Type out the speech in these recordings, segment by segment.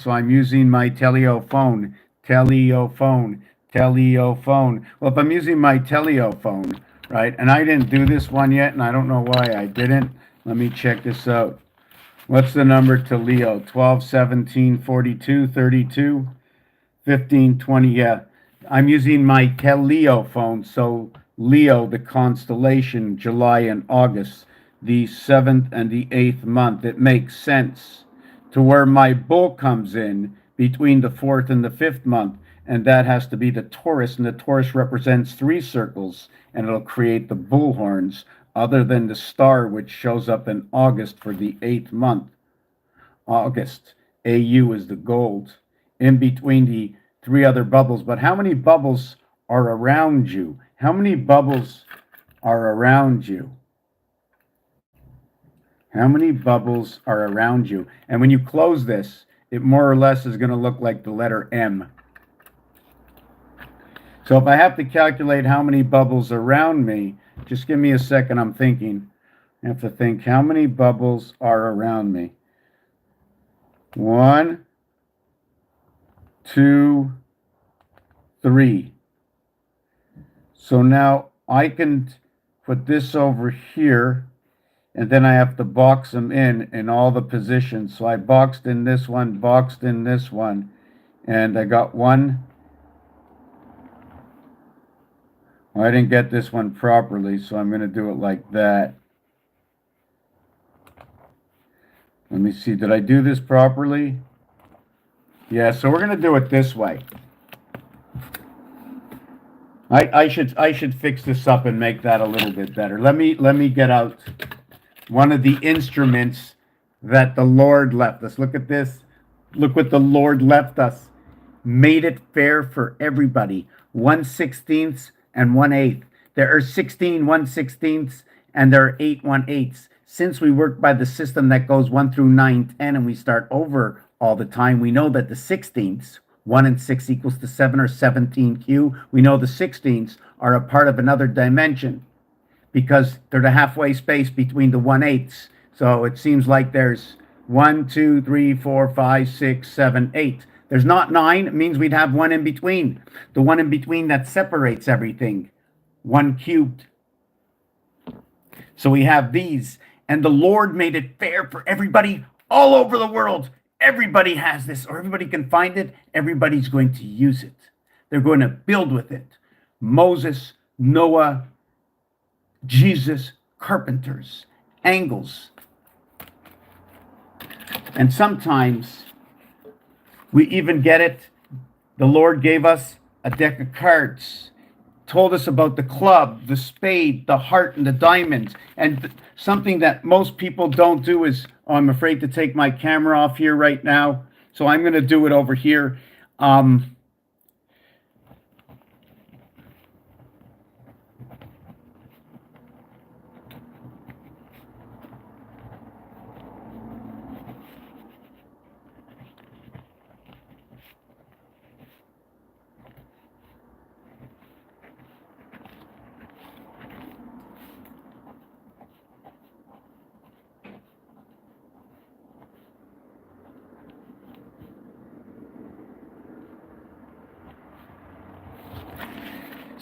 So I'm using my Teleo phone. Teleo phone. Teleo phone. Well, if I'm using my Teleo phone, right, and I didn't do this one yet, and I don't know why I didn't. Let me check this out. What's the number to Leo? 12, 17, 42, 32, 15, 20. Yeah. I'm using my Teleo phone. So Leo, the constellation, July and August, the 7th and the 8th month. It makes sense to where my bull comes in between the 4th and the 5th month. And that has to be the Taurus. And the Taurus represents three circles, and it'll create the bull horns, other than the star, which shows up in August for the 8th month. August. AU is the gold. In between the three other bubbles. But how many bubbles are around you? How many bubbles are around you? How many bubbles are around you? And when you close this, it more or less is going to look like the letter M. So if I have to calculate how many bubbles around me, just give me a second, I'm thinking. I have to think, how many bubbles are around me? 1, 2, 3. So now I can put this over here, and then I have to box them in all the positions. So I boxed in this one, boxed in this one, and I got one. Well, I didn't get this one properly, so I'm going to do it like that. Let me see, did I do this properly? Yeah, so we're going to do it this way. I should fix this up and make that a little bit better. Let me get out one of the instruments that the Lord left us. Look at this. Look what the Lord left us. Made it fair for everybody. 1/16 and 1/8. There are 16 1/16, and there are 8 1/8. Since we work by the system that goes 1 through 9, 10, and we start over all the time, we know that the 16ths, 1 and 6 equals to 7 or 17Q. We know the 16ths are a part of another dimension because they're the halfway space between the 1/8s. So it seems like there's 1, 2, 3, 4, 5, 6, 7, 8. There's not 9. It means we'd have one in between. The one in between that separates everything. 1 cubed. So we have these. And the Lord made it fair for everybody all over the world. Everybody has this, or everybody can find it. Everybody's going to use it. They're going to build with it. Moses, Noah, Jesus, carpenters, angles. And sometimes we even get it. The Lord gave us a deck of cards, told us about the club, the spade, the heart, and the diamonds. And something that most people don't do is, oh, I'm afraid to take my camera off here right now, so I'm going to do it over here.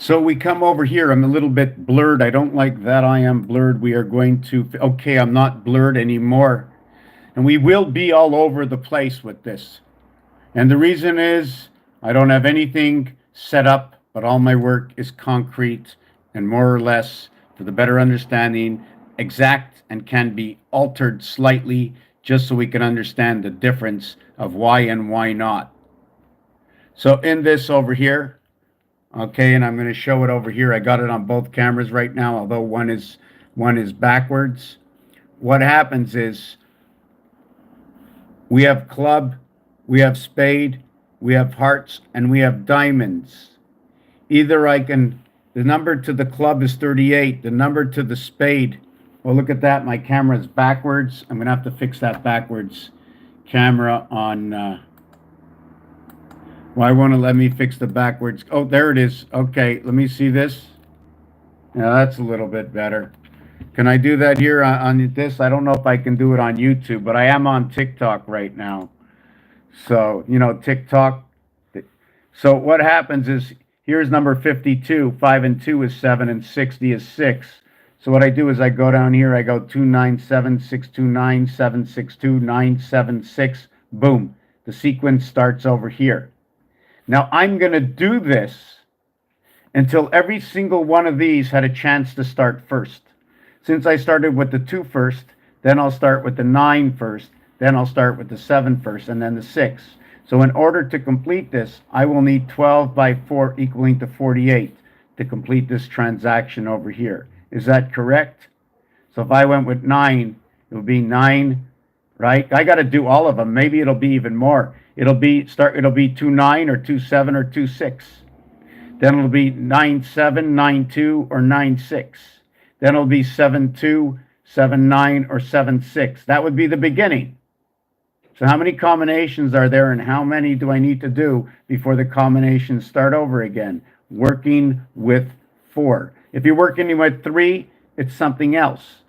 So we come over here. I'm a little bit blurred. I don't like that I am blurred. We are going to, okay, I'm not blurred anymore. And we will be all over the place with this. And the reason is I don't have anything set up, but all my work is concrete and more or less, for the better understanding, exact and can be altered slightly just so we can understand the difference of why and why not. So in this over here, okay, and I'm going to show it over here. I got it on both cameras right now, although one is backwards. What happens is we have club, we have spade, we have hearts, and we have diamonds. Either the number to the club is 38, the number to the spade, well, look at that, my camera is backwards. I'm going to have to fix that backwards camera on... Why won't it let me fix the backwards? Oh, there it is. Okay, let me see this. Yeah, that's a little bit better. Can I do that here on this? I don't know if I can do it on YouTube, but I am on TikTok right now. So, you know, TikTok. So what happens is, here's number 52. 5 and 2 is 7, and 60 is 6. So what I do is I go down here, I go 297, 629, 762, 976. Boom. The sequence starts over here. Now I'm going to do this until every single one of these had a chance to start first. Since I started with the 2 first, then I'll start with the 9 first, then I'll start with the 7 first, and then the 6. So in order to complete this, I will need 12 by 4 equaling to 48 to complete this transaction over here. Is that correct? So if I went with 9, it would be 9, right? I got to do all of them. Maybe it'll be even more. It'll be 29 or 27 or 26. Then it'll be 97, 92, or 96. Then it'll be 72, 79, or 76. That would be the beginning. So how many combinations are there, and how many do I need to do before the combinations start over again? Working with 4. If you're working with 3, it's something else.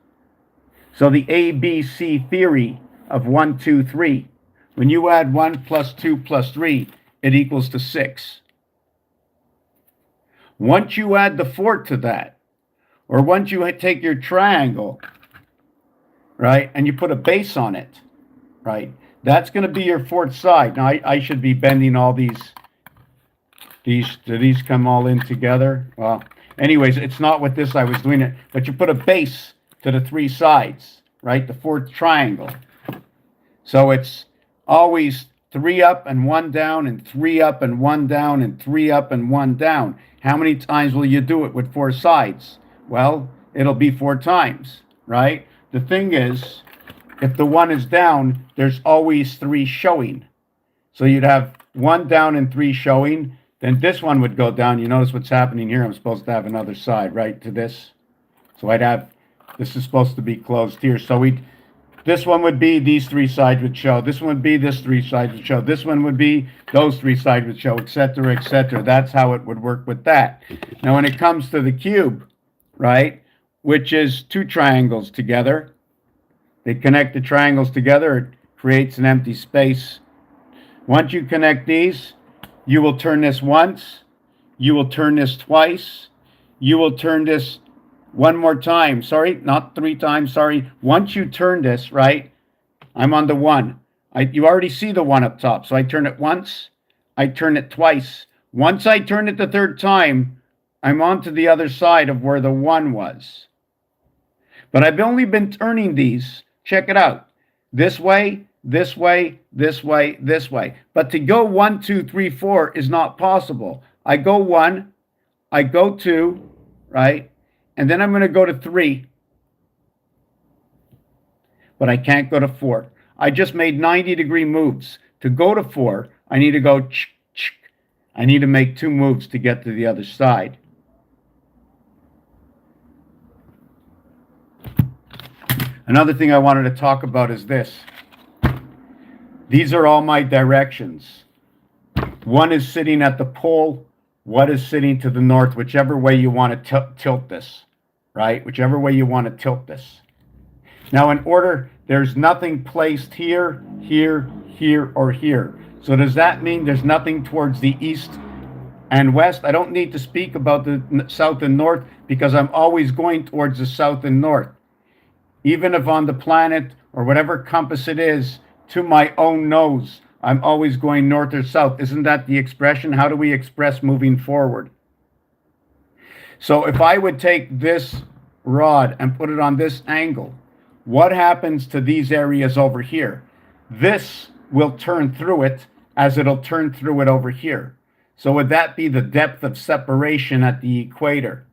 So the ABC theory of 1, 2, 3. When you add 1 plus 2 plus 3, it equals to 6. Once you add the 4 to that, or once you take your triangle, right, and you put a base on it, right, that's going to be your 4th side. Now, I should be bending all these. Do these come all in together? Well, anyways, it's not with this I was doing it, but you put a base to the 3 sides, right, the 4th triangle. So it's always 3 up and 1 down, and 3 up and 1 down, and 3 up and 1 down. How many times will you do it with 4 sides? Well, it'll be 4 times, right? The thing is, if the 1 is down, there's always 3 showing. So you'd have 1 down and 3 showing. Then this one would go down. You notice what's happening here. I'm supposed to have another side, right, to this. So I'd have, this is supposed to be closed here. So this one would be, these 3 sides would show. This one would be, this 3 sides would show. This one would be, those 3 sides would show, etc., etc. That's how it would work with that. Now, when it comes to the cube, right, which is 2 triangles together, they connect the triangles together, it creates an empty space. Once you connect these, you will turn this once, you will turn this twice, you will turn this one more time. Sorry, not 3 times, sorry. Once you turn this, right, I'm on the 1. You already see the 1 up top. So I turn it once, I turn it twice. Once I turn it the 3rd time, I'm on to the other side of where the 1 was. But I've only been turning these, check it out, this way, this way, this way, this way. But to go 1, 2, 3, 4 is not possible. I go 1, I go 2, right? And then I'm going to go to 3. But I can't go to 4. I just made 90-degree moves. To go to 4, I need to go I need to make 2 moves to get to the other side. Another thing I wanted to talk about is this. These are all my directions. 1 is sitting at the pole, 1 is sitting to the north, whichever way you want to tilt this, right? Whichever way you want to tilt this. Now, in order, there's nothing placed here, here, here, or here. So does that mean there's nothing towards the east and west? I don't need to speak about the south and north because I'm always going towards the south and north. Even if on the planet or whatever compass it is, to my own nose, I'm always going north or south. Isn't that the expression? How do we express moving forward? So if I would take this rod and put it on this angle, what happens to these areas over here? This will turn through it as it'll turn through it over here. So would that be the depth of separation at the equator?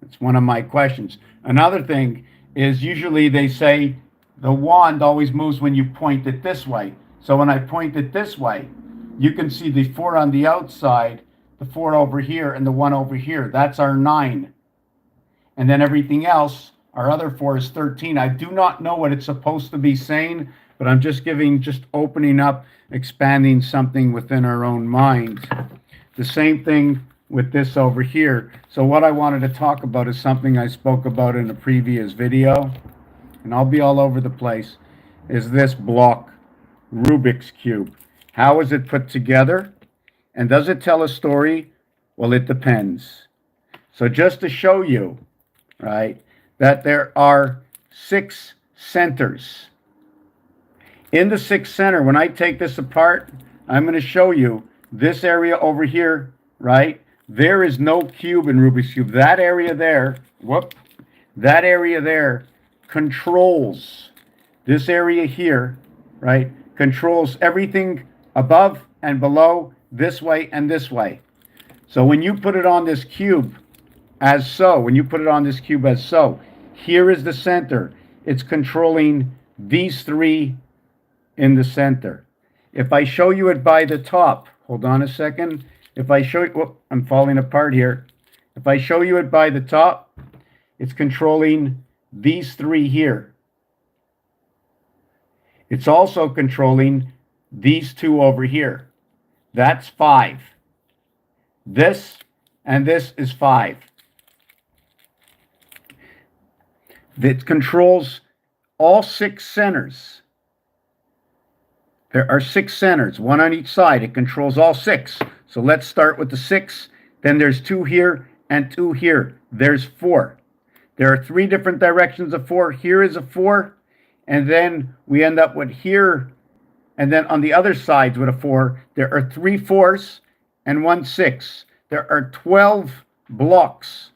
It's one of my questions. Another thing is usually they say the wand always moves when you point it this way. So when I point it this way, you can see the 4 on the outside, the 4 over here, and the 1 over here. That's our 9. And then everything else, our other 4 is 13. I do not know what it's supposed to be saying, but I'm just opening up, expanding something within our own mind. The same thing with this over here. So what I wanted to talk about is something I spoke about in a previous video, and I'll be all over the place, is this block, Rubik's Cube. How is it put together? And does it tell a story? Well, it depends. So just to show you, right, that there are 6 centers. In the 6th center, when I take this apart, I'm going to show you this area over here, right? There is no cube in Rubik's Cube. That area there, that area there controls this area here, right? Controls everything above and below, this way and this way. So when you put it on this cube as so, here is the center. It's controlling these 3 in the center. If I show you it by the top, hold on a second. If I show you, I'm falling apart here. If I show you it by the top, it's controlling these 3 here. It's also controlling these 2 over here. That's 5. This and this is 5. It controls all 6 centers. There are 6 centers, 1 on each side. It controls all 6. So let's start with the 6. Then there's 2 here and 2 here. There's 4. There are 3 different directions of 4. Here is a 4. And then we end up with here. And then on the other sides with a 4, there are 3 4s and 1 6. There are 12 blocks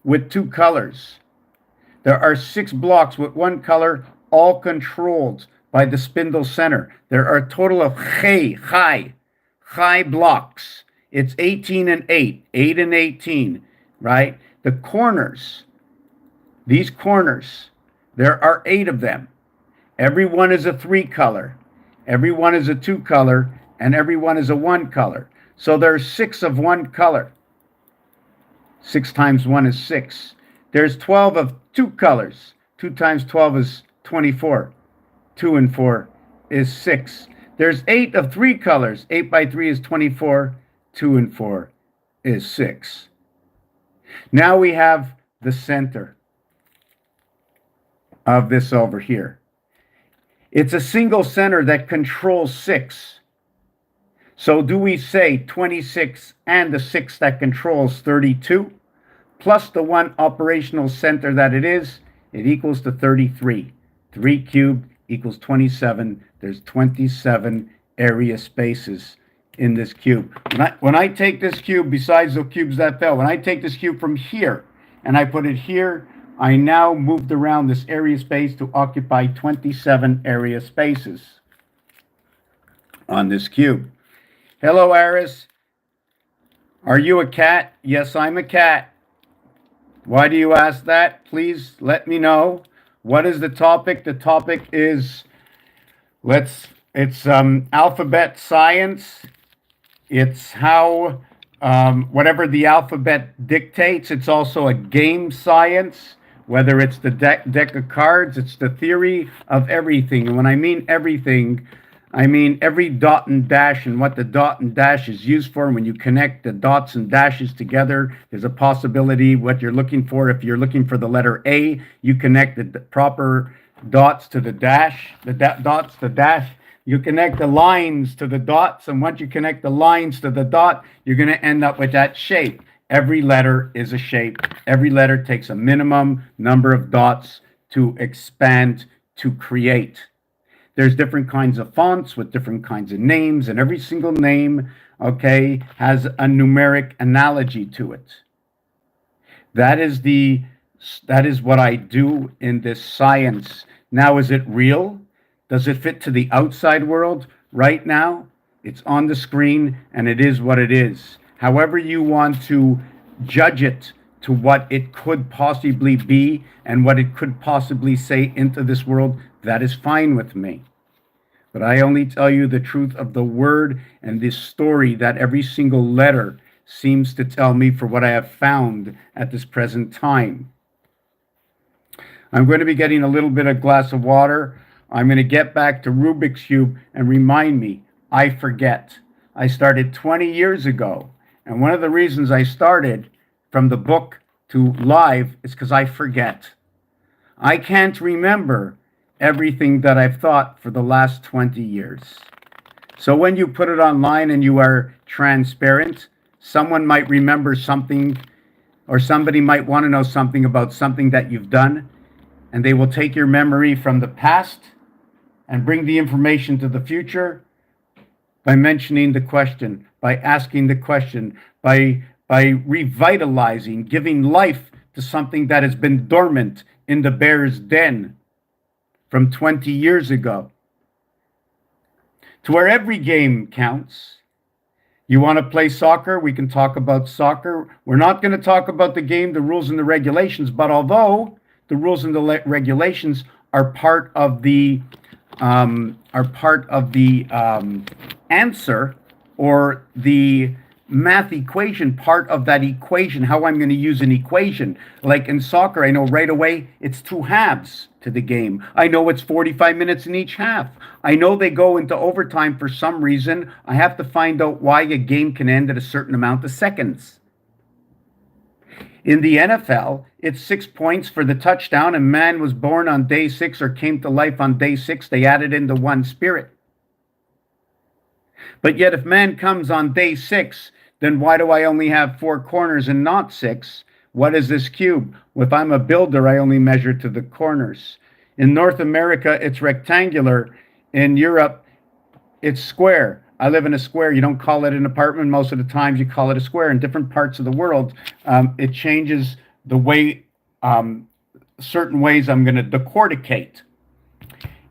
with 2 colors. There are 6 blocks with 1 color, all controlled by the spindle center. There are a total of high blocks. It's 18 and 8, 8 and 18, right? The corners, these corners, there are 8 of them. Every one is a 3 color, every one is a 2 color, and every one is a 1 color. So there's 6 of 1 color. 6 times 1 is 6. There's 12 of 2 colors. 2 times 12 is 24. 2 and 4 is 6. There's 8 of 3 colors. 8 by 3 is 24. 2 and 4 is 6. Now we have the center of this over here. It's a single center that controls 6. So do we say 26 and the 6 that controls 32 plus the 1 operational center that it is, it equals to 33. 3 cubed equals 27. There's 27 area spaces in this cube. When I take this cube, besides the cubes that fell, when I take this cube from here and I put it here, I now moved around this area space to occupy 27 area spaces on this cube. Hello, Aris. Are you a cat? Yes, I'm a cat. Why do you ask that? Please let me know. What is the topic? The topic is, it's alphabet science. It's how, whatever the alphabet dictates, it's also a game science. Whether it's the deck of cards, it's the theory of everything. And when I mean everything, I mean every dot and dash and what the dot and dash is used for. When you connect the dots and dashes together, there's a possibility what you're looking for. If you're looking for the letter A, you connect the proper dots to the dash, dots to dash. You connect the lines to the dots, and once you connect the lines to the dot, you're going to end up with that shape. Every letter is a shape. Every letter takes a minimum number of dots to expand, to create. There's different kinds of fonts with different kinds of names, and every single name, okay, has a numeric analogy to it. That is what I do in this science. Now, is it real? Does it fit to the outside world? Right now, it's on the screen, and it is what it is. However you want to judge it to what it could possibly be and what it could possibly say into this world, that is fine with me. But I only tell you the truth of the word and this story that every single letter seems to tell me for what I have found at this present time. I'm going to be getting a little bit of glass of water. I'm going to get back to Rubik's Cube and remind me, I forget. I started 20 years ago. And one of the reasons I started from the book to live is because I forget. I can't remember everything that I've thought for the last 20 years. So when you put it online and you are transparent, someone might remember something, or somebody might want to know something about something that you've done, and they will take your memory from the past and bring the information to the future by mentioning the question, by asking the question, by revitalizing, giving life to something that has been dormant in the bear's den from 20 years ago. To where every game counts. You want to play soccer? We can talk about soccer. We're not going to talk about the game, the rules and the regulations, but although the rules and the regulations are part of the answer, or the math equation, part of that equation, how I'm going to use an equation. Like in soccer, I know right away it's 2 halves to the game. I know it's 45 minutes in each half. I know they go into overtime for some reason. I have to find out why a game can end at a certain amount of seconds. In the NFL, it's 6 points for the touchdown, and man was born on day 6 or came to life on day 6. They added into one spirit. But yet if man comes on day 6, then why do I only have 4 corners and not 6? What is this cube? If I'm a builder, I only measure to the corners. In North America, it's rectangular. In Europe, it's square. I live in a square. You don't call it an apartment. Most of the times you call it a square. In different parts of the world, it changes the way, certain ways I'm going to decorticate.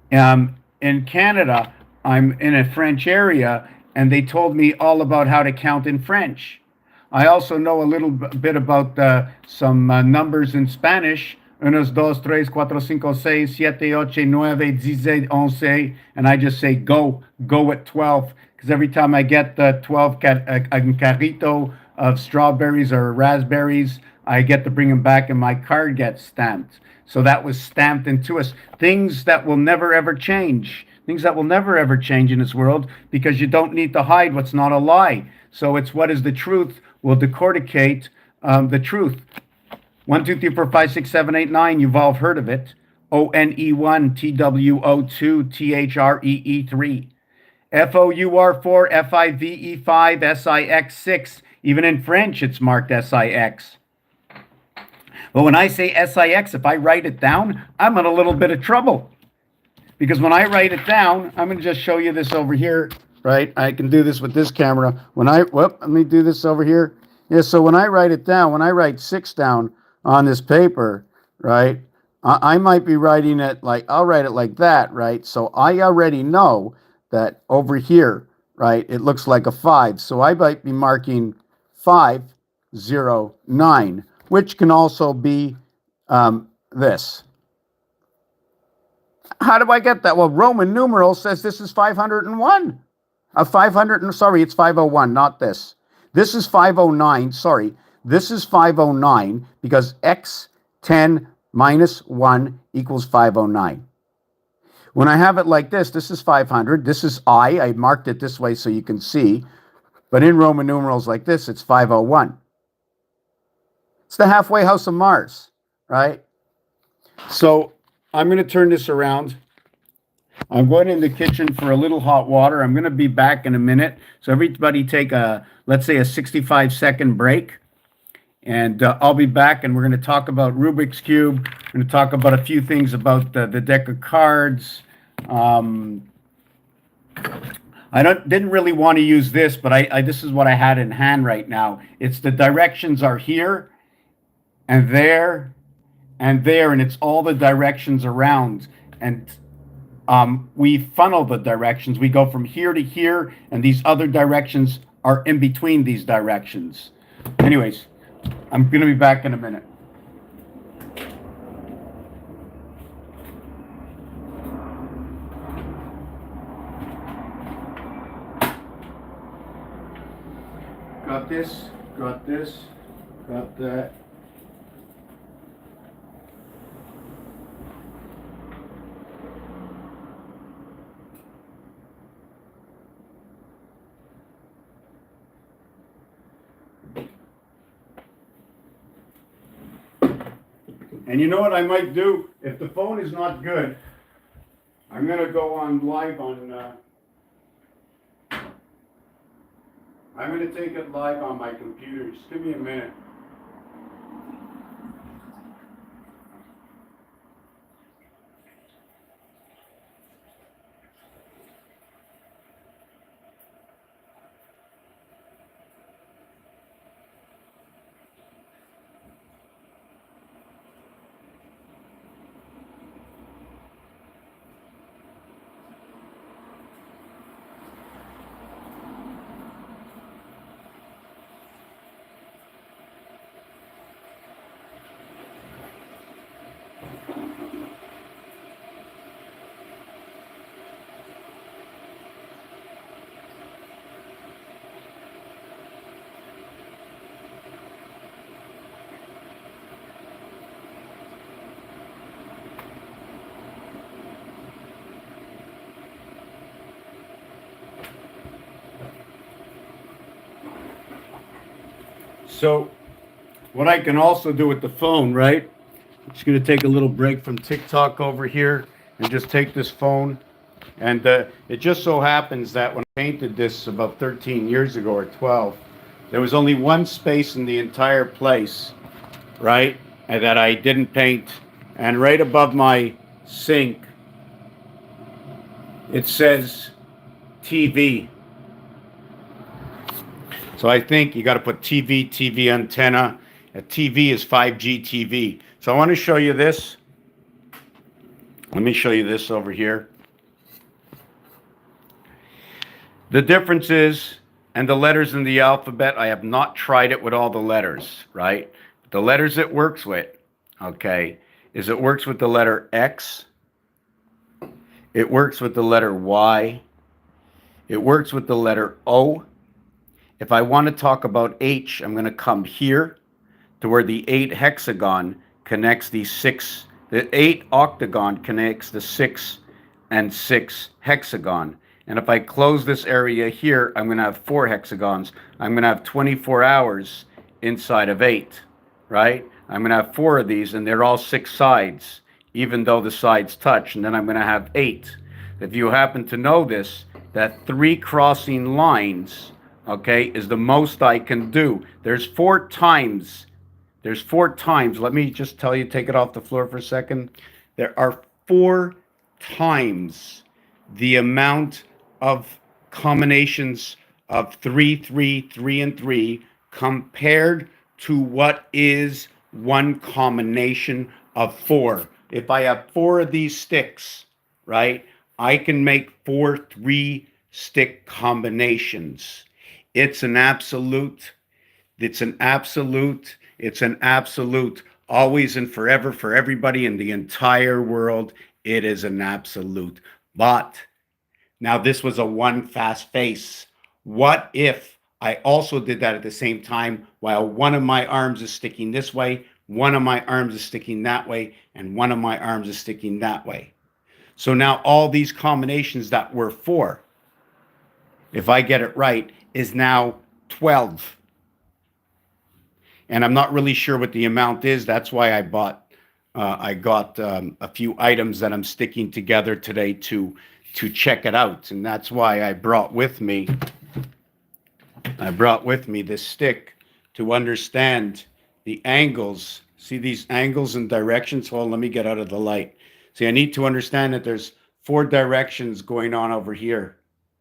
In Canada, I'm in a French area, and they told me all about how to count in French. I also know a little bit about some numbers in Spanish. Unos, dos, tres, cuatro, cinco, seis, siete, ocho, nueve, diez, once. And I just say go at 12. Because every time I get the 12 carrito of strawberries or raspberries, I get to bring them back and my card gets stamped. So that was stamped into us. Things that will never ever change. Things that will never ever change in this world, because you don't need to hide what's not a lie. So it's what is the truth will decorticate the truth. 1, 2, 3, 4, 5, 6, 7, 8, 9. You've all heard of it. ONE1, TWO2, THREE3. FOUR4, FIVE5, SIX6. Even in French, it's marked SIX. But when I say SIX, if I write it down, I'm in a little bit of trouble. Because when I write it down, I'm going to just show you this over here, right? I can do this with this camera. Let me do this over here. Yeah, so when I write it down, when I write 6 down on this paper, right, I might be writing it like, I'll write it like that, right? So I already know that over here, right, it looks like a 5. So I might be marking 509, which can also be this. How do I get that? Well, Roman numeral says this is 501. 500, sorry, it's 501, not this. This is 509, sorry. This is 509 because x10 minus 1 equals 509. When I have it like this is 500. This is I marked it this way so you can see. But in Roman numerals like this, it's 501. It's the halfway house of Mars, right? So I'm going to turn this around. I'm going in the kitchen for a little hot water. I'm going to be back in a minute. So everybody take let's say a 65-second break. And I'll be back, and we're going to talk about Rubik's Cube. We're going to talk about a few things about the deck of cards. I didn't really want to use this, but this is what I had in hand right now. It's the directions are here and there and there, and it's all the directions around. And we funnel the directions. We go from here to here, and these other directions are in between these directions. Anyways, I'm going to be back in a minute. Got this, got that. And you know what I might do? If the phone is not good, I'm going to go on live on I'm going to take it live on my computer. Just give me a minute. So what I can also do with the phone, right? I'm just going to take a little break from TikTok over here and just take this phone. And it just so happens that when I painted this about 13 years ago or 12, there was only one space in the entire place, right? And that I didn't paint. And right above my sink, it says TV. So I think you got to put TV, TV antenna. A TV is 5G TV. So I want to show you this. Let me show you this over here. The difference is, and the letters in the alphabet, I have not tried it with all the letters, right? The letters it works with, okay, is it works with the letter X. It works with the letter Y. It works with the letter O. If I want to talk about H, I'm going to come here to where the 8 hexagon connects the 6, the 8 octagon connects the 6 and 6 hexagon. And if I close this area here, I'm going to have 4 hexagons. I'm going to have 24 hours inside of 8, right? I'm going to have 4 of these, and they're all 6 sides, even though the sides touch. And then I'm going to have 8. If you happen to know this, that 3 crossing lines, okay, is the most I can do. There's 4 times. There's 4 times. Let me just tell you, take it off the floor for a second. There are 4 times the amount of combinations of 3, 3, 3, and 3 compared to what is one combination of 4. If I have 4 of these sticks, right, I can make 4 3-stick combinations. It's an absolute. It's an absolute. It's an absolute. Always and forever for everybody in the entire world. It is an absolute. But now this was a one fast face. What if I also did that at the same time while one of my arms is sticking this way, one of my arms is sticking that way, and one of my arms is sticking that way? So now all these combinations that were 4, if I get it right, is now 12. And I'm not really sure what the amount is. That's why I got a few items that I'm sticking together today to check it out. And that's why I brought with me this stick to understand the angles. See these angles and directions? Well, let me get out of the light. See, I need to understand that there's 4 directions going on over here,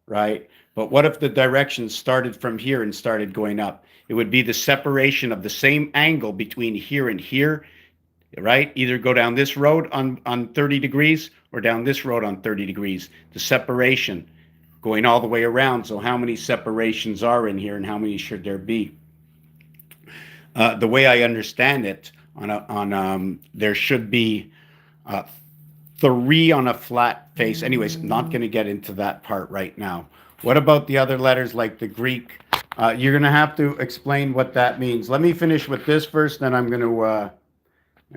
right? But what if the direction started from here and started going up? It would be the separation of the same angle between here and here, right? Either go down this road on 30 degrees or down this road on 30 degrees. The separation going all the way around. So how many separations are in here and how many should there be? The way I understand it, there should be 3 on a flat face. Anyways, I'm not going to get into that part right now. What about the other letters like the Greek? You're going to have to explain what that means. Let me finish with this first, then I'm going to,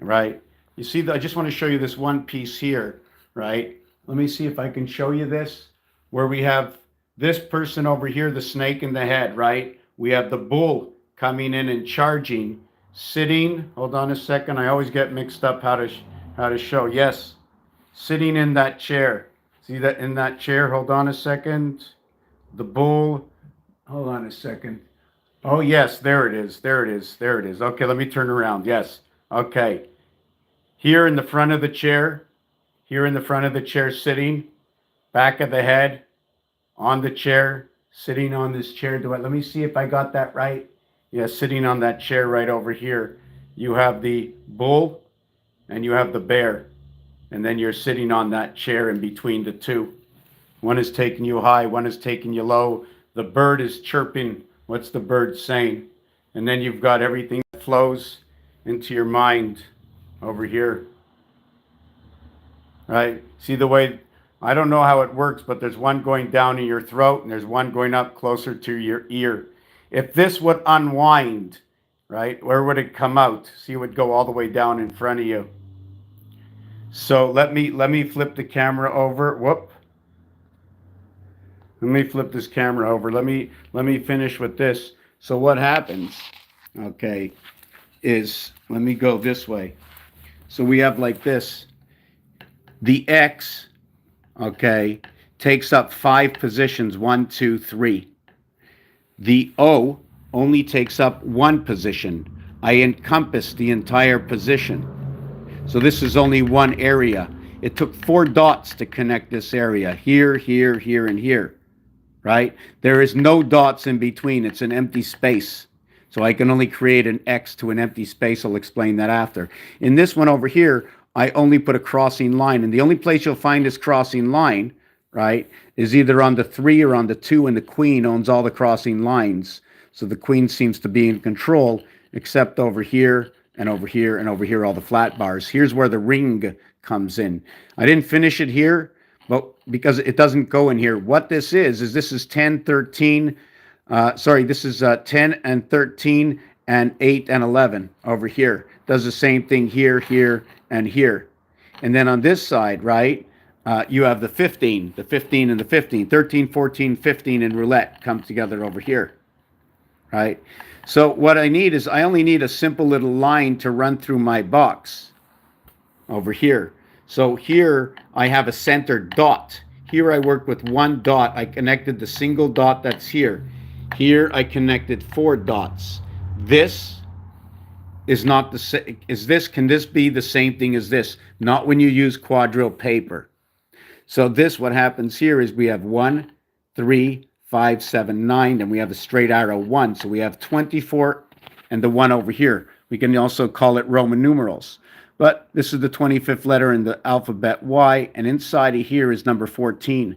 right? You see, I just want to show you this one piece here, right? Let me see if I can show you this, where we have this person over here, the snake in the head, right? We have the bull coming in and charging, sitting. Hold on a second. I always get mixed up how to show. Yes, sitting in that chair. See that in that chair? Hold on a second. The bull Hold on a second. Oh, yes, there it is. There it is. There it is. Okay, let me turn around. Yes. Okay. Here in the front of the chair, here in the front of the chair sitting, back of the head, on the chair, sitting on this chair. Let me see if I got that right. Yeah, sitting on that chair right over here. You have the bull and you have the bear. And then you're sitting on that chair in between the two. One is taking you high, one is taking you low. The bird is chirping. What's the bird saying? And then you've got everything that flows into your mind over here. Right? See the way, I don't know how it works, but there's one going down in your throat and there's one going up closer to your ear. If this would unwind, right, where would it come out? See, it would go all the way down in front of you. So let me flip the camera over. Whoop. Let me flip this camera over. Let me finish with this. So what happens, okay, is let me go this way. So we have like this. The X, okay, takes up 5 positions, 1, 2, 3. The O only takes up 1 position. I encompass the entire position. So this is only one area. It took 4 dots to connect this area. Here, here, here, and here. Right? There is no dots in between. It's an empty space. So I can only create an X to an empty space. I'll explain that after. In this one over here, I only put a crossing line. And the only place you'll find this crossing line, right, is either on the 3 or on the 2, and the queen owns all the crossing lines. So the queen seems to be in control, except over here, and over here, and over here, all the flat bars. Here's where the ring comes in. I didn't finish it here, but because it doesn't go in here. What this is this is 10, 13, this is 10 and 13 and 8 and 11 over here. Does the same thing here, here, and here. And then on this side, right, you have the 15 and the 15. 13, 14, 15 and roulette come together over here, right? So what I need is I only need a simple little line to run through my box over here. So here I have a centered dot. Here I work with 1 dot. I connected the single dot that's here. Here I connected 4 dots. This is not the same. Can this be the same thing as this? Not when you use quadrille paper. So this, what happens here is we have 1, 3, 5, 7, 9, and we have a straight arrow 1. So we have 24 and the 1 over here. We can also call it Roman numerals. But this is the 25th letter in the alphabet Y, and inside of here is number 14,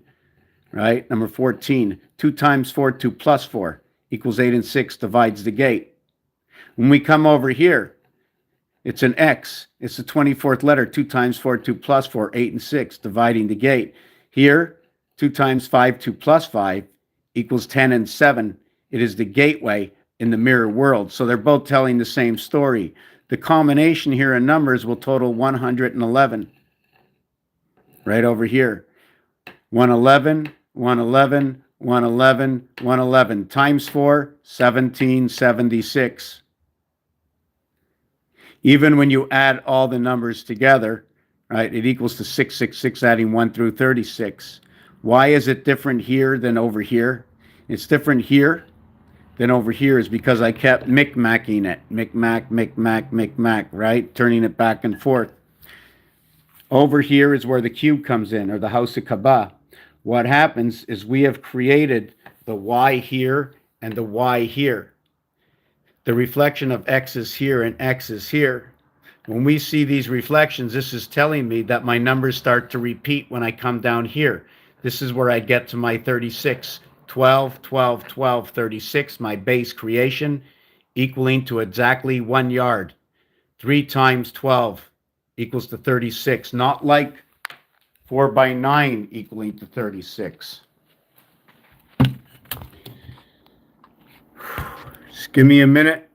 right? Number 14. 2 times 4, 2 plus 4 equals 8 and 6, divides the gate. When we come over here, it's an X. It's the 24th letter. 2 times 4, 2 plus 4, 8 and 6, dividing the gate. Here, 2 times 5, 2 plus 5 equals 10 and 7. It is the gateway in the mirror world. So they're both telling the same story. The combination here in numbers will total 111. Right over here. 111, 111, 111, 111. Times 4, 1776. Even when you add all the numbers together, right, it equals to 666, adding 1 through 36. Why is it different here than over here? It's different here than over here is because I kept micmacking it. Micmac, micmac, micmac, right? Turning it back and forth. Over here is where the cube comes in, or the house of Kaaba. What happens is we have created the Y here and the Y here. The reflection of X is here and X is here. When we see these reflections, this is telling me that my numbers start to repeat when I come down here. This is where I get to my 36. 12, 12, 12, 36, my base creation, equaling to exactly 1 yard. 3 times 12 equals to 36, not like 4 by 9 equaling to 36. Just give me a minute.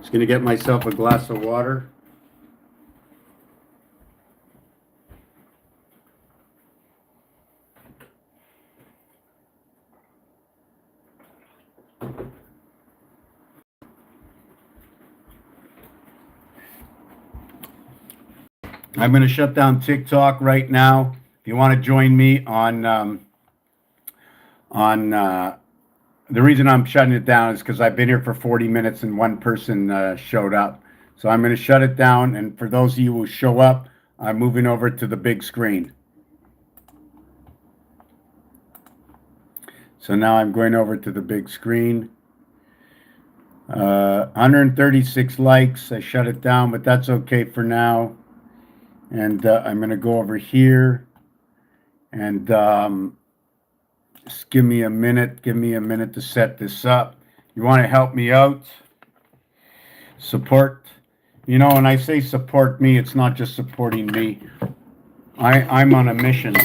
Just going to get myself a glass of water. I'm going to shut down TikTok right now. If you want to join me on on the reason I'm shutting it down is because I've been here for 40 minutes and one person showed up. So I'm going to shut it down. And for those of you who show up, I'm moving over to the big screen. So now I'm going over to the big screen. 136 likes. I shut it down, but that's okay for now. And I'm going to go over here and just give me a minute. Give me a minute to set this up. You want to help me out? Support. You know, when I say support me, it's not just supporting me. I'm on a mission.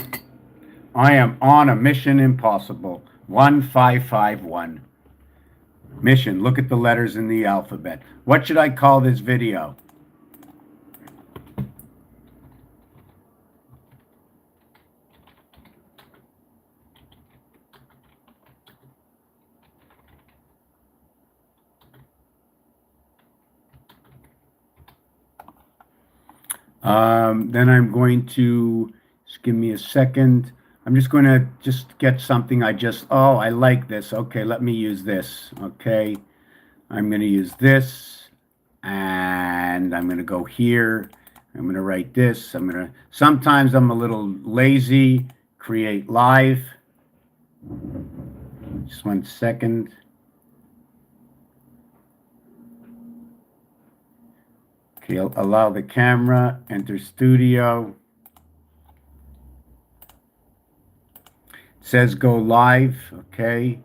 I am on a mission impossible. 1551. Mission. Look at the letters in the alphabet. What should I call this video? Then I'm going to, just give me a second. I'm just going to get something oh, I like this. Okay, let me use this. Okay, I'm going to use this. And I'm going to go here. I'm going to write this. Sometimes I'm a little lazy. Create live. Just 1 second. Okay, allow the camera, enter studio. It says go live, okay.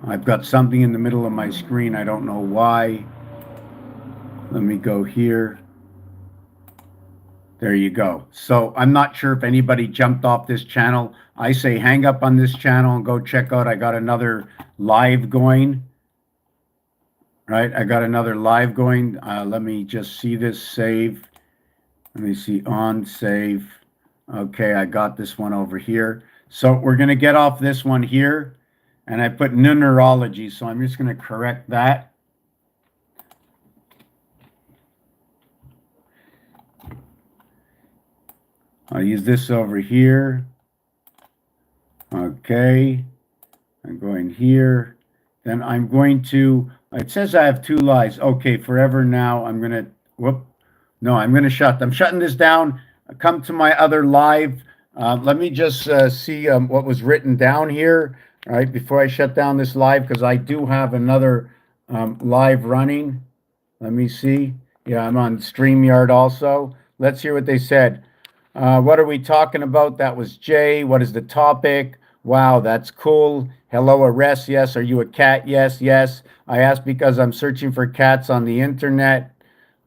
I've got something in the middle of my screen. I don't know why. Let me go here. There you go. So I'm not sure if anybody jumped off this channel. I say hang up on this channel and go check out. I got another live going. Right, I got another live going. Let me just see this, save. Let me see, on, save. Okay, I got this one over here. So we're going to get off this one here. And I put Numerology, so I'm just going to correct that. I'll use this over here. Okay, I'm going here. Then I'm going to, it says I have 2 lives. Okay, forever now. I'm going to, I'm shutting this down. Come to my other live. Let me just see what was written down here, right, before I shut down this live, because I do have another live running. Let me see. Yeah, I'm on StreamYard also. Let's hear what they said. What are we talking about? That was Jay. What is the topic? Wow, that's cool. Hello, arrest. Yes. Are you a cat? Yes, yes. I asked because I'm searching for cats on the internet.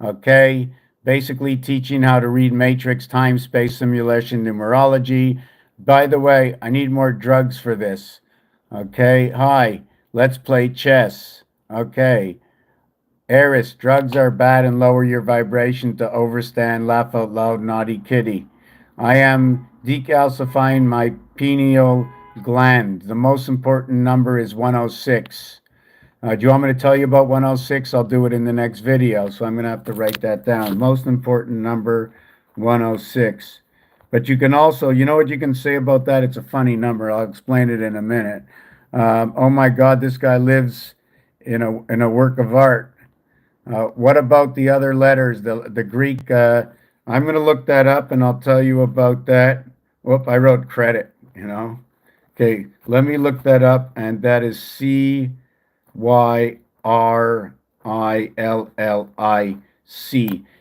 Okay. Basically teaching how to read matrix, time, space, simulation, numerology. By the way, I need more drugs for this. Okay. Hi. Let's play chess. Okay. Eris, drugs are bad and lower your vibration to overstand, laugh out loud, naughty kitty. I am decalcifying my pineal gland. The most important number is 106. Do you want me to tell you about 106? I'll do it in the next video, so I'm going to have to write that down. Most important number, 106. But you can also, you know what you can say about that? It's a funny number. I'll explain it in a minute. Oh my God, this guy lives in a work of art. What about the other letters, the Greek? I'm going to look that up, and I'll tell you about that. Whoop, I wrote credit, you know. Okay, let me look that up, and that is CYRILLIC.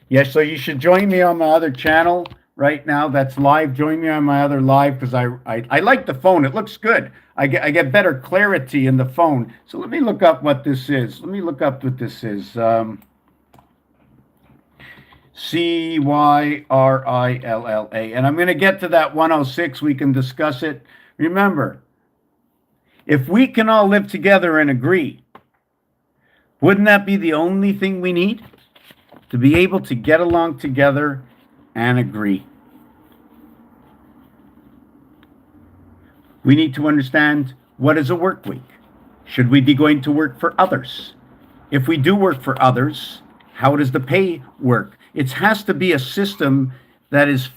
Yes, so you should join me on my other channel right now. That's live. Join me on my other live, because I like the phone. It looks good. I get better clarity in the phone. So let me look up what this is. Let me look up what this is. CYRILLA. And I'm going to get to that 106. We can discuss it. Remember, if we can all live together and agree, wouldn't that be the only thing we need? To be able to get along together and agree. We need to understand, what is a work week? Should we be going to work for others? If we do work for others, how does the pay work? It has to be a system that is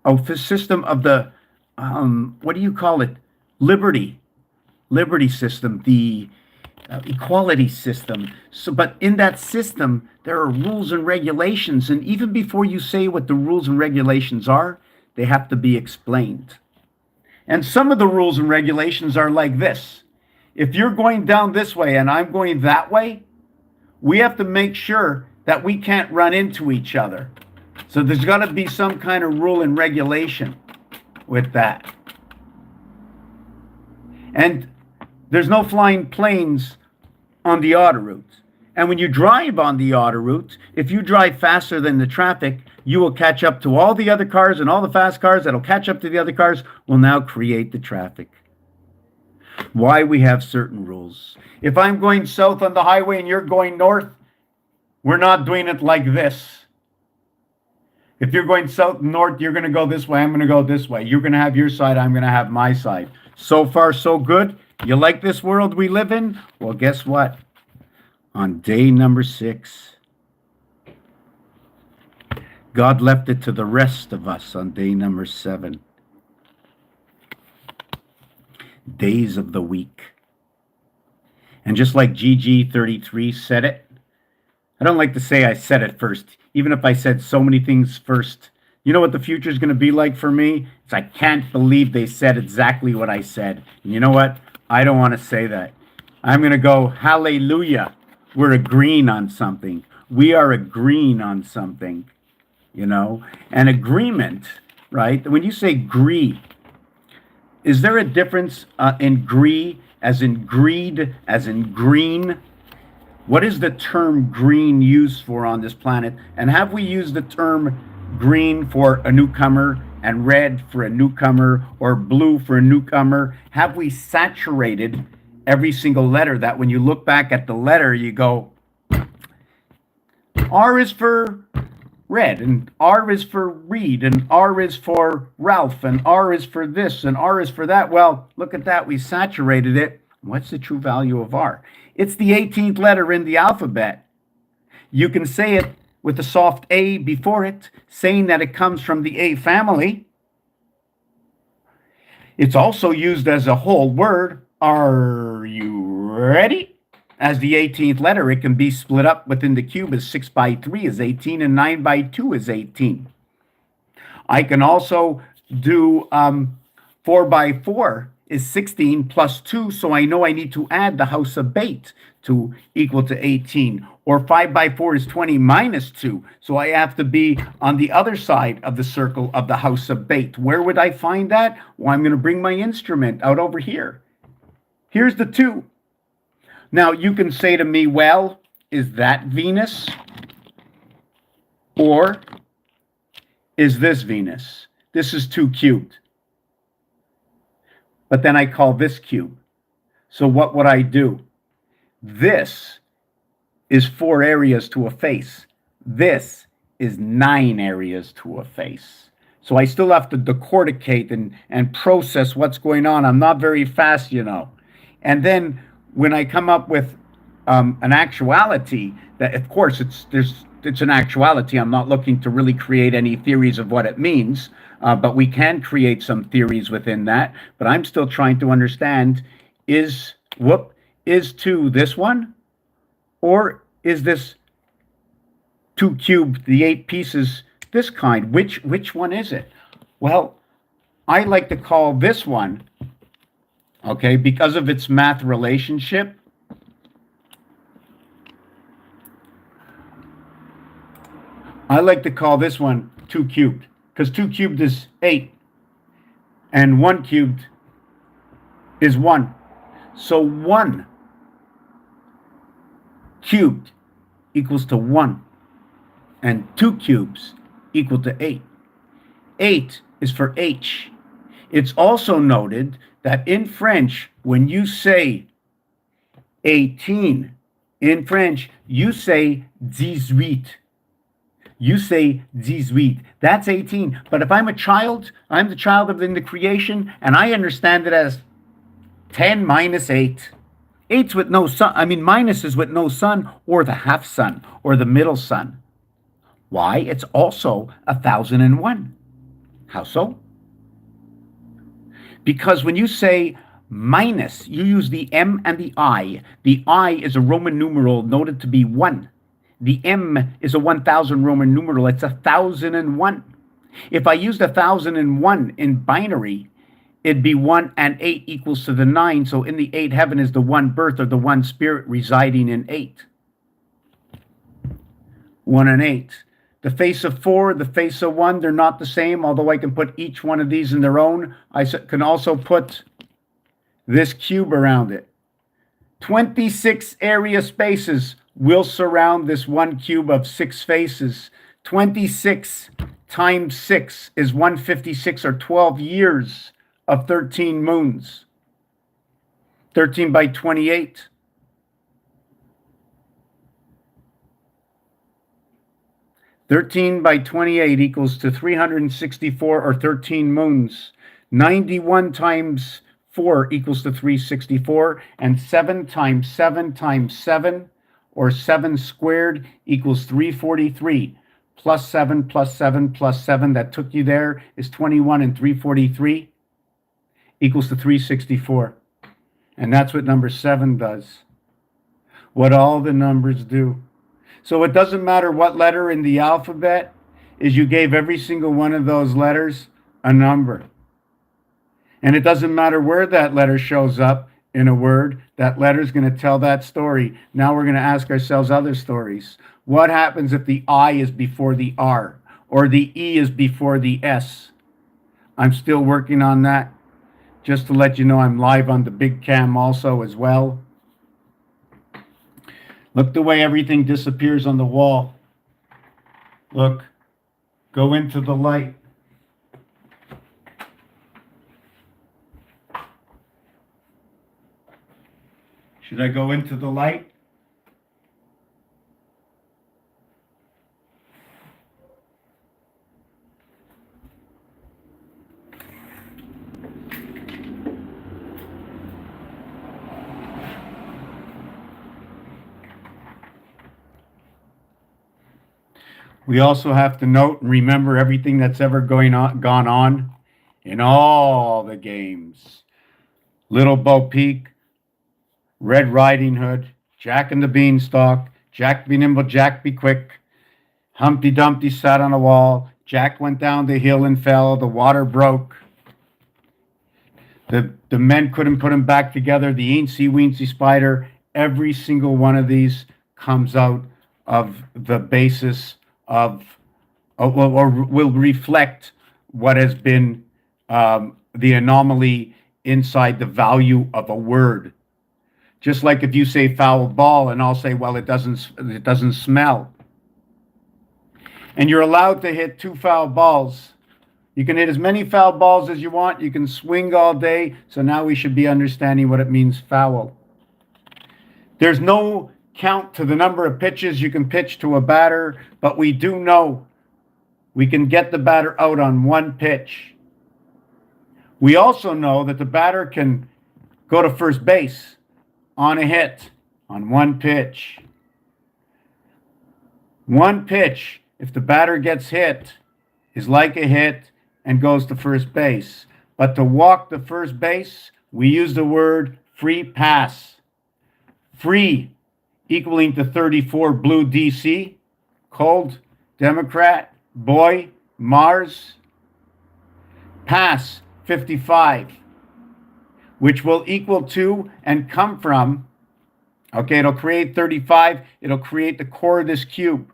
a system of the, what do you call it? liberty, liberty system, the equality system. So, but in that system, there are rules and regulations. And even before you say what the rules and regulations are, they have to be explained. And some of the rules and regulations are like this. If you're going down this way and I'm going that way, we have to make sure that we can't run into each other. So there's got to be some kind of rule and regulation with that. And there's no flying planes on the autoroute. And when you drive on the autoroute, if you drive faster than the traffic, you will catch up to all the other cars, and all the fast cars that'll catch up to the other cars will now create the traffic. Why we have certain rules. If I'm going south on the highway and you're going north, we're not doing it like this. If you're going south and north, you're going to go this way, I'm going to go this way. You're going to have your side, I'm going to have my side. So far, so good. You like this world we live in? Well, guess what? On day number 6, God left it to the rest of us on day number 7. Days of the week. And just like GG33 said it, I don't like to say I said it first, even if I said so many things first. You know what the future is going to be like for me? It's I can't believe they said exactly what I said. And you know what? I don't want to say that. I'm going to go, hallelujah. We're agreeing on something. We are agreeing on something, you know. An agreement, right? When you say agree, is there a difference in agree as in greed, as in green? What is the term green used for on this planet? And have we used the term green for a newcomer and red for a newcomer or blue for a newcomer? Have we saturated every single letter that when you look back at the letter, you go, R is for red, and R is for read, and R is for Ralph, and R is for this, and R is for that? Well, look at that. We saturated it. What's the true value of R? It's the 18th letter in the alphabet. You can say it with a soft A before it, saying that it comes from the A family. It's also used as a whole word. Are you ready? As the 18th letter, it can be split up within the cube as 6 by 3 is 18 and 9 by 2 is 18. I can also do 4 by 4 is 16 plus 2, so I know I need to add the house of bait to equal to 18. Or 5 by 4 is 20 minus 2, so I have to be on the other side of the circle of the house of bait. Where would I find that? Well, I'm going to bring my instrument out over here. Here's the 2. Now, you can say to me, well, is that Venus? Or is this Venus? This is 2 cubed. But then I call this cube. So what would I do? This is 4 areas to a face. This is 9 areas to a face. So I still have to decorticate and process what's going on. I'm not very fast, you know. And then when I come up with an actuality, that of course it's an actuality. I'm not looking to really create any theories of what it means, but we can create some theories within that. But I'm still trying to understand, is 2 this one? Or is this 2 cubed, the 8 pieces, this kind? Which one is it? Well, I like to call this one, okay, because of its math relationship, I like to call this one 2 cubed, because 2 cubed is 8, and 1 cubed is 1. So 1 cubed equals to 1, and 2 cubes equal to 8. 8 is for H. It's also noted that in French, when you say 18, in French, you say 18. You say 18. That's 18. But if I'm a child, I'm the child of the creation, and I understand it as 10 minus 8. 8's with no sun. I mean, minus is with no sun, or the half sun, or the middle sun. Why? It's also 1001. How so? Because when you say minus, you use the M and the I. The I is a Roman numeral noted to be 1. The M is a 1000 Roman numeral. It's 1001. If I used 1001 in binary, it'd be 1 and 8 equals to the 9. So in the 8 heaven is the one birth or the one spirit residing in 8. 1 and 8. The face of 4, the face of 1, they're not the same, although I can put each one of these in their own. I can also put this cube around it. 26 area spaces will surround this one cube of 6 faces. 26 times 6 is 156, or 12 years of 13 moons. 13 by 28. 13 by 28 equals to 364, or 13 moons. 91 times 4 equals to 364, and 7 times 7 times 7, or 7 squared, equals 343. Plus 7 plus 7 plus 7, that took you there, is 21, and 343 equals to 364. And that's what number 7 does. What all the numbers do. So it doesn't matter what letter in the alphabet, is you gave every single one of those letters a number. And it doesn't matter where that letter shows up in a word, that letter is going to tell that story. Now we're going to ask ourselves other stories. What happens if the I is before the R, or the E is before the S? I'm still working on that. Just to let you know, I'm live on the big cam also as well. Look the way everything disappears on the wall. Look, go into the light. Should I go into the light? We also have to note and remember everything that's ever gone on in all the games. Little Bo Peep, Red Riding Hood, Jack and the Beanstalk, Jack be nimble, Jack be quick, Humpty Dumpty sat on a wall, Jack went down the hill and fell, the water broke. The men couldn't put him back together, the eensy weensy spider. Every single one of these comes out of the basis of, or will reflect what has been the anomaly inside the value of a word. Just like if you say foul ball and I'll say, well, it doesn't smell. And you're allowed to hit 2 foul balls. You can hit as many foul balls as you want. You can swing all day. So now we should be understanding what it means foul. There's no count to the number of pitches you can pitch to a batter, but we do know we can get the batter out on 1 pitch. We also know that the batter can go to first base on a hit on 1 pitch. 1 pitch, if the batter gets hit, is like a hit and goes to first base. But to walk to first base, we use the word free pass. Free equaling to 34 blue DC, cold, Democrat, boy, Mars. Pass 55, which will equal to and come from, okay, it'll create 35, it'll create the core of this cube.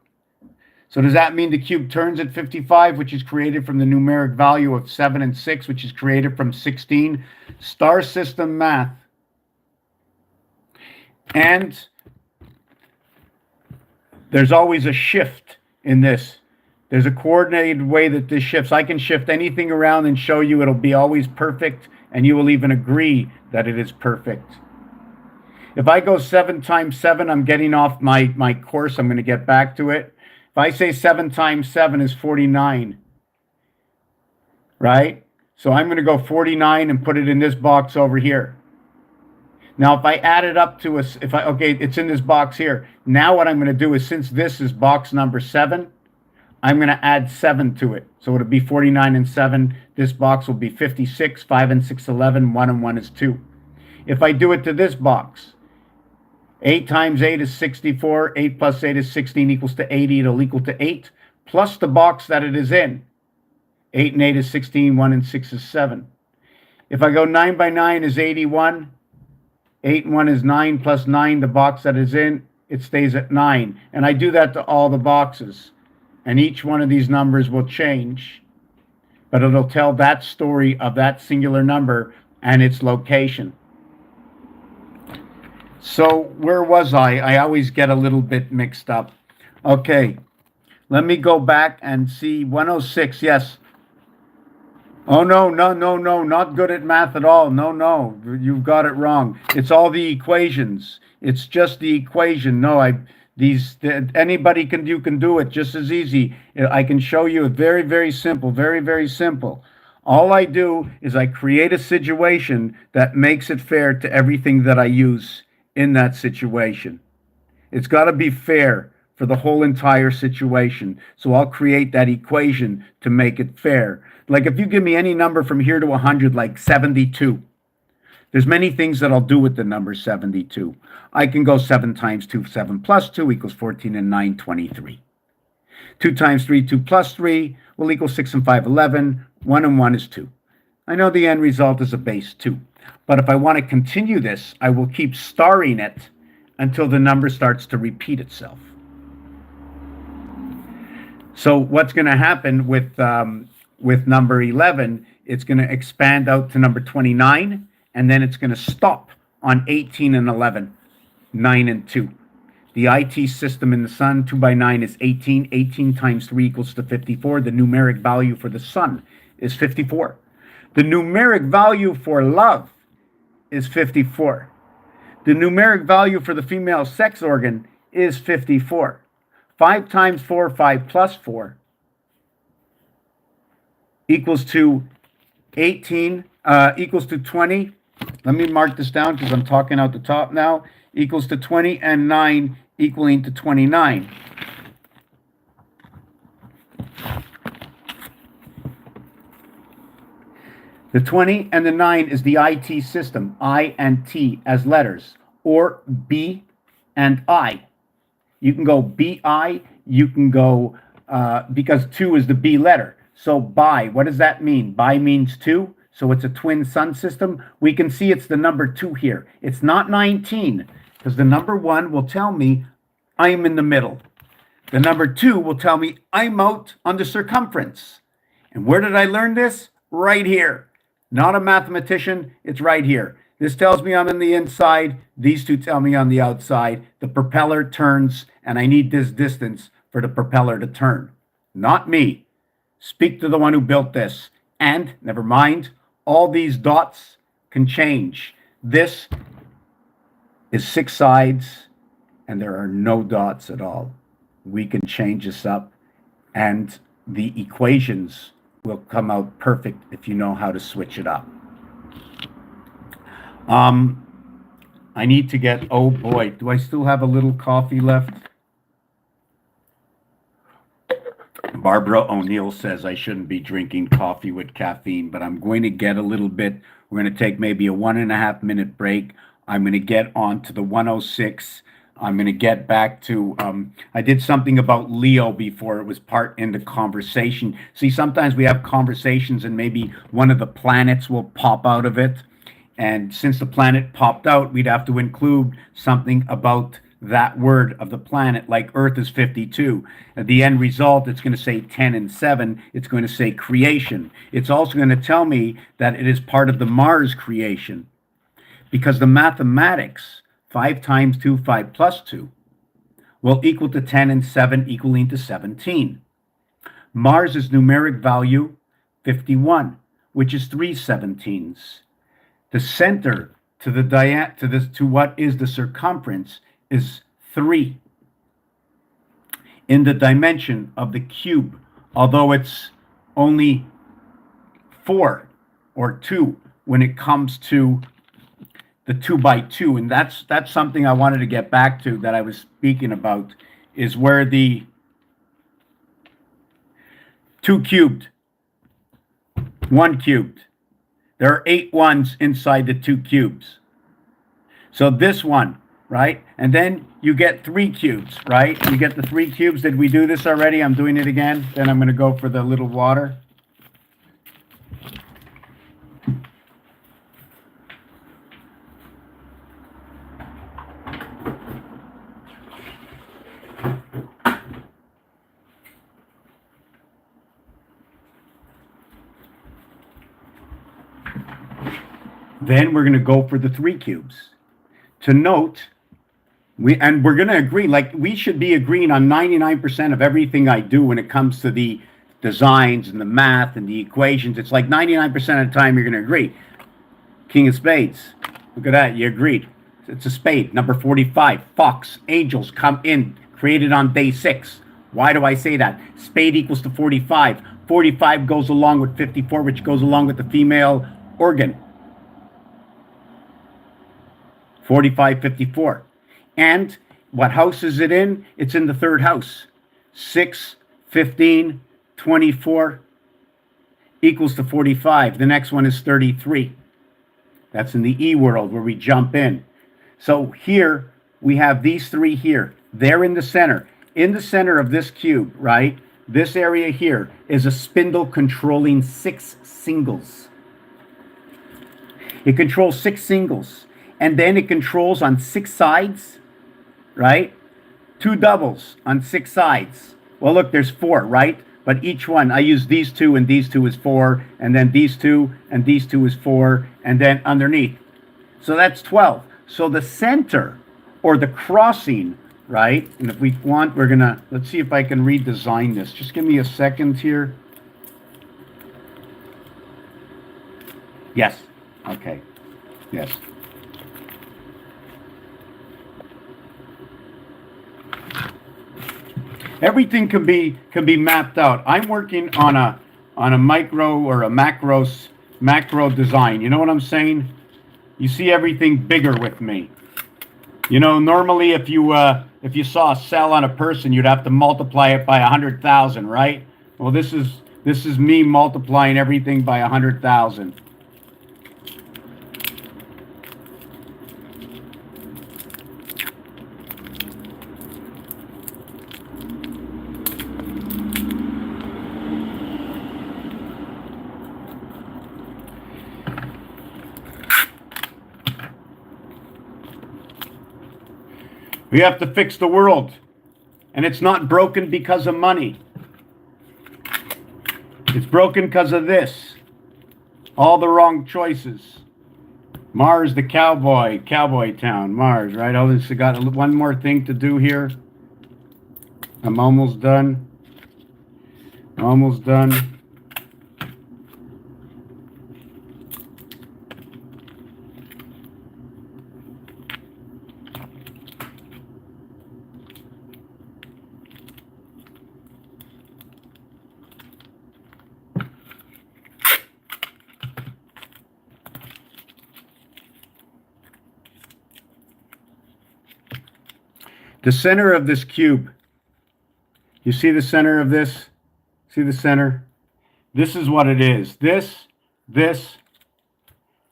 So does that mean the cube turns at 55, which is created from the numeric value of 7 and 6, which is created from 16? Star system math. And there's always a shift in this. There's a coordinated way that this shifts. I can shift anything around and show you it'll be always perfect, and you will even agree that it is perfect. If I go 7 times 7, I'm getting off my course. I'm going to get back to it. If I say 7 times 7 is 49, right? So I'm going to go 49 and put it in this box over here. Now, if I add it up to okay, it's in this box here. Now what I'm going to do is, since this is box number 7, I'm going to add 7 to it. So it'll be 49 and 7. This box will be 56, 5 and 6, 11, 1 and 1 is 2. If I do it to this box, 8 times 8 is 64. 8 plus 8 is 16 equals to 80. It'll equal to 8 plus the box that it is in. 8 and 8 is 16. 1 and 6 is 7. If I go 9 by 9 is 81. 8 and 1 is 9 plus 9, the box that is in, it stays at 9. And I do that to all the boxes. And each one of these numbers will change. But it'll tell that story of that singular number and its location. So where was I? I always get a little bit mixed up. Okay, let me go back and see 106. Yes. Oh, no, not good at math at all. No, you've got it wrong. It's all the equations. It's just the equation. No, anybody can do it just as easy. I can show you very, very simple, very, very simple. All I do is I create a situation that makes it fair to everything that I use in that situation. It's got to be fair for the whole entire situation. So I'll create that equation to make it fair. Like if you give me any number from here to 100, like 72, there's many things that I'll do with the number 72. I can go 7 times 2, 7 plus 2 equals 14 and 9, 23. 2 times 3, 2 plus 3 will equal 6 and 5, 11. 1 and 1 is 2. I know the end result is a base 2. But if I want to continue this, I will keep starring it until the number starts to repeat itself. So what's going to happen with number 11, it's going to expand out to number 29, and then it's going to stop on 18 and 11, 9 and 2. The IT system in the sun, 2 by 9 is 18. 18 times 3 equals to 54. The numeric value for the sun is 54. The numeric value for love is 54. The numeric value for the female sex organ is 54. 5 times 4, 5 plus 4 equals to 18, equals to 20. Let me mark this down because I'm talking out the top now. Equals to 20 and 9 equaling to 29. The 20 and the 9 is the IT system, I and T as letters, or B and I. You can go BI, you can go, because 2 is the B letter. So bi, what does that mean? Bi means 2, so it's a twin sun system. We can see it's the number 2 here. It's not 19, because the number 1 will tell me I'm in the middle. The number 2 will tell me I'm out on the circumference. And where did I learn this? Right here. Not a mathematician, it's right here. This tells me I'm in the inside. These two tell me on the outside. The propeller turns, and I need this distance for the propeller to turn. Not me. Speak to the one who built this. And, never mind, all these dots can change. This is 6 sides, and there are no dots at all. We can change this up, and the equations will come out perfect if you know how to switch it up. I need to get, oh boy, do I still have a little coffee left? Barbara O'Neill says I shouldn't be drinking coffee with caffeine, but I'm going to get a little bit. We're going to take maybe a 1.5 minute break. I'm going to get on to the 106. I'm going to get back to, I did something about Leo before it was part in the conversation. See, sometimes we have conversations and maybe one of the planets will pop out of it. And since the planet popped out, we'd have to include something about that word of the planet, like Earth is 52. At the end result, it's going to say 10 and 7. It's going to say creation. It's also going to tell me that it is part of the Mars creation. Because the mathematics, 5 times 2, 5 plus 2, will equal to 10 and 7 equaling to 17. Mars's numeric value, 51, which is 3 17s. The center to the to what is the circumference is 3 in the dimension of the cube, although it's only 4 or 2 when it comes to the 2 by 2. And that's something I wanted to get back to that I was speaking about, is where the 2 cubed, 1 cubed. There are 8 ones inside the 2 cubes. So this one, right? And then you get 3 cubes, right? You get the 3 cubes. Did we do this already? I'm doing it again. Then I'm going to go for the little water. Then we're going to go for the 3 cubes. To note, we're going to agree, like we should be agreeing on 99% of everything I do when it comes to the designs and the math and the equations. It's like 99% of the time you're going to agree. King of spades. Look at that. You agreed. It's a spade. Number 45. Fox. Angels come in. Created on day 6. Why do I say that? Spade equals to 45. 45 goes along with 54, which goes along with the female organ. 45, 54. And what house is it in? It's in the 3rd house. 6, 15, 24 equals to 45. The next one is 33. That's in the E world where we jump in. So here we have these 3 here. They're in the center. In the center of this cube, right? This area here is a spindle controlling 6 singles. It controls 6 singles. And then it controls on 6 sides, right? 2 doubles on 6 sides. Well, look, there's 4, right? But each one, I use these 2 and these 2 is 4, and then these 2 and these 2 is 4, and then underneath. So that's 12. So the center, or the crossing, right? And if we want, we're gonna, let's see if I can redesign this. Just give me a second here. Yes. Okay. Yes. Everything can be mapped out. I'm working on a micro or a macro design. You know what I'm saying? You see everything bigger with me. You know, normally if you saw a cell on a person, you'd have to multiply it by 100,000, right? Well, this is me multiplying everything by 100,000. We have to fix the world. And it's not broken because of money. It's broken because of this. All the wrong choices. Mars, the cowboy town. Mars, right? I just got one more thing to do here. I'm almost done. Almost done. The center of this cube, you see the center of this? See the center? This is what it is. This,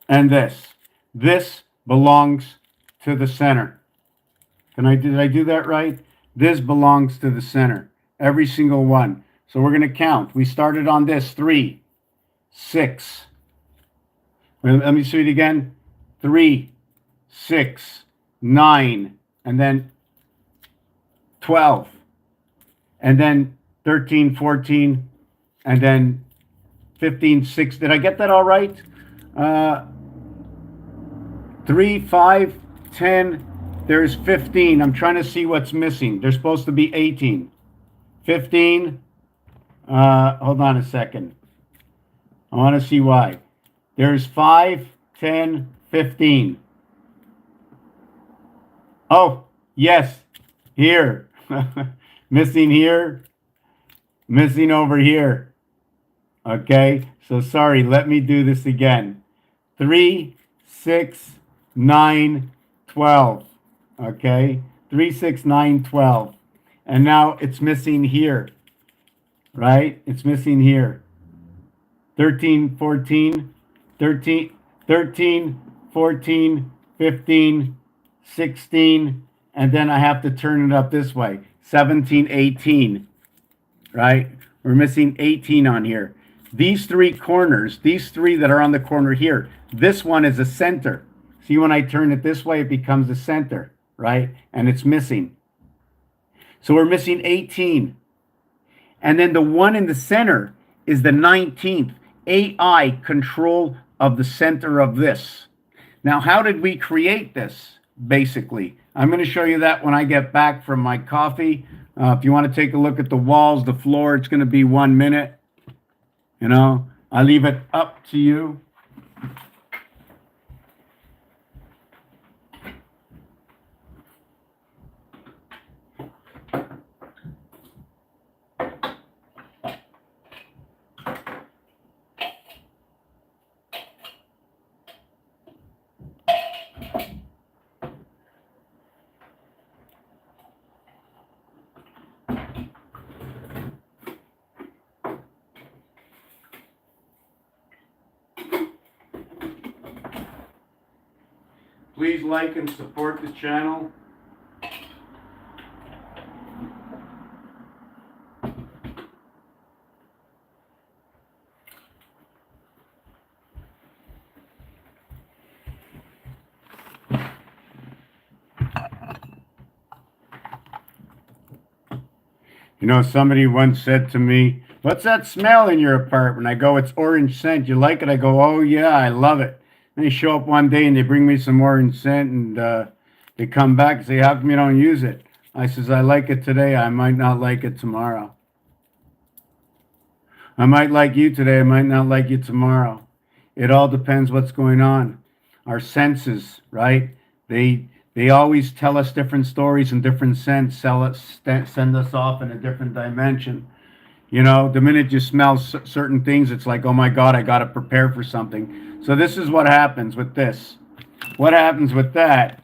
and this. This belongs to the center. Did I do that right? This belongs to the center. Every single one. So we're going to count. We started on this. 3, 6. Let me see it again. 3, 6, 9, and then 12, and then 13, 14, and then 15, 6. Did I get that all right? 3, 5, 10. There's 15. I'm trying to see what's missing. There's supposed to be 18. 15. Hold on a second. I want to see why. There's 5, 10, 15. Oh, yes. Here. Missing here. Missing over here. Okay. So sorry. Let me do this again. 3, 6, 9, 12. Okay. 3, 6, 9, 12. And now it's missing here. Right? It's missing here. 13, 14, 13, 14, 15, 16, and then I have to turn it up this way. 17, 18, right? We're missing 18 on here. These three corners, these three that are on the corner here, this one is a center. See, when I turn it this way, it becomes a center, right? And it's missing. So we're missing 18. And then the one in the center is the 19th. AI, control of the center of this. Now, how did we create this, basically? I'm going to show you that when I get back from my coffee. If you want to take a look at the walls, the floor, it's going to be 1 minute. You know, I leave it up to you. Please like and support the channel. You know, somebody once said to me, "What's that smell in your apartment?" I go, "It's orange scent. You like it?" I go, "Oh yeah, I love it." And they show up one day and they bring me some orange scent, and they come back and say, "How come you don't use it?" I says, "I like it today. I might not like it tomorrow. I might like you today. I might not like you tomorrow. It all depends what's going on." Our senses, right? They always tell us different stories in different sense, send us off in a different dimension. You know, the minute you smell certain things, it's like, oh my God, I got to prepare for something. So this is what happens with this. What happens with that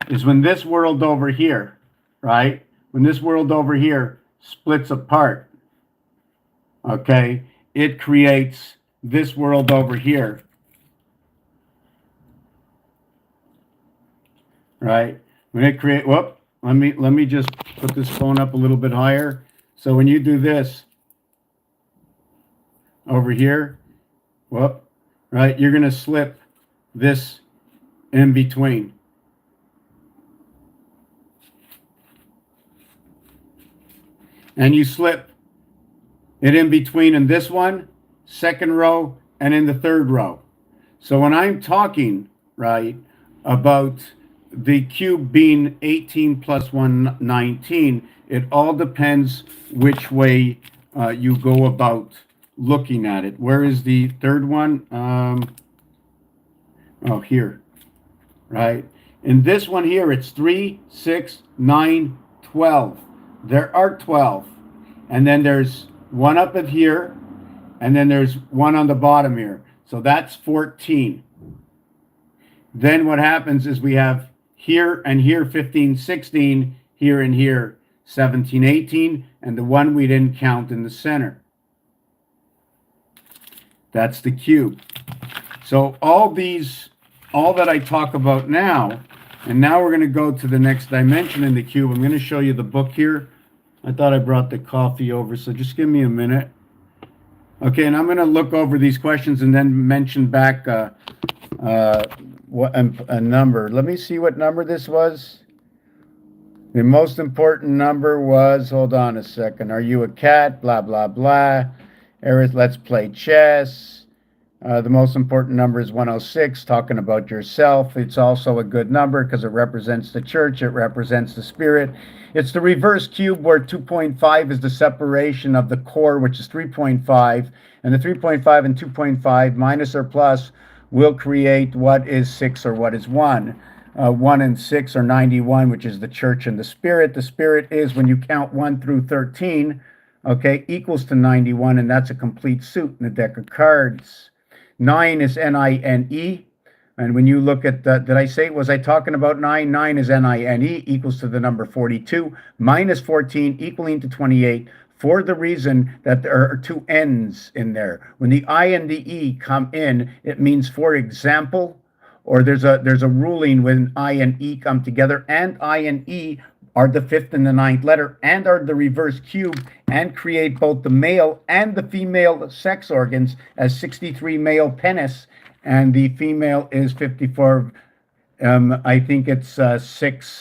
is when this world over here, right? When this world over here splits apart, okay, it creates this world over here, right? When it create, whoop, let me just put this phone up a little bit higher. So when you do this over here, whoop, right, you're going to slip this in between. And you slip it in between in this one, second row, and in the third row. So when I'm talking, right, about the cube being 18 plus 1, 19, it all depends which way you go about looking at it. Where is the third one? Oh, here, right? In this one here, it's 3, 6, 9, 12. There are 12. And then there's one up at here, and then there's one on the bottom here. So that's 14. Then what happens is we have here and here 15, 16, here and here 17, 18, and the one we didn't count in the center. That's the cube. So all that I talk about now, and now we're going to go to the next dimension in the cube. I'm going to show you the book here. I thought I brought the coffee over, so just give me a minute. Okay, and I'm going to look over these questions and then mention back what a number. Let me see what number this was. The most important number was, hold on a second. Are you a cat? Blah, blah, blah. Let's play chess. The most important number is 106, talking about yourself. It's also a good number because it represents the church. It represents the spirit. It's the reverse cube where 2.5 is the separation of the core, which is 3.5. And the 3.5 and 2.5 minus or plus will create what is 6 or what is 1. 1 and 6 are 91, which is the church and the spirit. The spirit is when you count 1 through 13, okay, equals to 91, and that's a complete suit in the deck of cards. 9 is N-I-N-E. And when you look at the, was I talking about 9? 9 is N-I-N-E, equals to the number 42, minus 14 equaling to 28, for the reason that there are two N's in there. When the I and the E come in, it means, for example, or there's a ruling when I and E come together, and I and E are the fifth and the ninth letter, and are the reverse cube, and create both the male and the female sex organs as 63 male penis, and the female is 54. I think it's six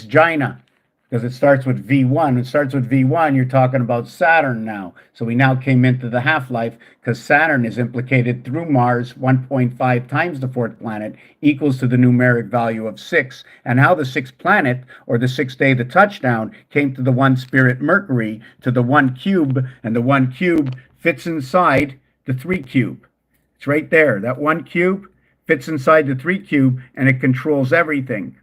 gina, because it starts with V1. It starts with V1. You're talking about Saturn now. So we now came into the half-life, because Saturn is implicated through Mars. 1.5 times the fourth planet equals to the numeric value of 6. And how the sixth planet, or the sixth day, the touchdown, came to the one spirit Mercury, to the one cube, and the one cube fits inside the three cube. It's right there. That one cube fits inside the three cube, and it controls everything.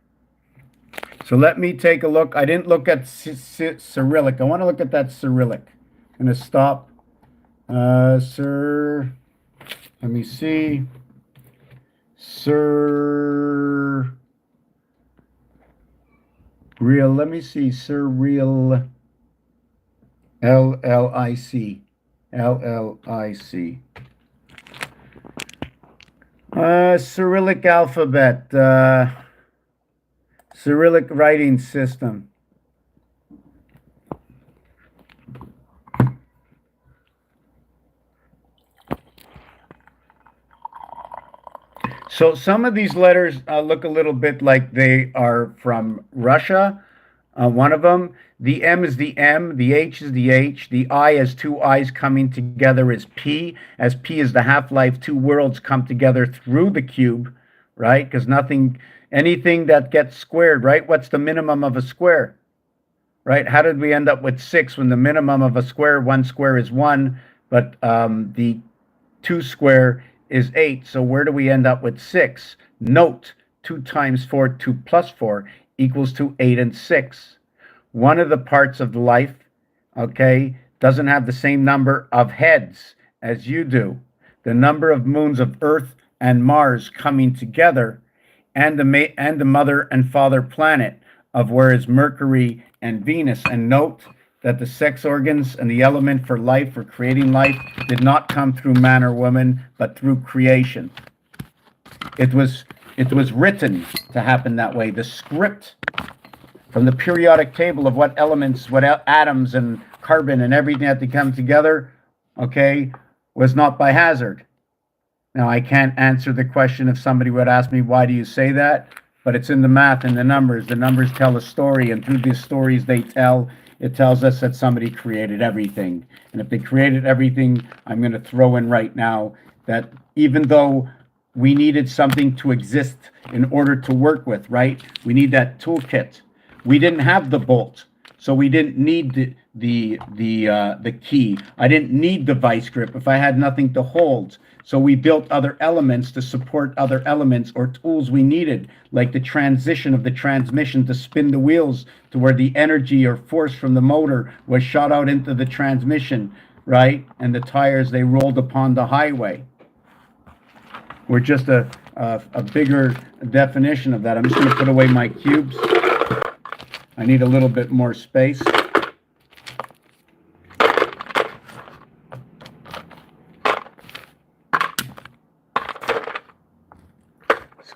So let me take a look. I didn't look at Cyrillic. I want to look at that Cyrillic. I'm going to stop. Let me see. Let me see. Surreal. LLIC. LLIC. Cyrillic alphabet. Cyrillic writing system. So some of these letters look a little bit like they are from Russia. One of them, the M is the M, the H is the H, the I as two I's coming together is P, as P is the half-life, two worlds come together through the cube, right? Because anything that gets squared, right? What's the minimum of a square, right? How did we end up with 6 when the minimum of a square, one square is 1, but the 2 square is 8. So where do we end up with 6? Note, 2 times 4, 2 plus 4 equals to 8 and 6. One of the parts of life, okay, doesn't have the same number of heads as you do. The number of moons of Earth and Mars coming together, and the mother and father planet of where is Mercury and Venus. And note that the sex organs and the element for life, for creating life, did not come through man or woman, but through creation. It was written to happen that way. The script from the periodic table of what elements, what atoms and carbon and everything had to come together, okay, was not by hazard. Now, I can't answer the question if somebody would ask me, why do you say that? But it's in the math and the numbers. The numbers tell a story, and through the stories they tell, it tells us that somebody created everything. And if they created everything, I'm going to throw in right now that even though we needed something to exist in order to work with, right? We need that toolkit. We didn't have the bolt, so we didn't need the key. I didn't need the vice grip if I had nothing to hold. So we built other elements to support other elements or tools we needed, like the transition of the transmission to spin the wheels to where the energy or force from the motor was shot out into the transmission, right? And the tires, they rolled upon the highway. We're just a bigger definition of that. I'm just going to put away my cubes. I need a little bit more space.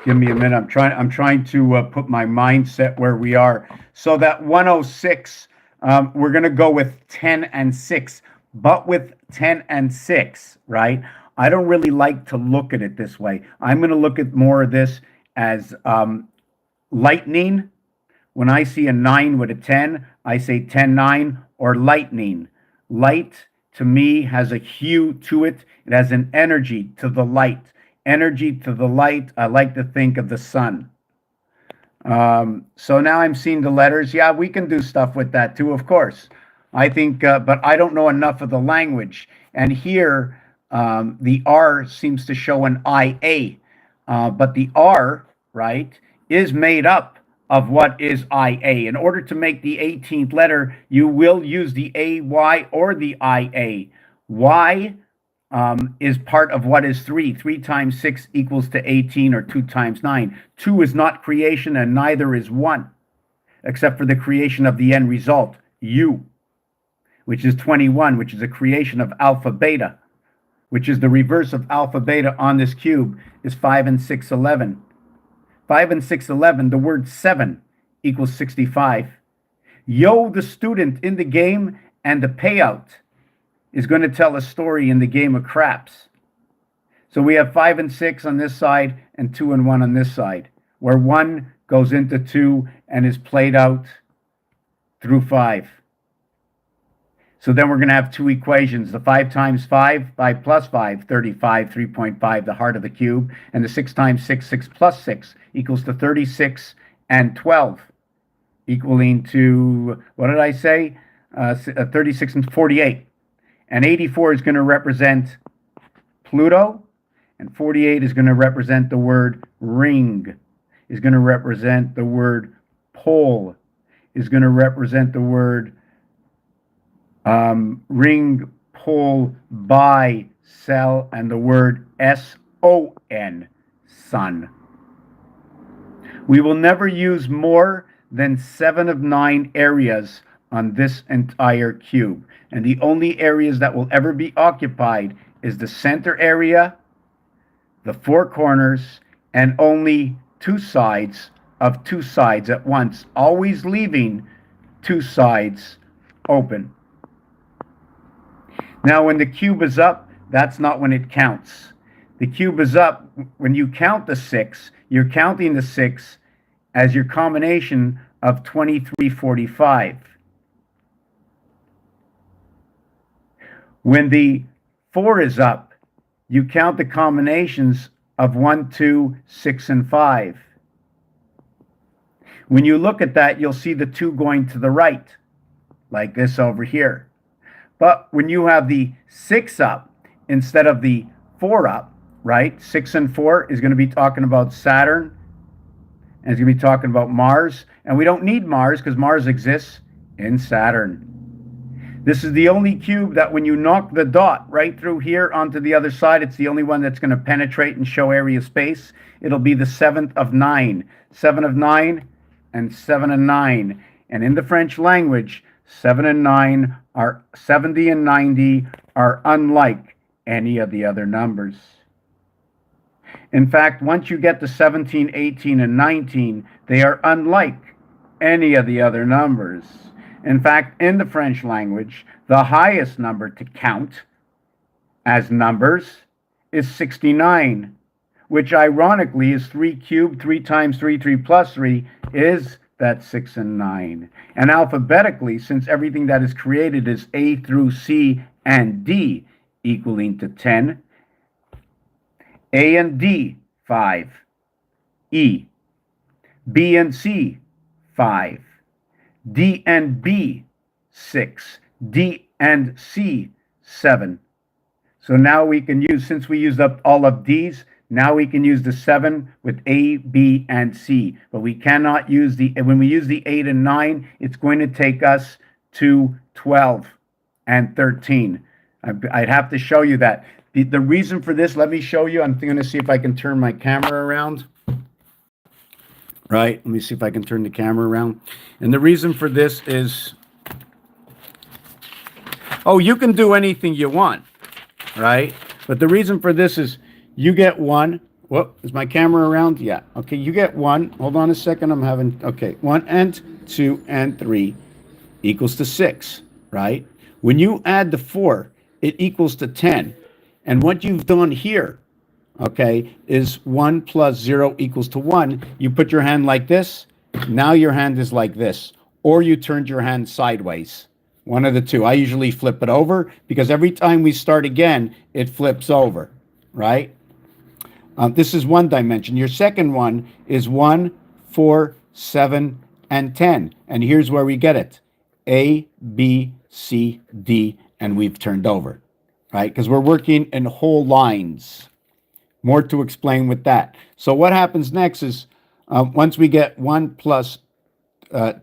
Give me a minute. I'm trying to put my mindset where we are. So that 106, we're going to go with 10 and 6, but with 10 and 6, right? I don't really like to look at it this way. I'm going to look at more of this as lightning. When I see a 9 with a 10, I say 10-9 or lightning. Light, to me, has a hue to it. It has an energy to the light. Energy to the light, I like to think of the sun. So now I'm seeing the letters. Yeah, we can do stuff with that too, of course. I think, but I don't know enough of the language. And here, the R seems to show an IA. But the R, right, is made up of what is IA. In order to make the 18th letter, you will use the AY or the IA. Y is part of what is 3. 3 times 6 equals to 18, or 2 times 9. 2 is not creation, and neither is 1, except for the creation of the end result, U, which is 21, which is a creation of alpha beta, which is the reverse of alpha beta on this cube, is 5 and 6, 11. 5 and 6, 11, the word 7 equals 65. Yo, the student in the game and the payout is going to tell a story in the game of craps. So we have 5 and 6 on this side and 2 and 1 on this side, where 1 goes into 2 and is played out through 5. So then we're going to have two equations, the 5 times 5, 5 plus 5, 35, 3.5, the heart of the cube, and the 6 times 6, 6 plus 6 equals to 36 and 12, equaling to, what did I say? 36 and 48. And 84 is going to represent Pluto, and 48 is going to represent the word ring, is going to represent the word pole, is going to represent the word ring, pole, buy, sell, and the word S-O-N, sun. We will never use more than 7 of 9 areas on this entire cube. And the only areas that will ever be occupied is the center area, the 4 corners, and only 2 sides of 2 sides at once, always leaving 2 sides open. Now, when the cube is up, that's not when it counts. The cube is up. When you count the 6, you're counting the 6 as your combination of 2345. When the 4 is up, you count the combinations of 1, 2, 6, and 5. When you look at that, you'll see the 2 going to the right, like this over here. But when you have the 6 up instead of the 4 up, right? 6 and 4 is going to be talking about Saturn, and it's going to be talking about Mars. And we don't need Mars because Mars exists in Saturn. This is the only cube that when you knock the dot right through here onto the other side, it's the only one that's going to penetrate and show area space. It'll be the 7th of 9. 7 of 9 and 7 and 9. And in the French language, 7 and 9 are 70 and 90 are unlike any of the other numbers. In fact, once you get to 17, 18, and 19, they are unlike any of the other numbers. In fact, in the French language, the highest number to count as numbers is 69, which ironically is 3 cubed, 3 times 3, 3 plus 3 is that 6 and 9. And alphabetically, since everything that is created is A through C and D equaling to 10, A and D, 5. E. B and C, 5. D and B, 6. D and C, 7. So now we can use, since we used up all of these, now we can use the 7 with A, B, and C. But we cannot use the, when we use the 8 and 9, it's going to take us to 12 and 13. I'd have to show you that. The reason for this, let me show you. I'm going to see if I can turn my camera around. Right, let me see if I can turn the camera around. And the reason for this is, oh, you can do anything you want, right? But the reason for this is you get 1. Whoop, is my camera around? Yeah. Okay, you get 1. Hold on a second. I'm having, okay, 1 and 2 and 3 equals to 6, right? When you add the 4, it equals to 10. And what you've done here, okay, is 1 plus 0 equals to 1. You put your hand like this. Now your hand is like this. Or you turned your hand sideways. One of the two. I usually flip it over because every time we start again, it flips over, right? This is one dimension. Your second one is 1, 4, 7, and 10. And here's where we get it. A, B, C, D, and we've turned over, right? Because we're working in whole lines. More to explain with that. So what happens next is once we get 1 plus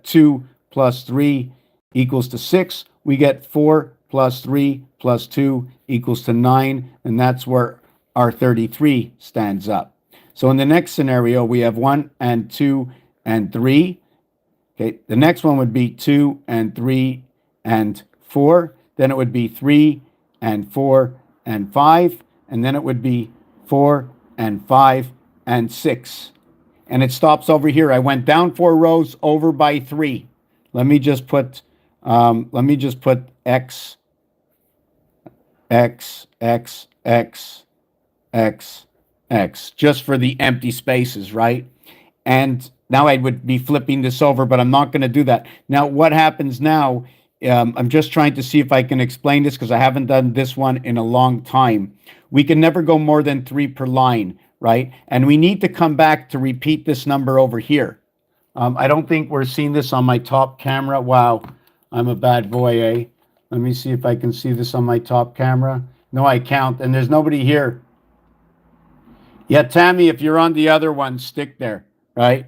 2 plus 3 equals to 6, we get 4 plus 3 plus 2 equals to 9, and that's where our 33 stands up. So in the next scenario, we have 1 and 2 and 3. Okay, the next one would be 2 and 3 and 4. Then it would be 3 and 4 and 5. and then it would be 4 and 5 and 6. And it stops over here. I went down 4 rows over by 3. Let me just put X, X, X, X, X, X, just for the empty spaces, right? And now I would be flipping this over, but I'm not going to do that. Now, what happens now, I'm just trying to see if I can explain this because I haven't done this one in a long time. We can never go more than 3 per line, right? And we need to come back to repeat this number over here. I don't think we're seeing this on my top camera. Wow, I'm a bad boy, eh? Let me see if I can see this on my top camera. No, I can't, and there's nobody here. Yeah, Tammy, if you're on the other one, stick there, right?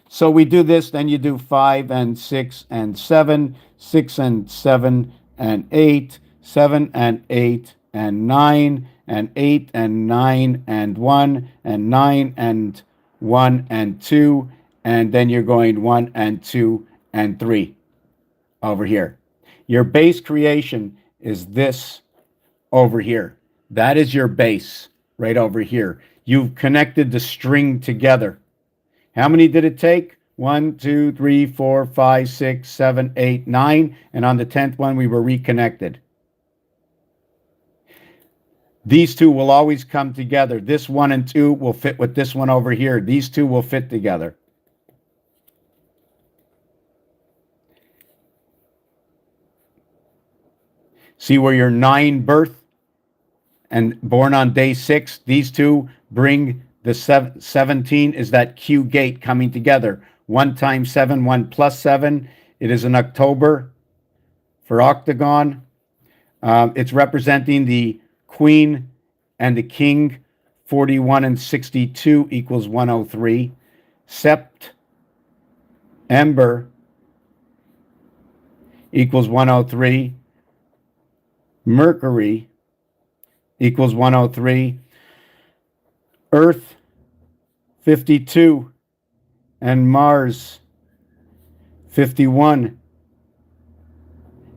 So we do this, then you do 5 and 6 and 7, 6 and 7 and 8, 7 and 8 and 9 and 8 and 9 and 1 and 9 and 1 and 2, and then you're going 1 and 2 and 3 over here. Your base creation is this over here. That is your base right over here. You've connected the string together. How many did it take? 1, 2, 3, 4, 5, 6, 7, 8, 9. And on the 10th one, we were reconnected. These two will always come together. This 1 and 2 will fit with this one over here. These two will fit together. See where your 9 birth and born on day 6, these two bring the 17 is that Q gate coming together. 1 times 7, 1 plus 7. It is an October for octagon. It's representing the queen and the king. 41 and 62 equals 103. September equals 103. Mercury equals 103. Earth 52 and Mars 51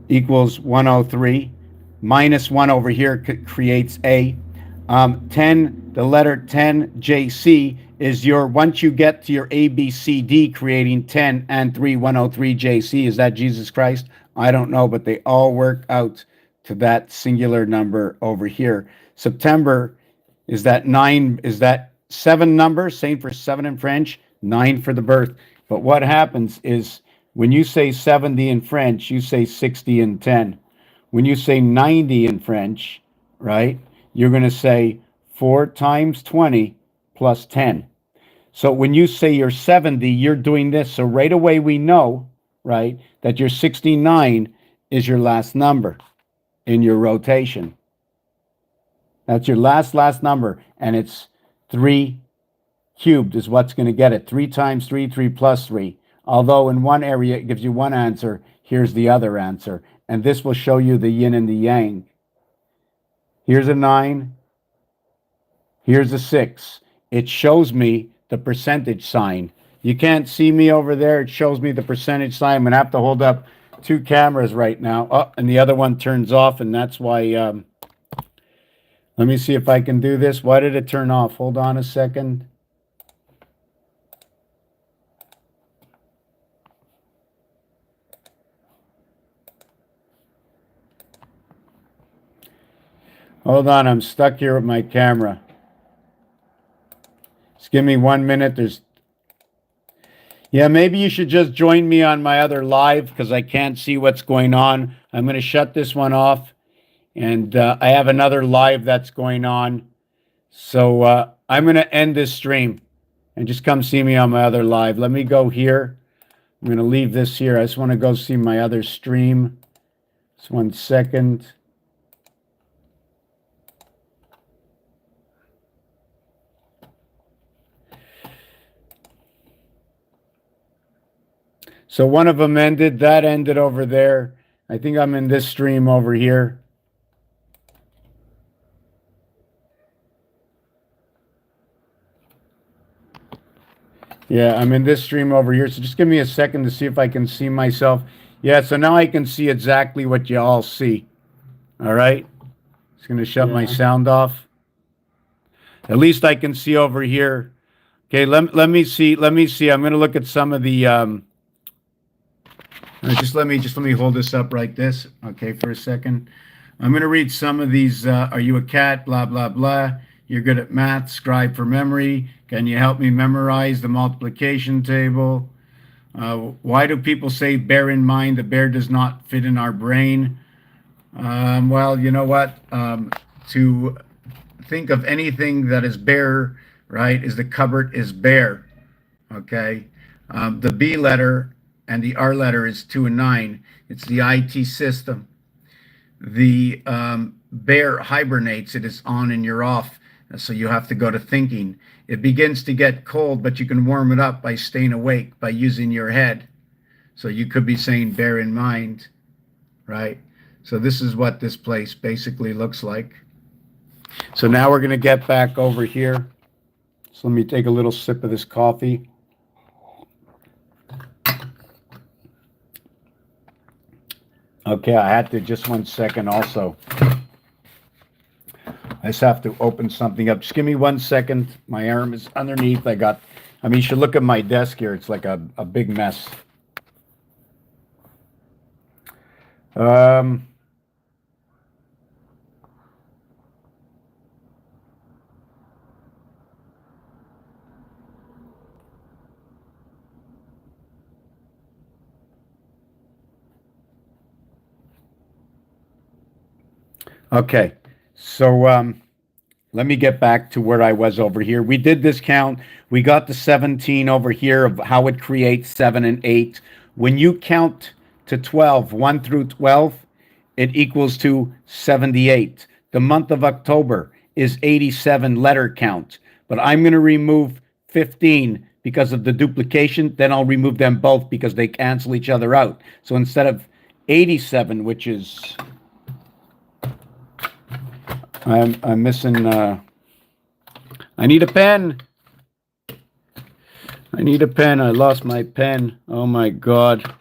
equals 103. Minus 1 over here creates A. 10, the letter 10, JC, is your, once you get to your A, B, C, D, creating 10 and 3, 103 JC. Is that Jesus Christ? I don't know, but they all work out to that singular number over here. September is that 9, is that 7 number, same for 7 in French, 9 for the birth. But what happens is when you say 70 in French, you say 60 and 10. When you say 90 in French, right, you're going to say 4 times 20 plus 10. So when you say you're 70, you're doing this. So right away we know, right, that your 69 is your last number in your rotation. That's your last number, and it's 3 cubed is what's going to get it. 3 times 3, 3 plus 3. Although in one area it gives you one answer, here's the other answer. And this will show you the yin and the yang. Here's a 9. Here's a 6. It shows me the percentage sign. You can't see me over there. It shows me the percentage sign. I'm going to have to hold up 2 cameras right now. Oh, and the other one turns off, and that's why... let me see if I can do this. Why did it turn off? Hold on a second. Hold on, I'm stuck here with my camera. Just give me 1 minute. Yeah, maybe you should just join me on my other live because I can't see what's going on. I'm going to shut this one off. And I have another live that's going on. So I'm going to end this stream and just come see me on my other live. Let me go here. I'm going to leave this here. I just want to go see my other stream. Just 1 second. So one of them ended. That ended over there. I think I'm in this stream over here. Yeah, I'm in this stream over here. So just give me a second to see if I can see myself. Yeah, so now I can see exactly what you all see. All right. Just going to shut my sound off. At least I can see over here. Okay, let me see. Let me see. I'm going to look at some of the. Just let me hold this up right this. Okay, for a second. I'm going to read some of these. Are you a cat? Blah blah blah. You're good at math. Scribe for memory. Can you help me memorize the multiplication table? Why do people say bear in mind the bear does not fit in our brain? Well, you know what? To think of anything that is bare, right, is the cupboard is bare. Okay. The B letter and the R letter is 2 and 9. It's the IT system. The bear hibernates. It is on and you're off. So you have to go to thinking. It begins to get cold, but you can warm it up by staying awake, by using your head. So you could be saying bear in mind, right? So this is what this place basically looks like. So now we're going to get back over here. So let me take a little sip of this coffee. Okay, I had to, just 1 second also. I just have to open something up. Just give me 1 second. My arm is underneath. I mean, you should look at my desk here. It's like a big mess. Okay, so let me get back to where I was over here. We did this count. We got the 17 over here of how it creates 7 and 8. When you count to 12, 1 through 12, it equals to 78. The month of October is 87 letter count, but I'm going to remove 15 because of the duplication. Then I'll remove them both because they cancel each other out. So instead of 87, which is... I'm missing, I need a pen. I need a pen. I lost my pen. Oh my God.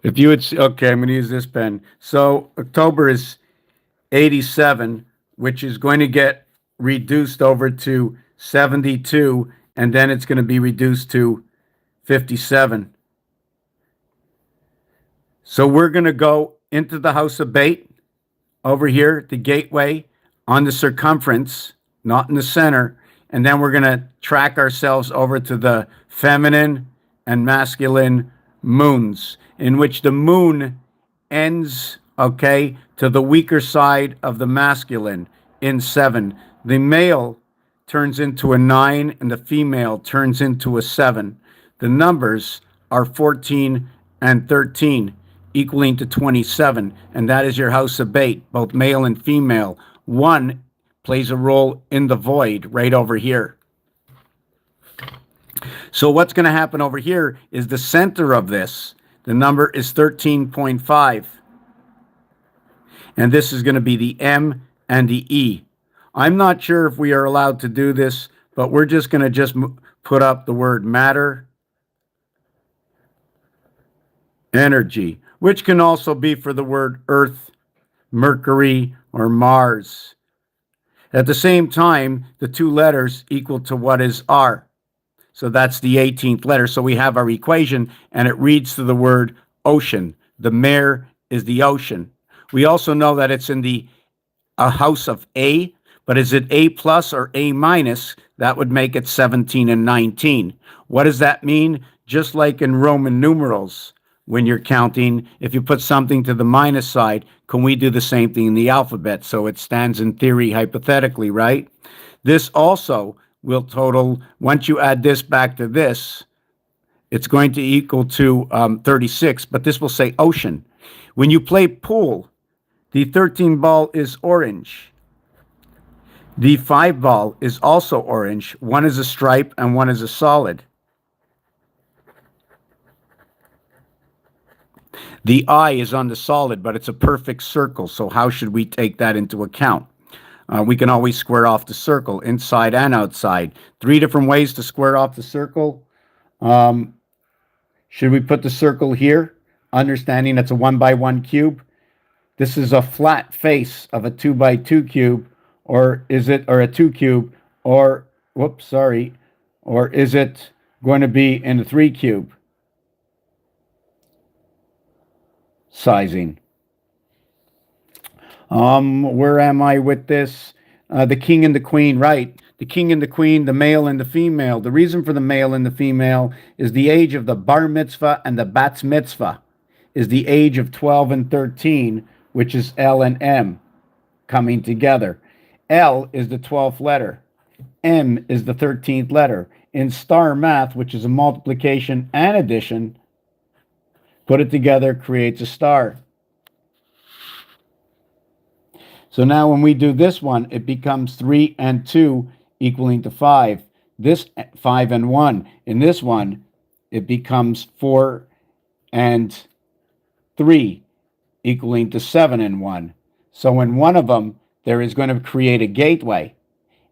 If you would see, okay, I'm going to use this pen. So October is 87, which is going to get reduced over to 72, and then it's going to be reduced to 57. So we're going to go into the house of bait. Over here, the gateway on the circumference, not in the center. And then we're going to track ourselves over to the feminine and masculine moons, in which the moon ends, okay, to the weaker side of the masculine in 7. The male turns into a 9 and the female turns into a 7. The numbers are 14 and 13. Equaling to 27, and that is your house of bait, both male and female. 1 plays a role in the void right over here. So what's going to happen over here is the center of this, the number is 13.5. And this is going to be the M and the E. I'm not sure if we are allowed to do this, but we're just going to put up the word matter, energy, which can also be for the word Earth, Mercury, or Mars. At the same time, the 2 letters equal to what is R. So that's the 18th letter. So we have our equation, and it reads to the word ocean. The mare is the ocean. We also know that it's in a house of A, but is it A plus or A minus? That would make it 17 and 19. What does that mean? Just like in Roman numerals, when you're counting, if you put something to the minus side, can we do the same thing in the alphabet? So it stands in theory, hypothetically, right? This also will total, once you add this back to this, it's going to equal to 36, but this will say ocean. When you play pool, the 13 ball is orange. The 5 ball is also orange. One is a stripe and one is a solid. The eye is on the solid, but it's a perfect circle. So how should we take that into account? We can always square off the circle, inside and outside. 3 different ways to square off the circle. Should we put the circle here, understanding it's a 1 by 1 cube? This is a flat face of a 2 by 2 cube, or is it, or a 2 cube, or, whoops, sorry, or is it going to be in a 3 cube sizing? Where am I with this? The king and the queen, right? The king and the queen, the male and the female. The reason for the male and the female is the age of the bar mitzvah and the bat mitzvah is the age of 12 and 13, which is L and M coming together. L is the 12th letter. M is the 13th letter. In star math, which is a multiplication and addition, put it together, creates a star. So now when we do this one, it becomes 3 and 2 equaling to 5. This 5 and 1. In this one, it becomes 4 and 3 equaling to 7 and 1. So in one of them, there is going to create a gateway.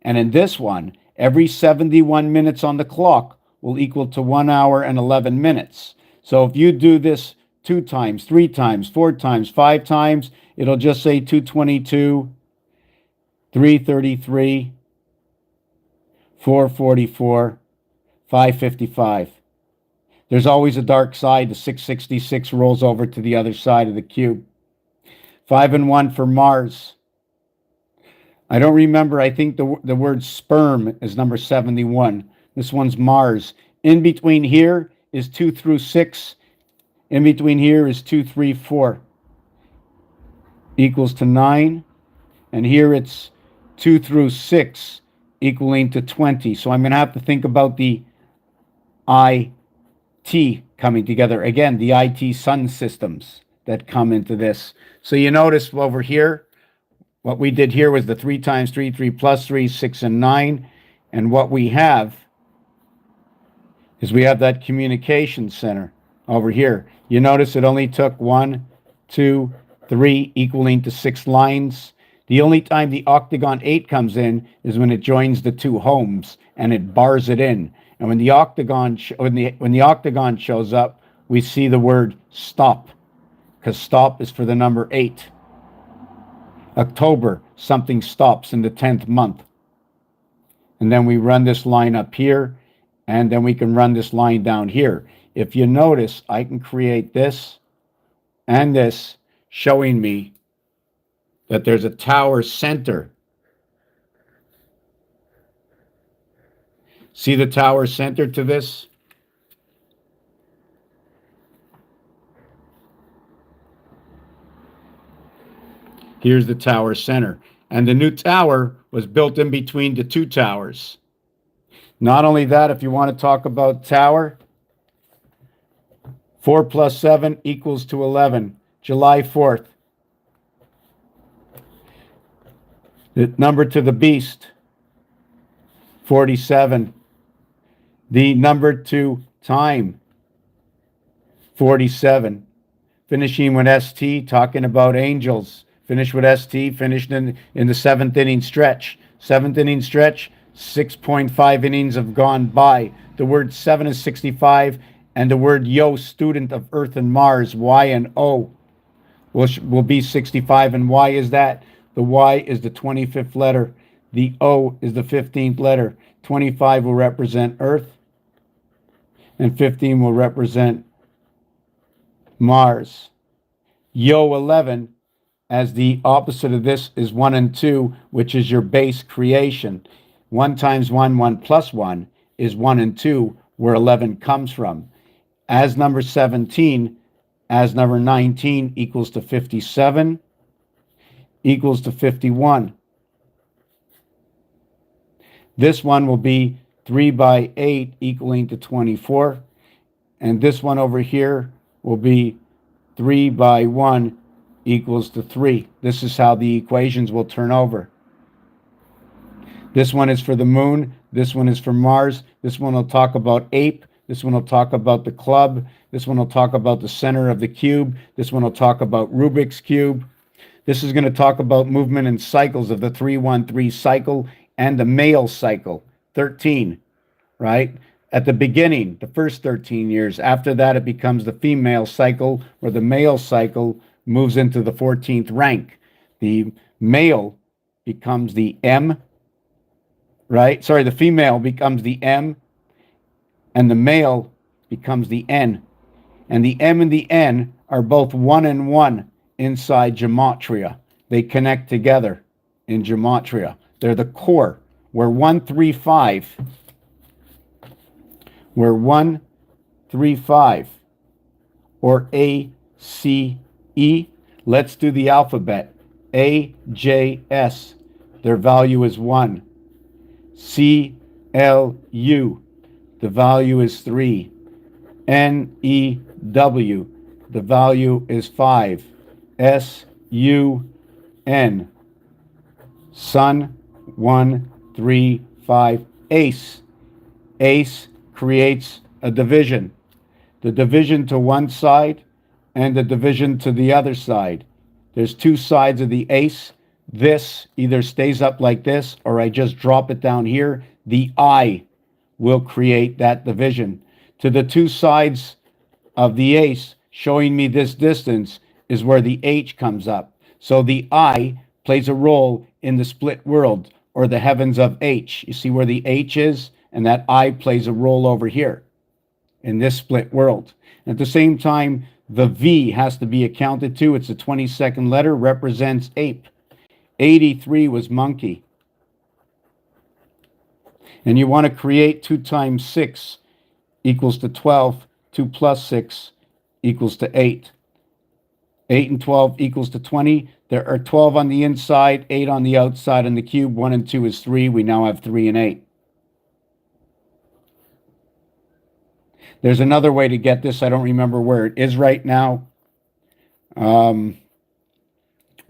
And in this one, every 71 minutes on the clock will equal to 1 hour and 11 minutes. So if you do this 2 times, 3 times, 4 times, 5 times, it'll just say 222, 333, 444, 555. There's always a dark side. The 666 rolls over to the other side of the cube. 5 and 1 for Mars. I don't remember. I think the word sperm is number 71. This one's Mars. In between here is 2 through 6. In between here is 2, 3, 4. Equals to 9. And here it's 2 through 6 equaling to 20. So I'm going to have to think about the IT coming together. Again, the IT sun systems that come into this. So you notice over here, what we did here was the 3 times 3, 3 plus 3, 6 and 9. And what we have is we have that communication center over here. You notice it only took 1, 2, 3 equaling to 6 lines. The only time the octagon 8 comes in is when it joins the 2 homes and it bars it in. And when the octagon shows up, we see the word stop, because stop is for the number 8. October, something stops in the 10th month. And then we run this line up here, and then we can run this line down here. If you notice, I can create this and this, showing me that there's a tower center. See the tower center to this? Here's the tower center. And the new tower was built in between the 2 towers. Not only that, if you want to talk about tower, 4 plus 7 equals to 11. July 4th. The number to the beast, 47. The number to time, 47. Finishing with ST, talking about angels. Finished with ST, finished in the 7th inning stretch. 7th inning stretch, 6.5 innings have gone by. The word 7 is 65, and the word yo, student of Earth and Mars, Y and O, will be 65. And why is that? The Y is the 25th letter. The O is the 15th letter. 25 will represent Earth, and 15 will represent Mars. Yo 11, as the opposite of this, is 1 and 2, which is your base creation. 1 times 1, 1 plus 1 is 1 and 2, where 11 comes from. As number 17, as number 19 equals to 57, equals to 51. This one will be 3 by 8 equaling to 24. And this one over here will be 3 by 1 equals to 3. This is how the equations will turn over. This one is for the moon. This one is for Mars. This one will talk about ape. This one will talk about the club. This one will talk about the center of the cube. This one will talk about Rubik's cube. This is going to talk about movement and cycles of the 313 cycle and the male cycle, 13, right? At the beginning, the first 13 years. After that, it becomes the female cycle, where the male cycle moves into the 14th rank. The male becomes the M, right? Sorry, the female becomes the M, and the male becomes the N. And the M and the N are both 1 and 1 inside gematria. They connect together in gematria. They're the core. We're 135. We're 135. Or A, C, E. Let's do the alphabet. A, J, S. Their value is 1. C, L, U. The value is 3. N, E, W. The value is 5. S, U, N. Sun, 1, 3, 5. Ace. Ace creates a division. The division to one side and the division to the other side. There's two sides of the ace. This either stays up like this or I just drop it down here. The I will create that division. To the two sides of the ace, showing me this distance, is where the H comes up. So the I plays a role in the split world or the heavens of H. You see where the H is? And that I plays a role over here in this split world. At the same time, the V has to be accounted to. It's the 22nd letter, represents ape. 83 was monkey. And you want to create 2 times 6 equals to 12. 2 plus 6 equals to 8. 8 and 12 equals to 20. There are 12 on the inside, 8 on the outside on the cube. 1 and 2 is 3. We now have 3 and 8. There's another way to get this. I don't remember where it is right now. We're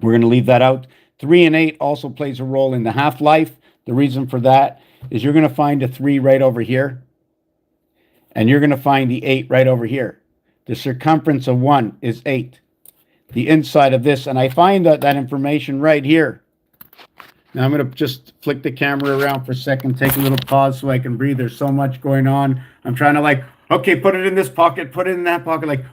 going to leave that out. 3 and 8 also plays a role in the half-life. The reason for that is you're going to find a 3 right over here. And you're going to find the 8 right over here. The circumference of 1 is 8. The inside of this, and I find that information right here. Now I'm going to just flick the camera around for a second, take a little pause so I can breathe. There's so much going on. I'm trying to like, okay, put it in this pocket, put it in that pocket, like,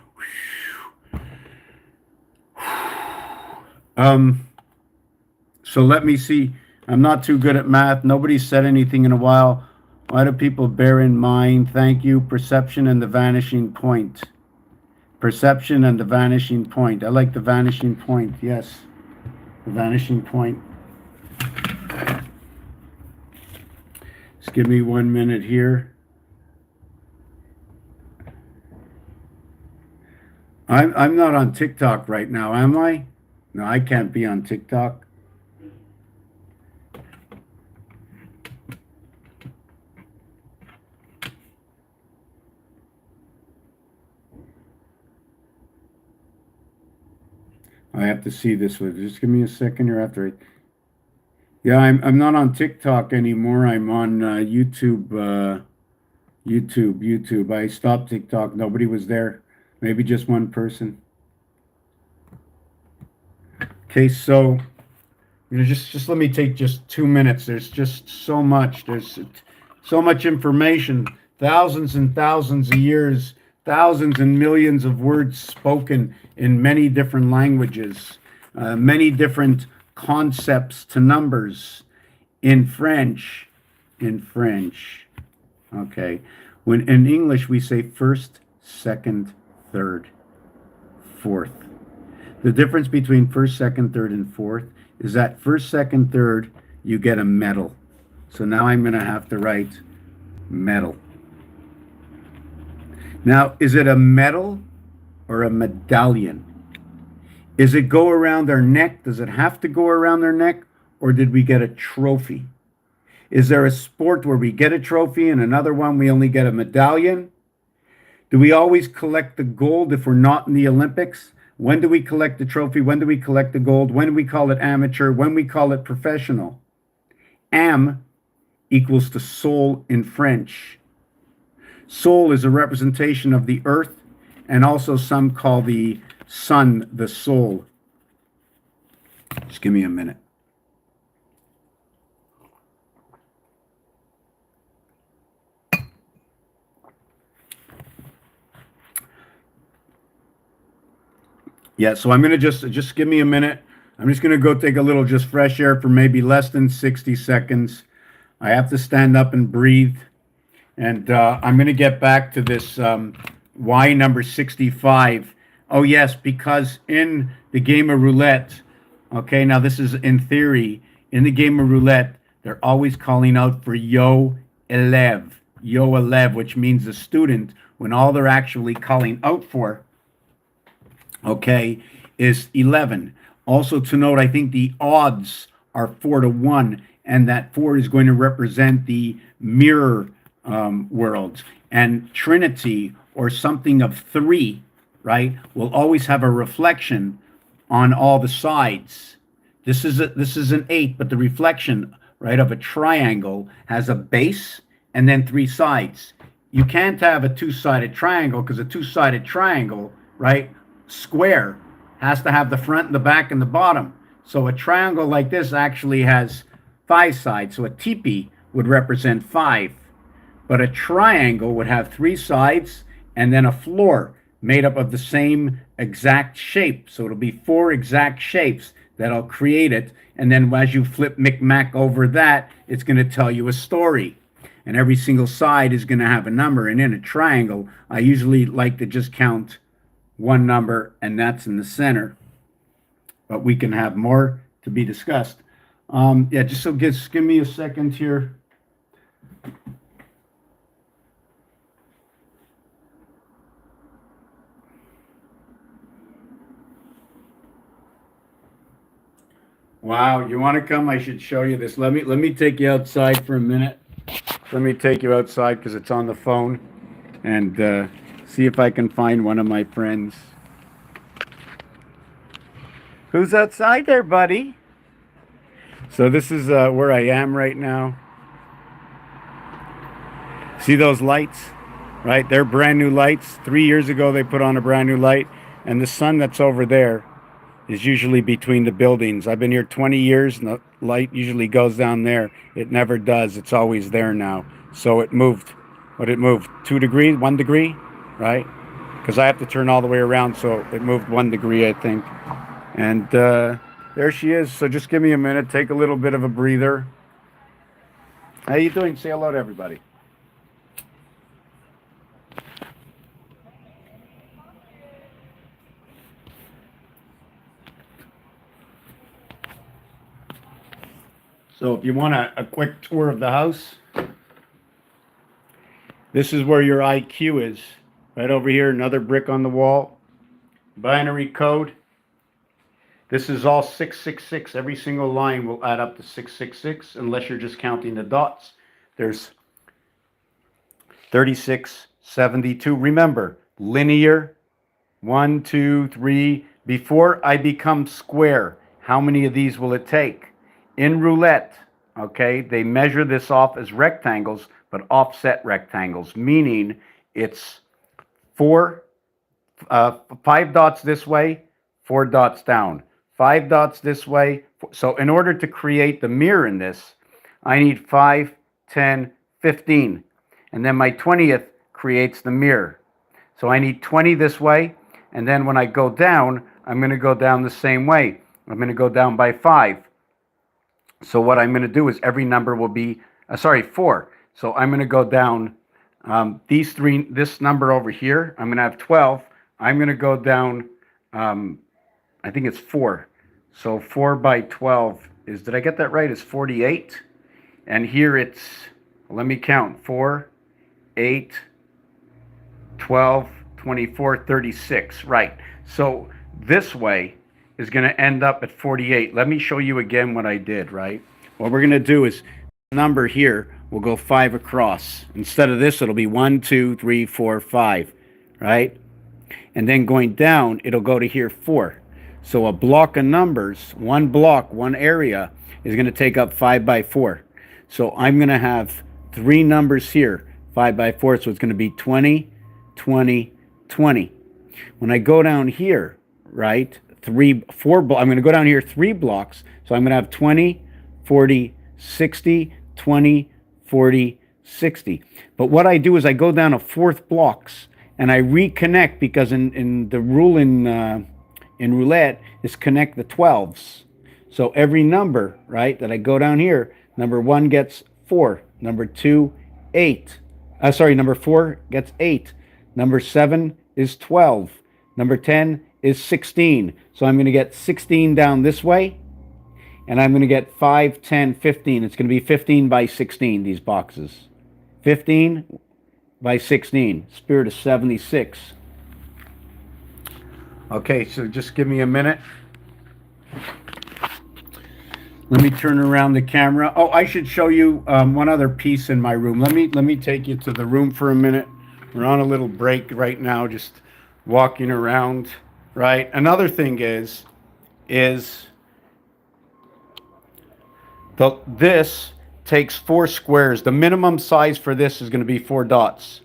so let me see. I'm not too good at math. Nobody said anything in a while. Why do people bear in mind? Thank you. Perception and the vanishing point. Perception and the vanishing point. I like the vanishing point. Yes. The vanishing point. Just give me 1 minute here. I'm not on TikTok right now, am I? No, I can't be on TikTok. I have to see this one. Just give me a second here after I... Yeah, I'm not on TikTok anymore. I'm on YouTube. YouTube. I stopped TikTok. Nobody was there. Maybe just one person. Okay, so just let me take just 2 minutes. There's just so much. There's so much information. Thousands and thousands of years. Thousands and millions of words spoken in many different languages. Many different concepts to numbers. In French. Okay. When in English we say first, second, third, fourth. The difference between first, second, third, and fourth is that first, second, third, you get a medal. So now I'm going to have to write medal. Now, is it a medal or a medallion? Is it go around their neck? Does it have to go around their neck? Or did we get a trophy? Is there a sport where we get a trophy and another one we only get a medallion? Do we always collect the gold if we're not in the Olympics? When do we collect the trophy? When do we collect the gold? When do we call it amateur? When we call it professional? Âme equals to soul in French. Soul is a representation of the earth, and also some call the sun the soul. Just give me a minute. Yeah, so I'm going to just give me a minute. I'm just going to go take a little just fresh air for maybe less than 60 seconds. I have to stand up and breathe. And I'm going to get back to this Y number 65. Oh, yes, because in the game of roulette, okay, now this is in theory, in the game of roulette, they're always calling out for yo elev, which means the student, when all they're actually calling out for, okay, is 11. Also to note, I think the odds are 4-1, and that 4 is going to represent the mirror worlds. And Trinity, or something of 3, right, will always have a reflection on all the sides. This is an 8, but the reflection, right, of a triangle has a base and then 3 sides. You can't have a 2-sided triangle, because a 2-sided triangle, right, square, has to have the front and the back and the bottom. So a triangle like this actually has 5 sides. So a teepee would represent 5. But a triangle would have 3 sides and then a floor made up of the same exact shape. So it'll be 4 exact shapes that'll create it. And then as you flip Micmac over that, it's going to tell you a story. And every single side is going to have a number. And in a triangle, I usually like to just count one number, and that's in the center. But we can have more to be discussed. Yeah, just give me a second here. Wow, you want to come? I should show you this. Let me take you outside for a minute. Let me take you outside because it's on the phone, and see if I can find one of my friends. Who's outside there, buddy? So this is where I am right now. See those lights? Right? They're brand new lights. 3 years ago they put on a brand new light, and the sun that's over there is usually between the buildings. I've been here 20 years, and the light usually goes down there. It never does. It's always there now. So it moved. What it moved? 2 degrees? 1 degree? Right? Because I have to turn all the way around, so it moved 1 degree, I think. And there she is. So just give me a minute. Take a little bit of a breather. How you doing? Say hello to everybody. So if you want a quick tour of the house, this is where your IQ is. Right over here, another brick on the wall. Binary code. This is all 666. Every single line will add up to 666, unless you're just counting the dots. There's 36, 72. Remember, linear, 1, 2, 3. Before I become square, how many of these will it take? In roulette, okay, they measure this off as rectangles, but offset rectangles, meaning it's 5 dots this way, 4 dots down, 5 dots this way. So in order to create the mirror in this, I need 5, 10, 15. And then my 20th creates the mirror. So I need 20 this way. And then when I go down, I'm going to go down the same way. I'm going to go down by 5. So what I'm going to do is every number will be, 4. So I'm going to go down these 3, this number over here. I'm going to have 12. I'm going to go down, I think it's 4. So 4 by 12 is, did I get that right? Is 48. And here it's, let me count, 4, 8, 12, 24, 36. Right. So this way is going to end up at 48. Let me show you again what I did, right? What we're going to do is, the number here will go 5 across. Instead of this, it'll be 1, 2, 3, 4, 5, right? And then going down, it'll go to here 4. So a block of numbers, one block, one area, is going to take up 5 by 4. So I'm going to have 3 numbers here, 5 by 4, so it's going to be 20, 20, 20. When I go down here, right, I'm going to go down here 3 blocks, so I'm going to have 20, 40, 60, 20, 40, 60. But what I do is I go down to 4th blocks, and I reconnect, because in the rule in roulette is connect the 12s, So every number, right, that I go down here, number 1 gets 4, number 2, 8. Number 4 gets 8. Number 7 is 12. Number 10 is 16. So I'm going to get 16 down this way, and I'm going to get 5, 10, 15. It's going to be 15 by 16, these boxes. 15 by 16. Spirit of 76. Okay, so just give me a minute. Let me turn around the camera. Oh, I should show you one other piece in my room. Let me take you to the room for a minute. We're on a little break right now, just walking around, right? Another thing is this takes 4 squares. The minimum size for this is going to be 4 dots.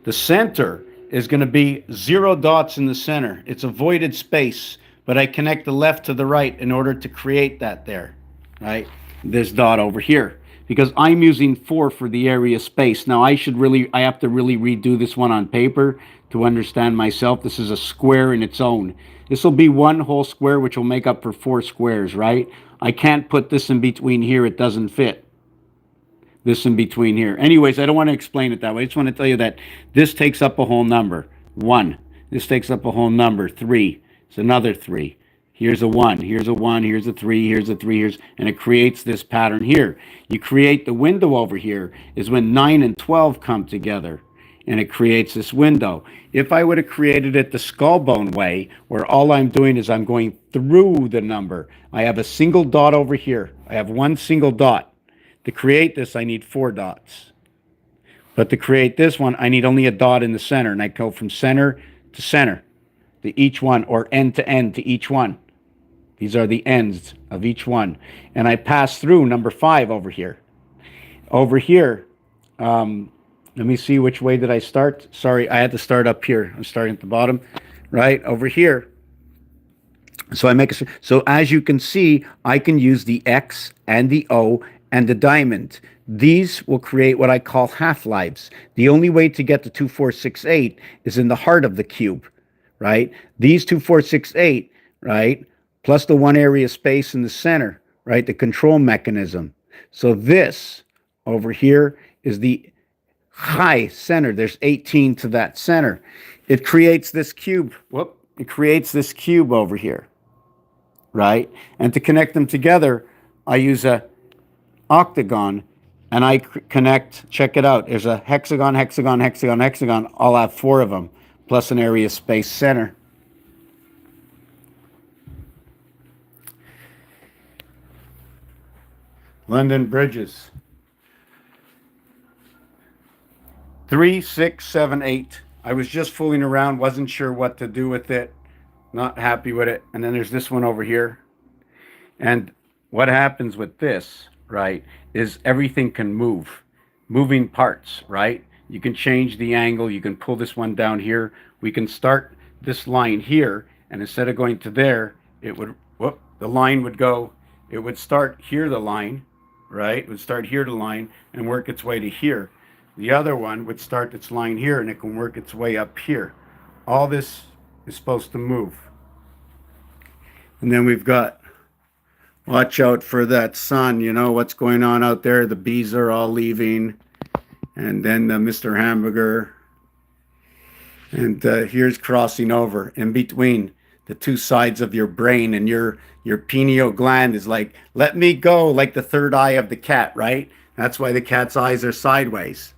The center is going to be 0 dots in the center. It's a voided space, but I connect the left to the right in order to create that there, right? This dot over here, because I'm using 4 for the area space. Now I have to really redo this one on paper to understand myself. This is a square in its own. This will be one whole square, which will make up for 4 squares, right? I can't put this in between here. It doesn't fit. This in between here. Anyways, I don't want to explain it that way. I just want to tell you that this takes up a whole number. 1. This takes up a whole number. 3. It's another 3. Here's a 1. Here's a 1. Here's a 3. Here's a 3. And it creates this pattern here. You create the window over here is when 9 and 12 come together. And it creates this window. If I would have created it the skull bone way, where all I'm doing is I'm going through the number. I have a single dot over here. I have one single dot. To create this, I need 4 dots. But to create this one, I need only a dot in the center. And I go from center to each one, or end to end to each one. These are the ends of each one. And I pass through number 5 over here. Over here, let me see, which way did I start? Sorry, I had to start up here. I'm starting at the bottom, right? Over here. So so as you can see, I can use the X and the O and the diamond. These will create what I call half-lives. The only way to get to 2, 4, 6, 8 is in the heart of the cube, right? These 2, 4, 6, 8, right? Plus the 1 area space in the center, right? The control mechanism. So this over here is the high center. There's 18 to that center. It creates this cube. It creates this cube over here, right? And to connect them together, I use a octagon, and I connect, check it out, there's a hexagon, hexagon, hexagon, hexagon. I'll have 4 of them, plus an area space center. London bridges. 3, 6, 7, 8. I was just fooling around, wasn't sure what to do with it, not happy with it. And then there's this one over here. And what happens with this, right, is everything can move. Moving parts, right? You can change the angle. You can pull this one down here. We can start this line here, and instead of going to there, it would, the line would go, it would start here, the line, right? It would start here, the line, and work its way to here. The other one would start its line here, and it can work its way up here. All this is supposed to move. And then we've got, watch out for that sun, you know what's going on out there. The bees are all leaving. And then Mr. Hamburger. And here's crossing over in between the 2 sides of your brain, and your pineal gland is like, let me go, like the third eye of the cat, right? That's why the cat's eyes are sideways,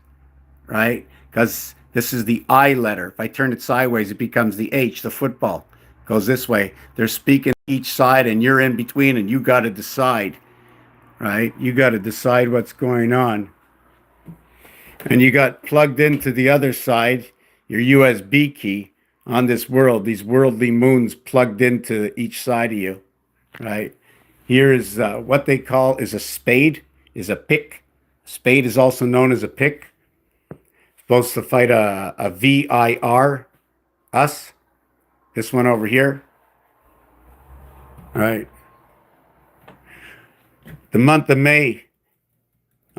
right? Because this is the I letter. If I turn it sideways, it becomes the H, the football. Goes this way. They're speaking each side, and you're in between, and you got to decide, right? You got to decide what's going on. And you got plugged into the other side, your USB key on this world, these worldly moons plugged into each side of you, right? Here is what they call is a spade, is a pick. Spade is also known as a pick. Supposed to fight a VIR, us. This one over here. All right. The month of May,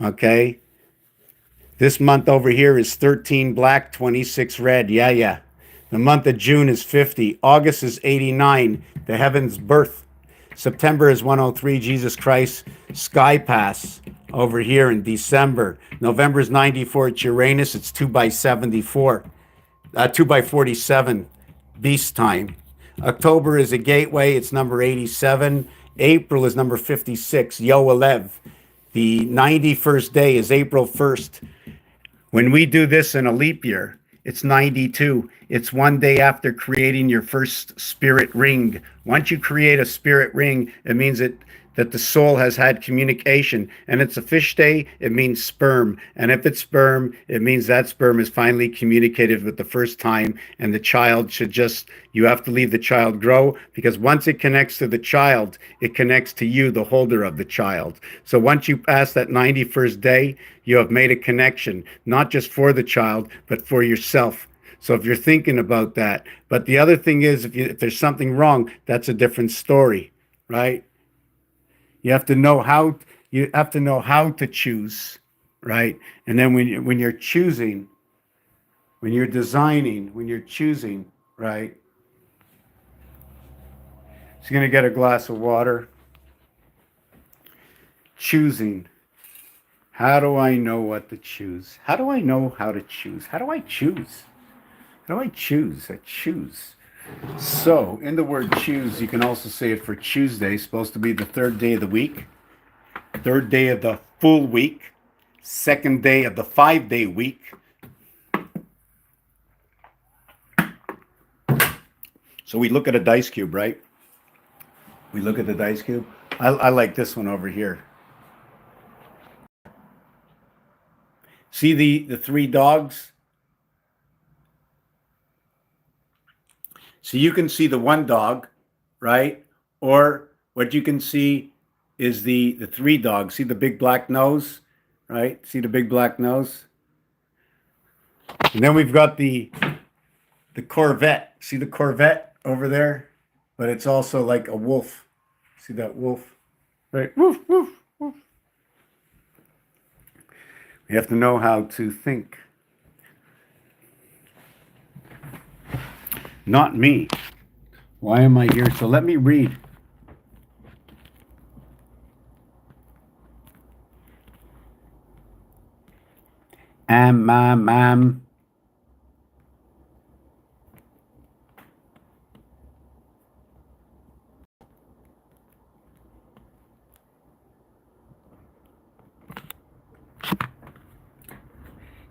okay? This month over here is 13 black, 26 red. Yeah. The month of June is 50. August is 89, the heaven's birth. September is 103, Jesus Christ, Sky Pass over here in December. November is 94, it's Uranus, it's 2 by 74, 2 by 47, Beast Time. October is a gateway, it's number 87. April is number 56, Yo-11. The 91st day is April 1st. When we do this in a leap year, it's 92. It's one day after creating your first spirit ring. Once you create a spirit ring, it means that the soul has had communication. And it's a fish day, it means sperm. And if it's sperm, it means that sperm is finally communicated with the first time. And the child should just, you have to leave the child grow, because once it connects to the child, it connects to you, the holder of the child. So once you pass that 91st day, you have made a connection, not just for the child, but for yourself. So if you're thinking about that, but the other thing is, if there's something wrong, that's a different story, right? You have to know how to choose, right? And then when you're choosing, when you're designing, when you're choosing, right? She's gonna get a glass of water. Choosing. How do I know what to choose? How do I know how to choose? How do I choose? How do I choose? I choose. So, in the word choose, you can also say it for Tuesday, supposed to be the third day of the week, third day of the full week, second day of the 5-day week. So we look at a dice cube, right? We look at the dice cube. I like this one over here. See the three dogs? So you can see the one dog, right? Or what you can see is the three dogs. See the big black nose, right? See the big black nose? And then we've got the Corvette. See the Corvette over there? But it's also like a wolf. See that wolf? Right? Woof, woof, woof. We have to know how to think. Not me. Why am I here? So let me read. Ma'am.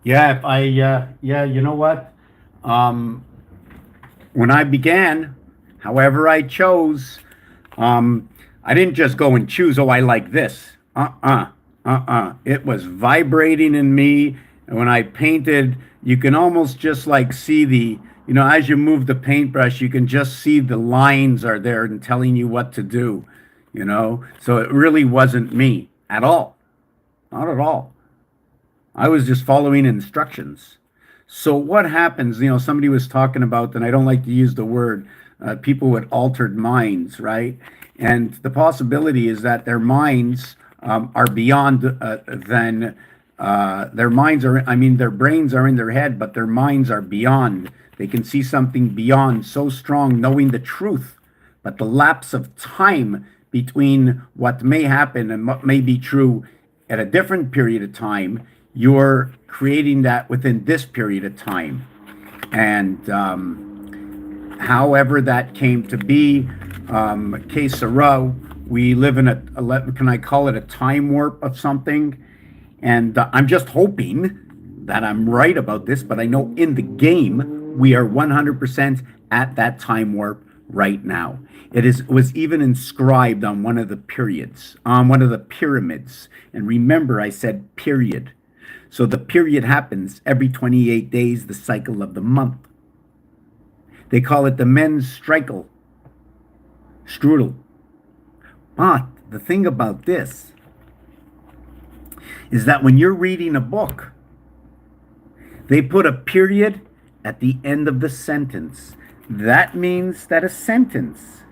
Yeah, if I, you know what? When I began, however I chose, I didn't just go and choose, oh, I like this. It was vibrating in me. And when I painted, you can almost just like see as you move the paintbrush, you can just see the lines are there and telling you what to do, So it really wasn't me at all. Not at all. I was just following instructions. So what happens, somebody was talking about, and I don't like to use the word, people with altered minds, right? And the possibility is that their minds are beyond their minds are, their brains are in their head, but their minds are beyond. They can see something beyond, so strong, knowing the truth. But the lapse of time between what may happen and what may be true at a different period of time, you're creating that within this period of time. And however that came to be, que sera, we live in can I call it a time warp of something? And I'm just hoping that I'm right about this, but I know in the game, we are 100% at that time warp right now. It was even inscribed on one of the periods, on one of the pyramids. And remember, I said period. So the period happens every 28 days, the cycle of the month. They call it the men's strudel. But the thing about this is that when you're reading a book, they put a period at the end of the sentence. That means that a sentence,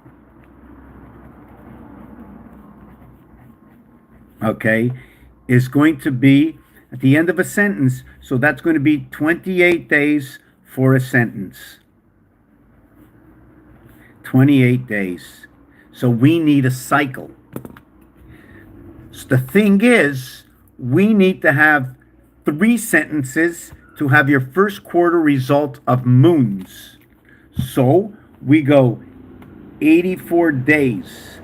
is going to be at the end of a sentence. So that's going to be 28 days for a sentence. 28 days. So we need a cycle. So the thing is, we need to have 3 sentences to have your first quarter result of moons. So we go 84 days.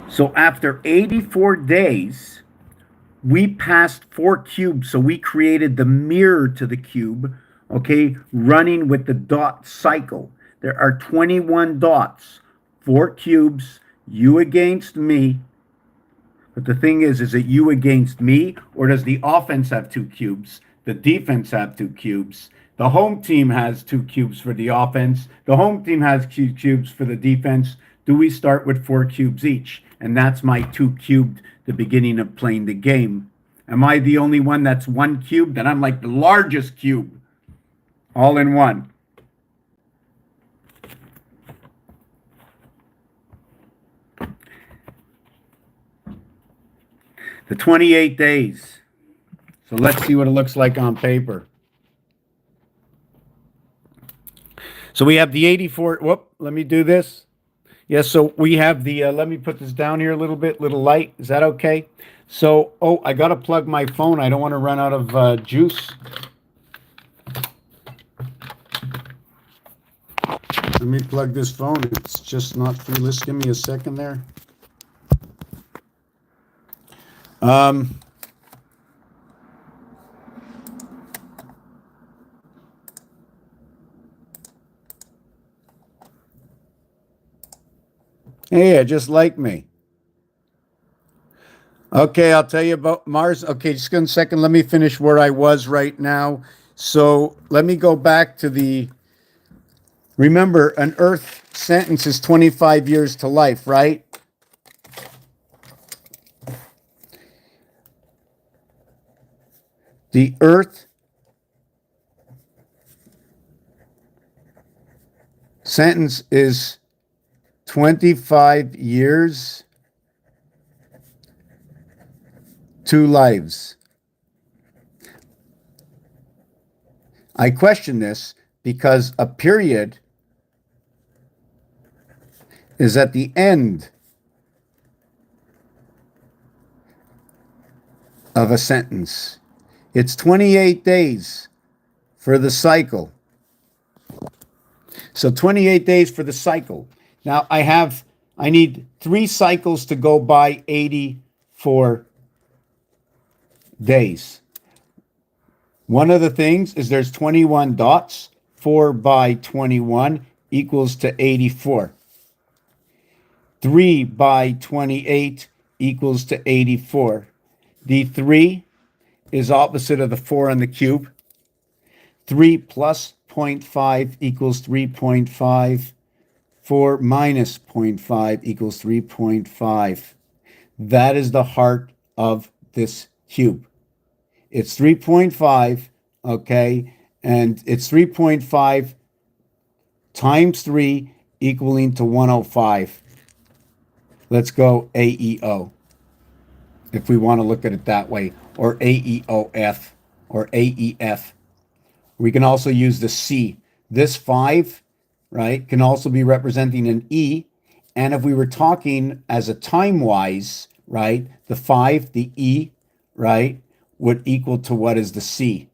So after 84 days, we passed 4 cubes. So we created the mirror to the cube, okay, running with the dot cycle. There are 21 dots, 4 cubes, you against me. But the thing is it you against me, or does the offense have 2 cubes? The defense have 2 cubes. The home team has 2 cubes for the offense. The home team has 2 cubes for the defense. Do we start with 4 cubes each? And that's my 2 cubed, the beginning of playing the game. Am I the only one that's 1 cube? Then I'm like the largest cube, all in one. The 28 days. So let's see what it looks like on paper. So we have the 84. Whoop, let me do this. Yes, so we have the, let me put this down here a little bit, little light. Is that okay? So, oh, I got to plug my phone. I don't want to run out of juice. Let me plug this phone. It's just not through. Let's give me a second there. Yeah, just like me. Okay, I'll tell you about Mars. Okay, just one second. Let me finish where I was right now. So let me go back to the, remember, an Earth sentence is 25 years to life, right? The Earth sentence is 25 years, 2 lives. I question this because a period is at the end of a sentence. It's 28 days for the cycle. So 28 days for the cycle. Now I need 3 cycles to go by 84 days. One of the things is there's 21 dots. 4 by 21 equals to 84. 3 by 28 equals to 84. The 3 is opposite of the 4 on the cube. 3 plus 0.5 equals 3.5. 4 minus 0.5 equals 3.5. That is the heart of this cube. It's 3.5, okay? And it's 3.5 times 3 equaling to 105. Let's go AEO, if we want to look at it that way, or AEOF, or AEF. We can also use the C. This 5, right, can also be representing an E. And if we were talking as a time-wise, right, the 5, the E, right, would equal to what is the C?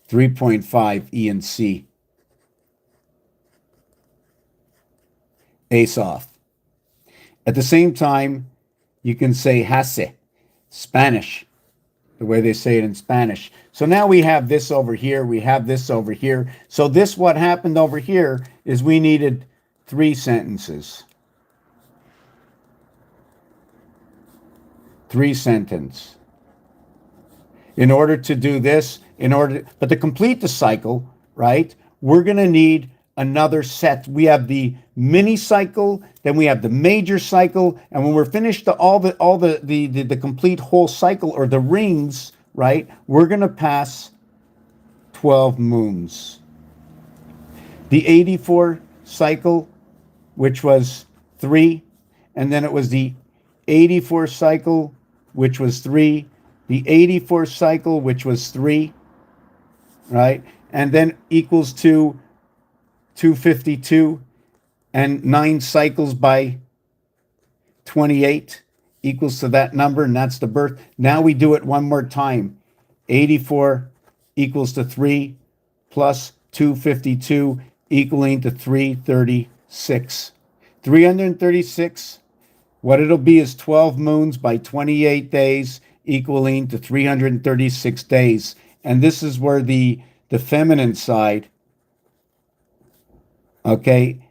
3.5 E and C. Ace off. At the same time, you can say hace, Spanish, the way they say it in Spanish. So now we have this over here, we have this over here. So this, what happened over here is we needed 3 sentences. 3 sentences. In order to do this, but to complete the cycle, right, we're going to need another set. We have the mini cycle, then we have the major cycle, and when we're finished the complete whole cycle, or the rings, right, we're going to pass 12 moons. The 84 cycle, which was 3, and then it was the 84 cycle, which was 3, the 84 cycle, which was 3, right, and then equals to 252, and 9 cycles by 28 equals to that number, and that's the birth. Now we do it one more time. 84 equals to 3 plus 252 equaling to 336. 336, what it'll be is 12 moons by 28 days equaling to 336 days. And this is where the feminine side, okay,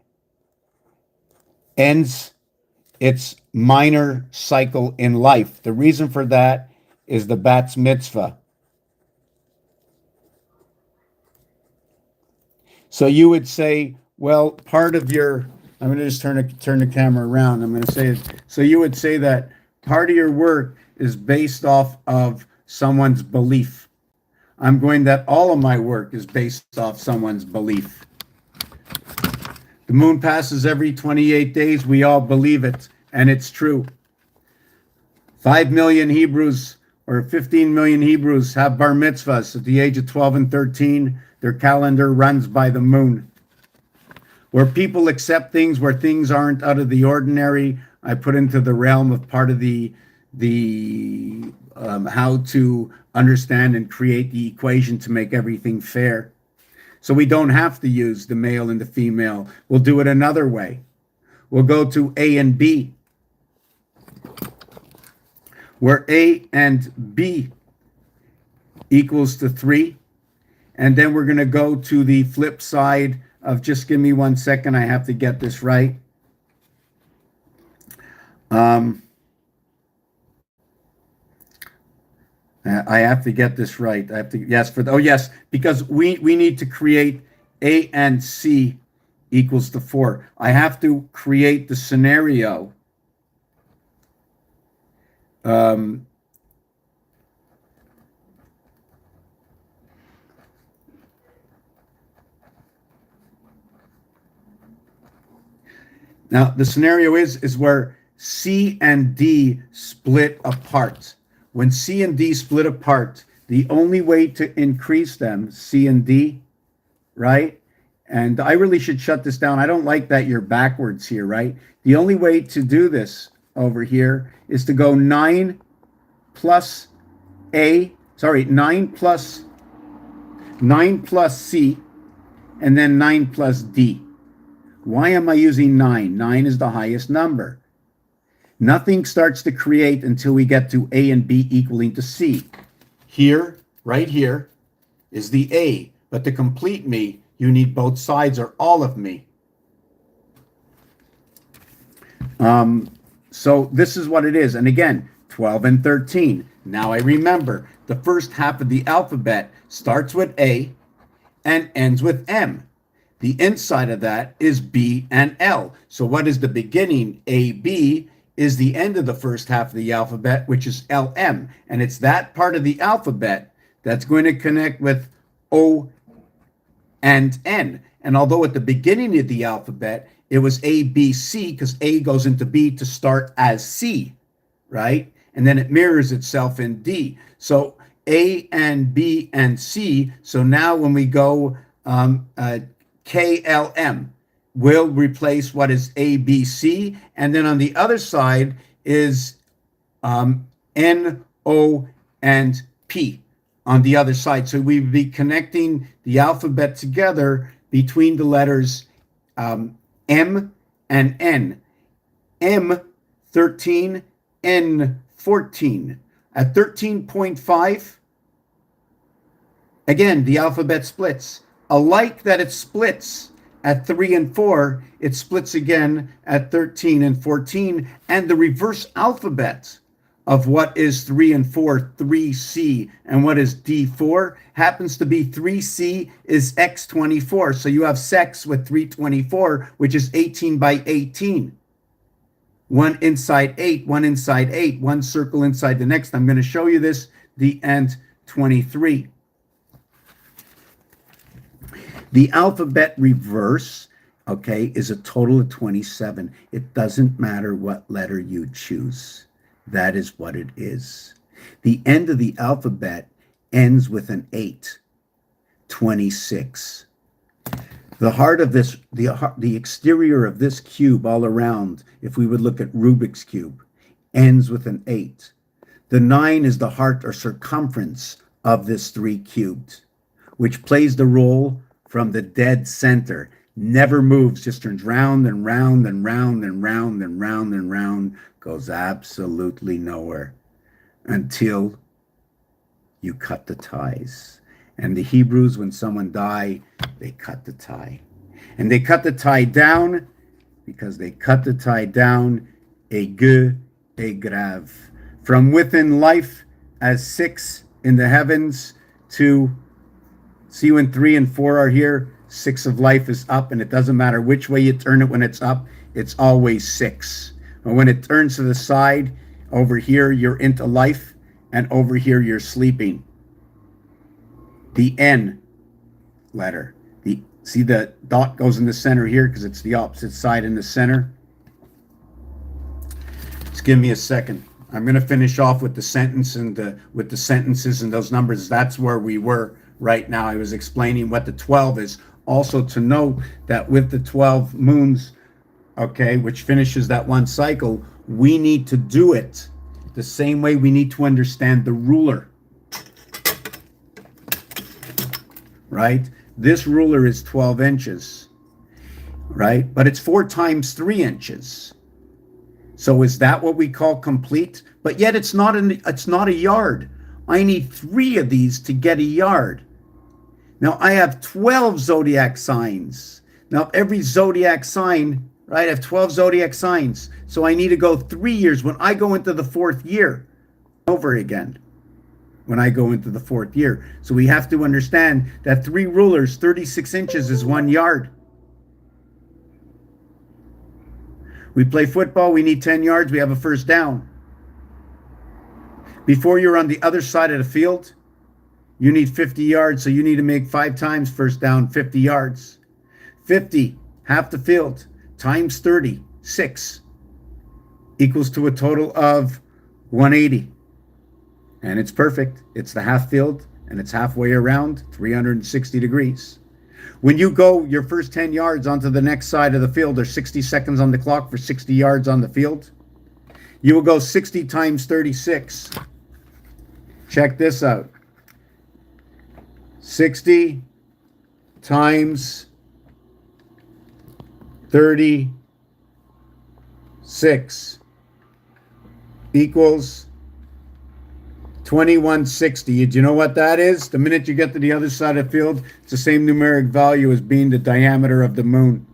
ends its minor cycle in life. The reason for that is the Bat's Mitzvah. So you would say, well, part of your, I'm going to just turn the camera around. I'm going to say, so you would say that part of your work is based off of someone's belief. I'm going that all of my work is based off someone's belief. The moon passes every 28 days. We all believe it, and it's true. 5 million Hebrews or 15 million Hebrews have bar mitzvahs at the age of 12 and 13. Their calendar runs by the moon. Where people accept things, where things aren't out of the ordinary, I put into the realm of part of the how to understand and create the equation to make everything fair. So we don't have to use the male and the female. We'll do it another way. We'll go to A and B, where A and B equals to 3. And then we're going to go to the flip side of, just give me 1 second, I have to get this right. I have to get this right. I have to, yes, yes, because we need to create A and C equals to 4. I have to create the scenario. Now, the scenario is where C and D split apart. When C and D split apart, the only way to increase them, C and D, right? And I really should shut this down. I don't like that you're backwards here, right? The only way to do this over here is to go 9 plus 9 plus C, and then 9 plus D. Why am I using 9? 9 is the highest number. Nothing starts to create until we get to A and B equaling to C. Here, right here, is the A. But to complete me, you need both sides or all of me. So this is what it is. And again, 12 and 13. Now I remember the first half of the alphabet starts with A and ends with M. The inside of that is B and L. So what is the beginning? AB is the end of the first half of the alphabet, which is LM. And it's that part of the alphabet that's going to connect with O and N. And although at the beginning of the alphabet, it was A, B, C, because A goes into B to start as C, right? And then it mirrors itself in D. So A and B and C. So now when we go KLM, will replace what is ABC, and then on the other side is N, O, and P on the other side. So we'd be connecting the alphabet together between the letters M and N. M, 13, N, 14. At 13.5, again, the alphabet splits. Alike that it splits at 3 and 4, it splits again at 13 and 14. And the reverse alphabet of what is 3 and 4, 3C, and what is D4 happens to be 3C is X24. So you have sex with 324, which is 18 by 18. One inside 8, one inside 8, one circle inside the next. I'm going to show you this, the end 23. The alphabet reverse, okay, is a total of 27. It doesn't matter what letter you choose. That is what it is. The end of the alphabet ends with an 8, 26. The heart of this, the exterior of this cube all around, if we would look at Rubik's Cube, ends with an 8. The 9 is the heart or circumference of this 3 cubed, which plays the role from the dead center. Never moves, just turns round and round and round and round and round and round, goes absolutely nowhere until you cut the ties. And the Hebrews, when someone died, they cut the tie. And they cut the tie down because they cut the tie down a ge, a grav. From within life as 6 in the heavens to, see when 3 and 4 are here, 6 of life is up, and it doesn't matter which way you turn it when it's up, it's always 6. But when it turns to the side, over here you're into life, and over here you're sleeping. The N letter. See the dot goes in the center here because it's the opposite side in the center. Just give me a second. I'm going to finish off with the sentence and with the sentences and those numbers. That's where we were right now. I was explaining what the 12 is. Also to know that with the 12 moons, okay, which finishes that one cycle, we need to do it the same way we need to understand the ruler. Right? This ruler is 12 inches, right? But it's 4 times 3 inches. So is that what we call complete? But yet it's not a yard. I need 3 of these to get a yard. Now I have 12 zodiac signs. Now every zodiac sign, right? I have 12 zodiac signs. So I need to go 3 years. When I go into the 4th year, over again. When I go into the 4th year. So we have to understand that 3 rulers, 36 inches is 1 yard. We play football, we need 10 yards, we have a first down. Before you're on the other side of the field, you need 50 yards, so you need to make 5 times first down, 50 yards. 50, half the field, times 30, 6, equals to a total of 180. And it's perfect. It's the half field, and it's halfway around, 360 degrees. When you go your first 10 yards onto the next side of the field, there's 60 seconds on the clock for 60 yards on the field. You will go 60 times 36. Check this out. 60 times 36 equals 2160. Do you know what that is? The minute you get to the other side of the field, it's the same numeric value as being the diameter of the moon.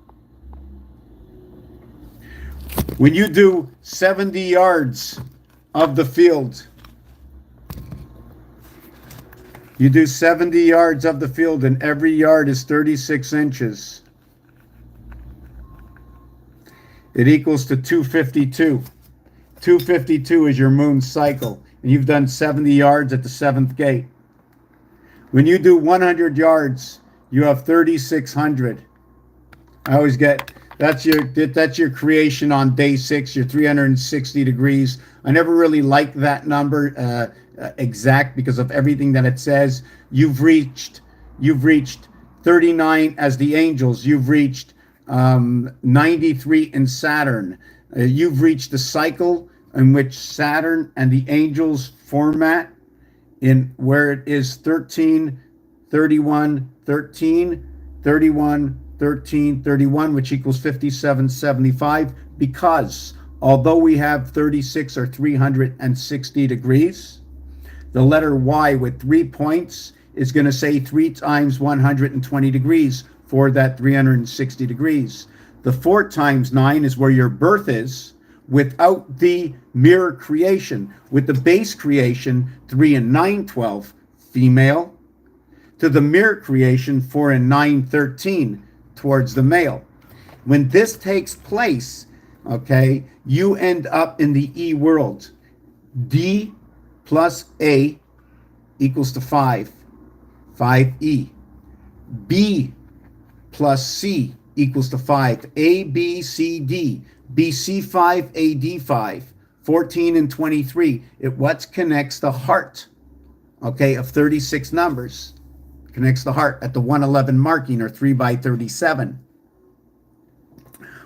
When you do 70 yards of the field, you do 70 yards of the field, and every yard is 36 inches. It equals to 252. 252 is your moon cycle. And you've done 70 yards at the 7th gate. When you do 100 yards, you have 3,600. I always get, that's your creation on day 6, your 360 degrees. I never really liked that number exact because of everything that it says. You've reached 39 as the angels. You've reached 93 in Saturn. You've reached the cycle in which Saturn and the angels format, in where it is 13, 31, 13, 31, 13, 31, which equals 5775, because although we have 36 or 360 degrees, the letter Y with 3 points is going to say 3 times 120 degrees for that 360 degrees. The 4 times 9 is where your birth is, without the mirror creation. With the base creation, 3 and 9, 12, female, to the mirror creation, 4 and 9, 13, towards the male. When this takes place, okay, you end up in the E world. D plus A equals to 5, 5E. B plus C equals to 5, A, B, C, D. BC5, AD5, 14 and 23. It what connects the heart, okay, of 36 numbers. connects the heart at the 111 marking, or 3 by 37.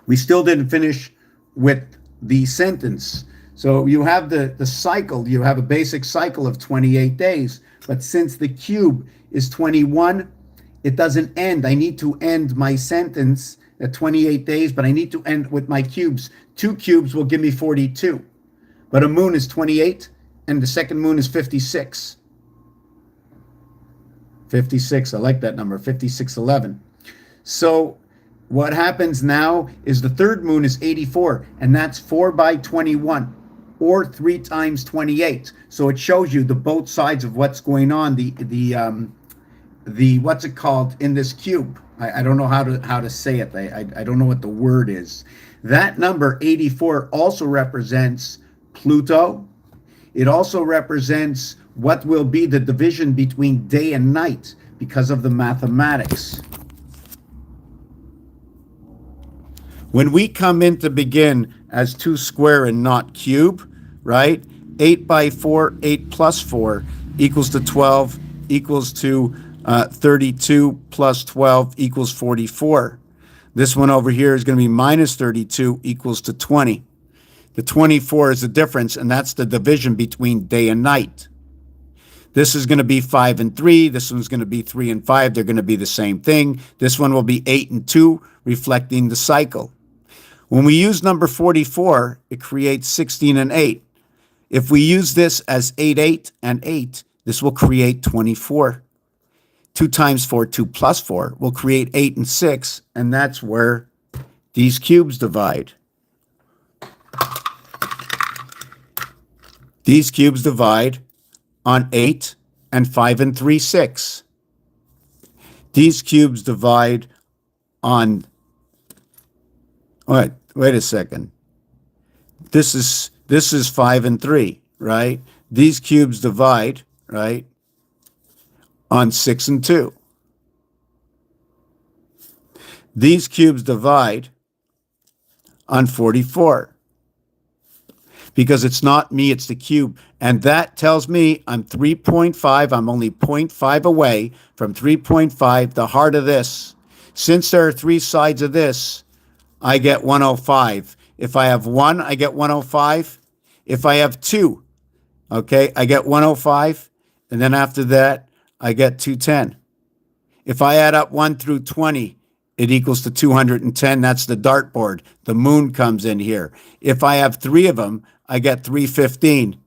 We still didn't finish with the sentence. So you have the cycle, you have a basic cycle of 28 days, but since the cube is 21, it doesn't end. I need to end my sentence at 28 days, but I need to end with my cubes. 2 cubes will give me 42, but a moon is 28, and the second moon is 56. 56, I like that number, 5611. So what happens now is the third moon is 84, and that's 4 by 21, or 3 times 28. So it shows you the both sides of what's going on. The what's it called in this cube? I don't know how to say it. I don't know what the word is. That number 84 also represents Pluto. It also represents what will be the division between day and night because of the mathematics. When we come in to begin as 2 square and not cube, right? 8 by 4, 8 plus 4 equals to 12, equals to 32 plus 12 equals 44. This one over here is going to be minus 32 equals to 20. The 24 is the difference, and that's the division between day and night. This is going to be 5 and 3. This one's going to be 3 and 5. They're going to be the same thing. This one will be 8 and 2, reflecting the cycle. When we use number 44, it creates 16 and 8. If we use this as 8, 8, and 8, this will create 24. 2 times 4, 2 plus 4, will create 8 and 6, and that's where these cubes divide. These cubes divide on 8 and 5 and 3, 6. These cubes divide on, wait a second. This is 5 and 3, right? These cubes divide, right, on 6 and 2. These cubes divide on 44. Because it's not me, it's the cube. And that tells me I'm 3.5. I'm only 0.5 away from 3.5, the heart of this. Since there are 3 sides of this, I get 105. If I have 1, I get 105. If I have 2, okay, I get 105. And then after that, I get 210. If I add up 1 through 20, it equals to 210. That's the dartboard. The moon comes in here. If I have 3 of them, I get 315.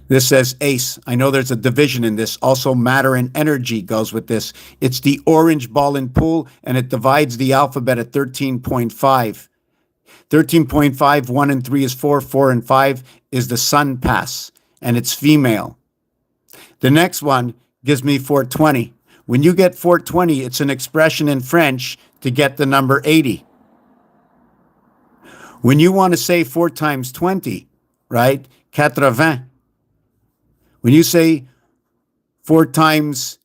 This says ace. I know there's a division in this. Also, matter and energy goes with this. It's the orange ball and pool, and it divides the alphabet at 13.5. 13.5, 1 and 3 is 4, 4 and 5 is the sun pass, and it's female. The next one gives me 420. When you get 420, it's an expression in French to get the number 80. When you want to say 4 times 20, right? 80. When you say 4 times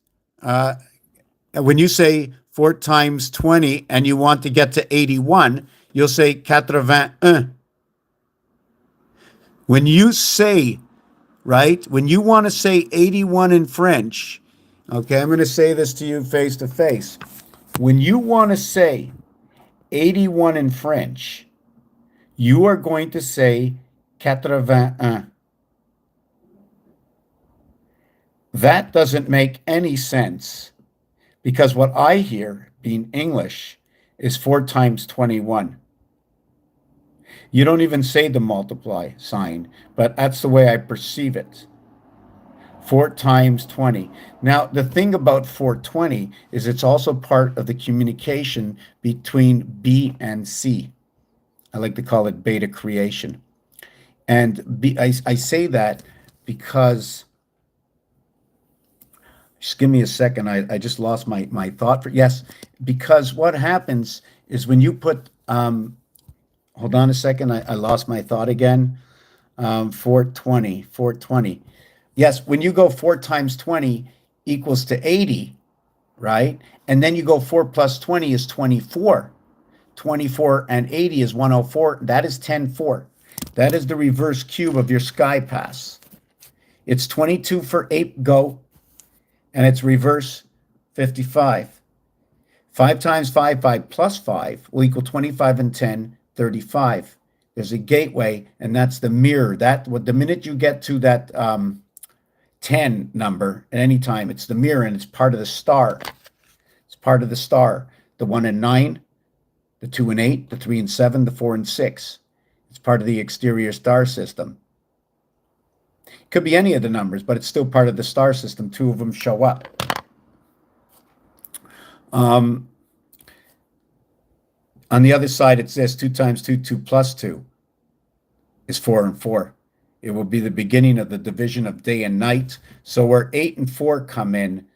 20 and you want to get to 81, you'll say 81. When you say, right? When you want to say 81 in French, okay, I'm going to say this to you face to face. When you want to say 81 in French, you are going to say 81. That doesn't make any sense because what I hear, being English, is 4 times 21. You don't even say the multiply sign, but that's the way I perceive it. 4 times 20. Now, the thing about 420 is it's also part of the communication between B and C. I like to call it beta creation. And I say that because, just give me a second, I just lost my thought. Yes, because what happens is when you put, hold on a second, I lost my thought again. 420. Yes, when you go 4 times 20 equals to 80, right? And then you go 4 plus 20 is 24. 24 and 80 is 104. That is 10-4. That is the reverse cube of your sky pass. It's 22 for ape go, and it's reverse 55. 5 times 5, 5 plus 5 will equal 25 and 10, 35. There's a gateway, and that's the mirror. The minute you get to that 10 number at any time, it's the mirror, and it's part of the star. It's part of the star. The 1 and 9, the 2 and 8, the 3 and 7, the 4 and 6. It's part of the exterior star system. It could be any of the numbers, but it's still part of the star system. 2 of them show up. On the other side, it's this: 2 times 2, 2 plus 2 is 4 and 4. It will be the beginning of the division of day and night. So where 8 and 4 come in,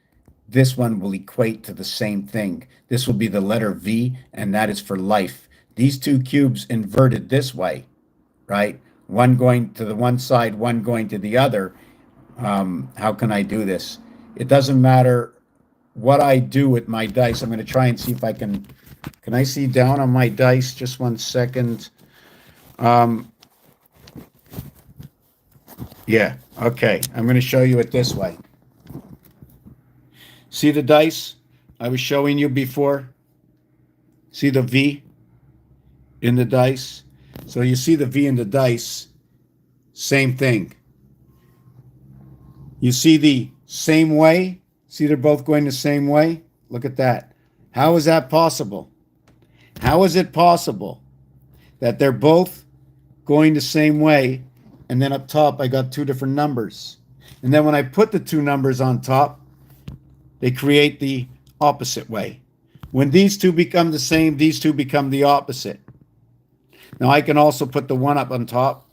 this one will equate to the same thing. This will be the letter V, and that is for life. These two cubes inverted this way, right? One going to the one side, one going to the other. How can I do this? It doesn't matter what I do with my dice. I'm going to try and see if I can I see down on my dice? Just 1 second. Yeah, okay. I'm going to show you it this way. See the dice I was showing you before? See the V in the dice? So you see the V in the dice, same thing. You see the same way? See they're both going the same way? Look at that. How is that possible? How is it possible that they're both going the same way, and then up top I got 2 different numbers? And then when I put the 2 numbers on top, they create the opposite way. When these 2 become the same, these 2 become the opposite. Now I can also put the 1 up on top.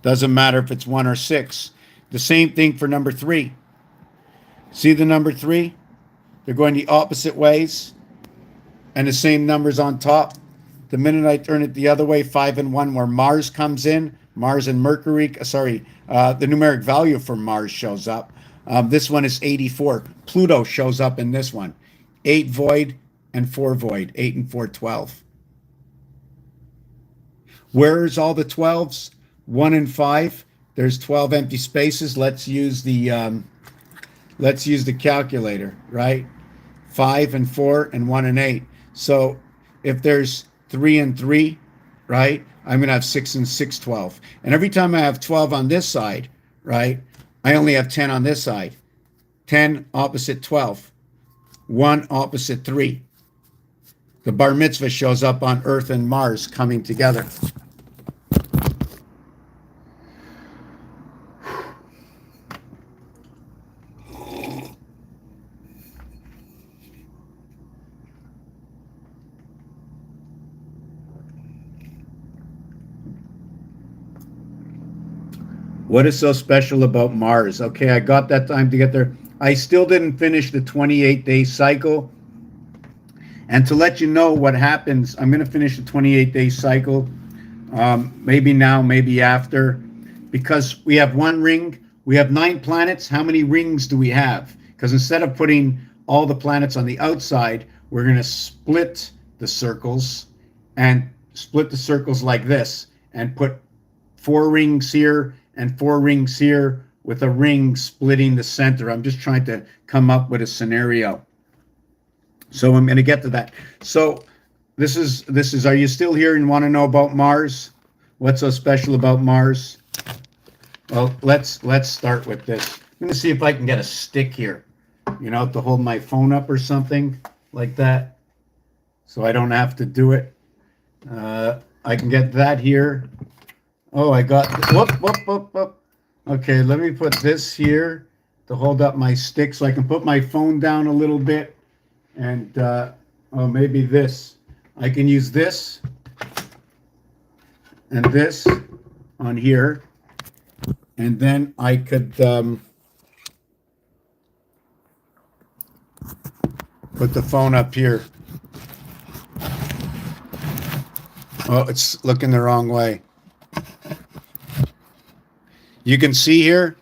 Doesn't matter if it's 1 or 6. The same thing for number 3. See the number 3? They're going the opposite ways, and the same numbers on top. The minute I turn it the other way, 5 and 1, where Mars comes in, Mars and Mercury, the numeric value for Mars shows up. This one is 84. Pluto shows up in this one. 8 void and 4 void. 8 and 4, 12. Where's all the 12s? 1 and 5. There's 12 empty spaces. Let's use the calculator, right? 5 and 4 and 1 and 8. So if there's 3 and 3, right, I'm going to have 6 and 6, 12. And every time I have 12 on this side, right, I only have 10 on this side. 10 opposite 12. 1 opposite 3. The bar mitzvah shows up on Earth and Mars coming together. What is so special about Mars? Okay, I got that time to get there. I still didn't finish the 28-day cycle. And to let you know what happens, I'm going to finish the 28-day cycle. Maybe now, maybe after. Because we have 1 ring. We have 9 planets. How many rings do we have? Because instead of putting all the planets on the outside, we're going to split the circles. And split the circles like this. And put 4 rings here and 4 rings here, with a ring splitting the center. I'm just trying to come up with a scenario. So I'm going to get to that. So this is, are you still here and want to know about Mars? What's so special about Mars? Well, let's start with this. I'm going to see if I can get a stick here, to hold my phone up or something like that, so I don't have to do it. I can get that here. Oh, I got this. Whoop. Okay, let me put this here to hold up my stick so I can put my phone down a little bit. And, maybe this. I can use this and this on here. And then I could put the phone up here. Oh, it's looking the wrong way. You can see here.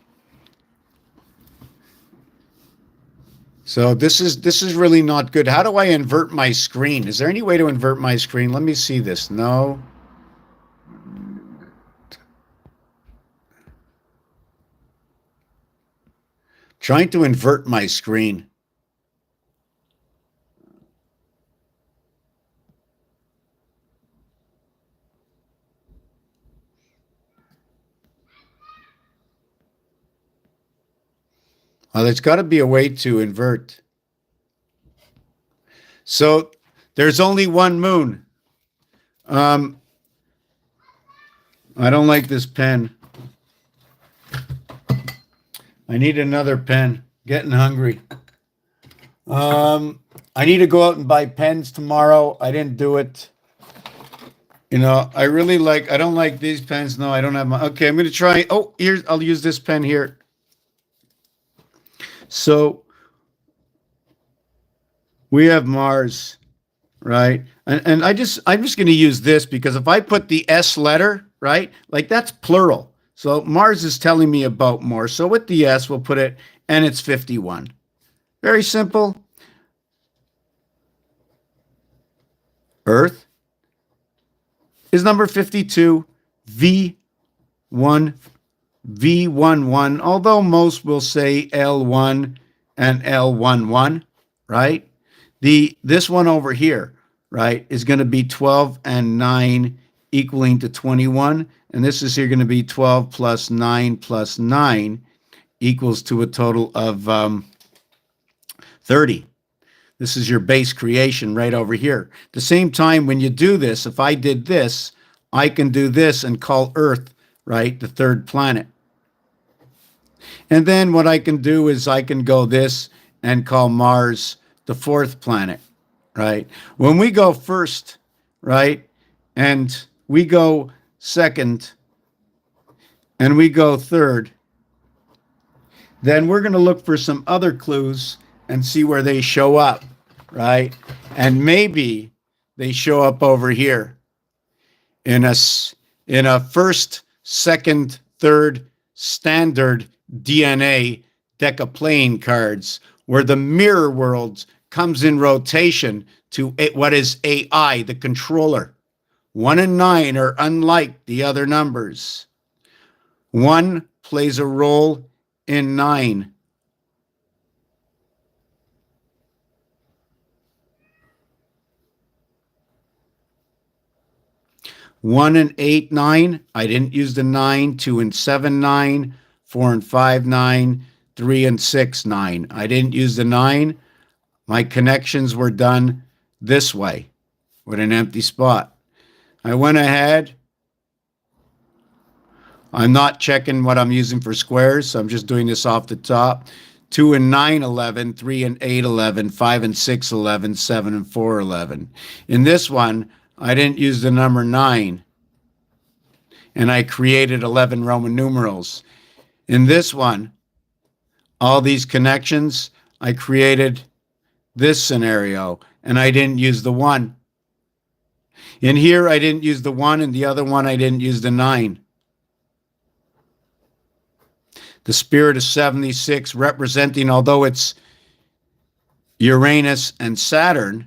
So this is really not good. How do I invert my screen? Is there any way to invert my screen? Let me see this. No. Trying to invert my screen. Well, there's got to be a way to invert. So there's only one moon. I don't like this pen. I need another pen. Getting hungry. I need to go out and buy pens tomorrow. I didn't do it. You know, I don't like these pens. No, I don't have my, okay, I'm going to try. Oh, I'll use this pen here. So we have Mars, right? And I'm just going to use this because if I put the S letter, right, like that's plural. So Mars is telling me about more. So with the S, we'll put it, and it's 51. Very simple. Earth is number 52, V1, V11, although most will say L1 and L11, right? This one over here, right, is going to be 12 and 9 equaling to 21. And this is here going to be 12 plus 9 plus 9 equals to a total of 30. This is your base creation right over here. At the same time, when you do this, if I did this, I can do this and call Earth, right, the third planet. And then what I can do is I can go this and call Mars the fourth planet, right? When we go first, right, and we go second, and we go third, then we're going to look for some other clues and see where they show up, right? And maybe they show up over here in a first, second, third standard DNA deck of playing cards where the mirror world comes in rotation to what is AI, the controller. 1 and 9 are unlike the other numbers. 1 plays a role in 9. One and 8, 9. I didn't use the 9. 2 and 7, 9. 4 and 5, 9. 3 and 6, 9. I didn't use the 9. My connections were done this way with an empty spot. I went ahead. I'm not checking what I'm using for squares, so I'm just doing this off the top. 2 and 9, 11. 3 and 8, 11. 5 and 6, 11. 7 and 4, 11. In this one, I didn't use the number 9, and I created 11 Roman numerals. In this one, all these connections, I created this scenario, and I didn't use the 1. In here, I didn't use the 1, and the other one, I didn't use the 9. The spirit of 76 representing, although it's Uranus and Saturn,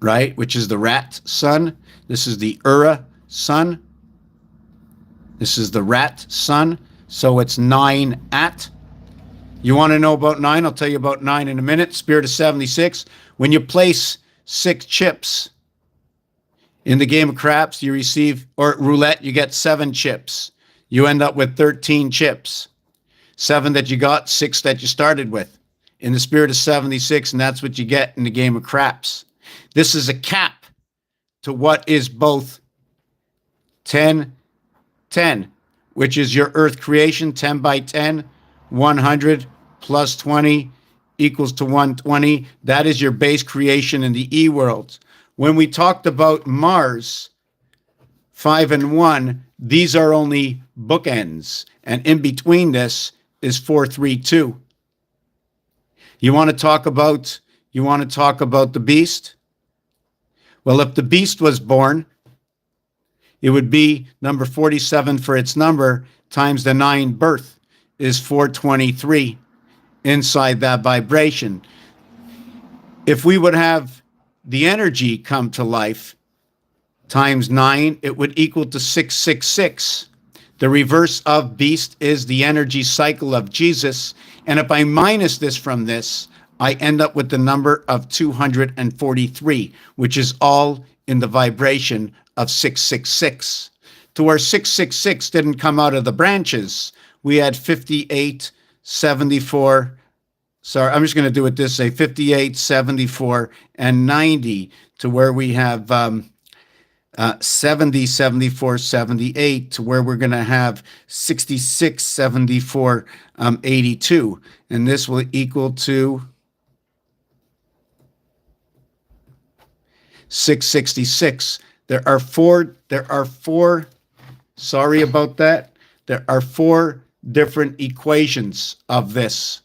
right, which is the rat sun. This is the Ura sun. This is the rat sun. So it's 9 at. You want to know about 9? I'll tell you about 9 in a minute. Spirit of 76. When you place 6 chips in the game of craps, you receive, or roulette, you get 7 chips. You end up with 13 chips. 7 that you got, 6 that you started with. In the spirit of 76, and that's what you get in the game of craps. This is a cap to what is both 10, 10, which is your earth creation, 10 by 10, 100 plus 20 equals to 120. That is your base creation in the E world. When we talked about Mars, 5 and 1, these are only bookends. And in between this is 4, 3, 2. You want to talk about the beast? Well, if the beast was born, it would be number 47 for its number times the 9 birth is 423 inside that vibration. If we would have the energy come to life times 9, it would equal to 666. The reverse of beast is the energy cycle of Jesus. And if I minus this from this, I end up with the number of 243, which is all in the vibration of 666. To where 666 didn't come out of the branches, we had 58, 74. Sorry, I'm just going to do it this way, 58, 74, and 90, to where we have 70, 74, 78, to where we're going to have 66, 74, 82. And this will equal to 666. There are four, sorry about that. There are four different equations of this.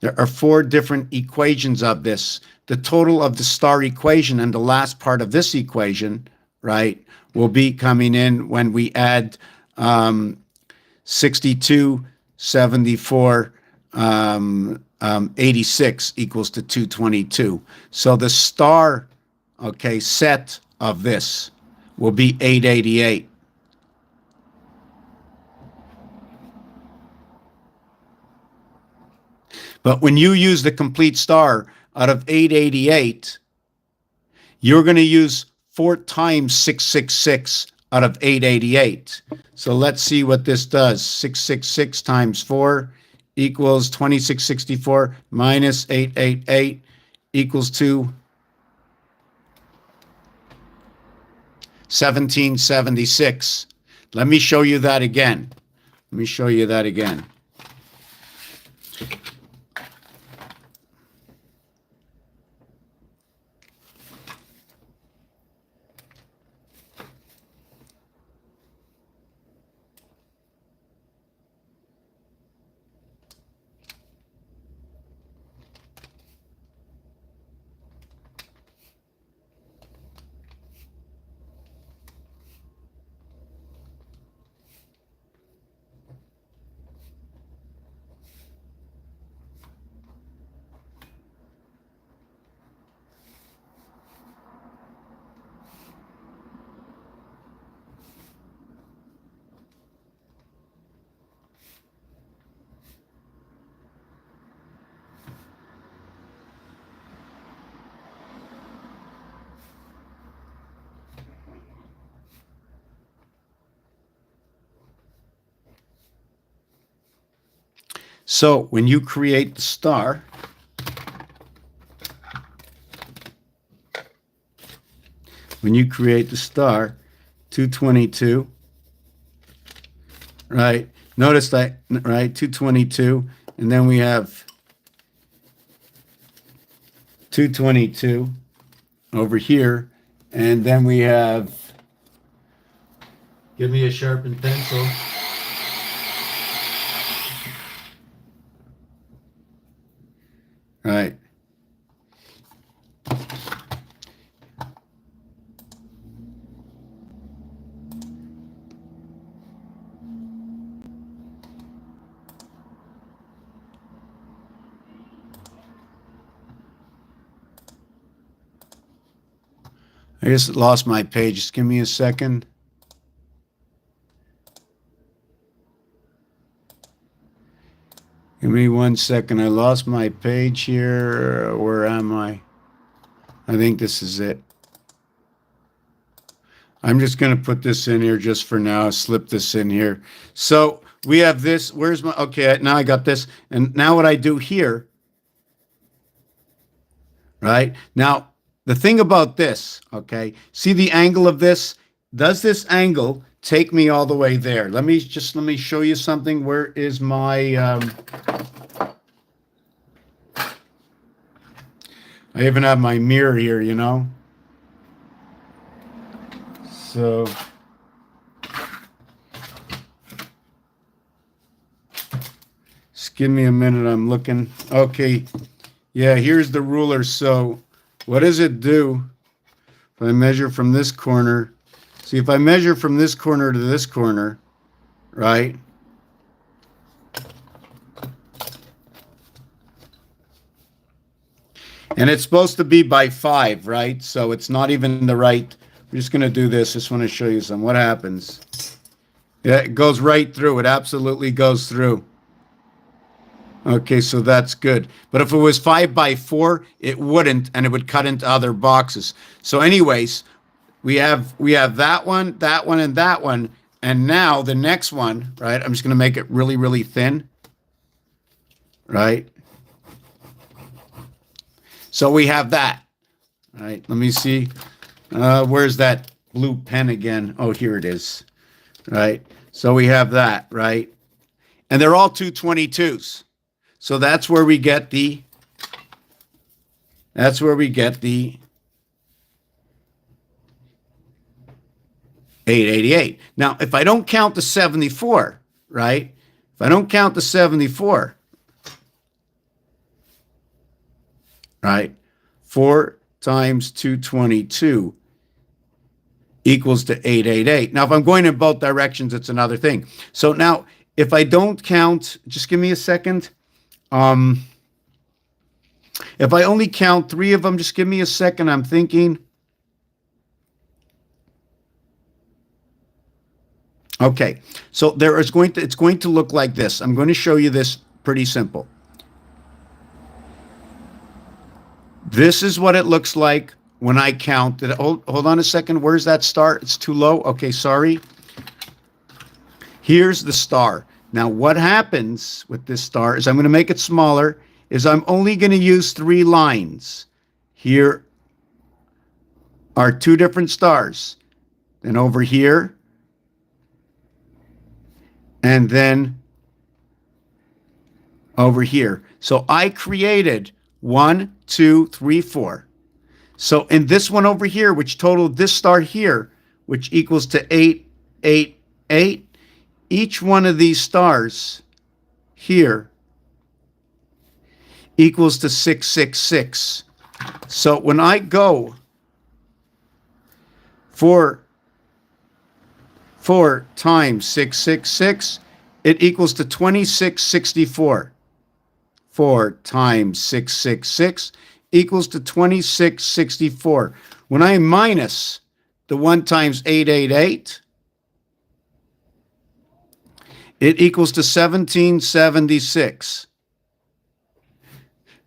There are four different equations of this. The total of the star equation and the last part of this equation, right, will be coming in when we add 62, 74, 86 equals to 222. So the star, okay, set of this will be 888. But when you use the complete star out of 888, you're going to use 4 times 666 out of 888. So let's see what this does. 666 times 4 equals 2664 minus 888 equals to 1776. Let me show you that again. Let me show you that again. So when you create the star, when you create the star, 222, right? Notice that, right? 222, and then we have 222 over here, and then we have, give me a sharpened pencil. Right. I just lost my page. Just give me a second. Give me 1 second. I lost my page here. Where am I? I think this is it. I'm just going to put this in here just for now. Slip this in here. So we have this. Where's my, okay, now I got this. And now what I do here, right? Now, the thing about this, okay, see the angle of this? Does this angle take me all the way there? Let me show you something. Where is my, I even have my mirror here, you know? So, just give me a minute, I'm looking. Okay, yeah, here's the ruler. So, what does it do if I measure from this corner? See, if I measure from this corner to this corner, right? And it's supposed to be by 5, right? So it's not even the right. We're just going to do this. Just want to show you some. What happens Yeah, it goes right through. It absolutely goes through. Okay, so that's good. But if it was 5 by 4, it wouldn't, and it would cut into other boxes. So anyways, we have that one, and that one. And now the next one, right? I'm just going to make it really, really thin, right? So we have that, right? Let me see. Where's that blue pen again? Oh, here it is, right? So we have that, right? And they're all 222s. So that's where we get the 888. Now, if I don't count the 74, right? If I don't count the 74, right? 4 times 222 equals to 888. Now, if I'm going in both directions, it's another thing. So now, if I don't count, just give me a second. If I only count 3 of them, just give me a second. I'm thinking. Okay, so it's going to look like this. I'm going to show you this pretty simple. This is what it looks like when I count. Hold on a second. Where's that star? It's too low. Okay, sorry. Here's the star. Now, what happens with this star is I'm going to make it smaller, is I'm only going to use 3 lines. Here are 2 different stars. Then over here, and then over here. So I created 1, 2, 3, 4. So in this one over here, which totaled this star here, which equals to 8, 8, 8, each one of these stars here equals to 666. So when I go 4 times 666, it equals to 2664. 4 times 666 equals to 2664. When I minus the 1 times 888, it equals to 1776.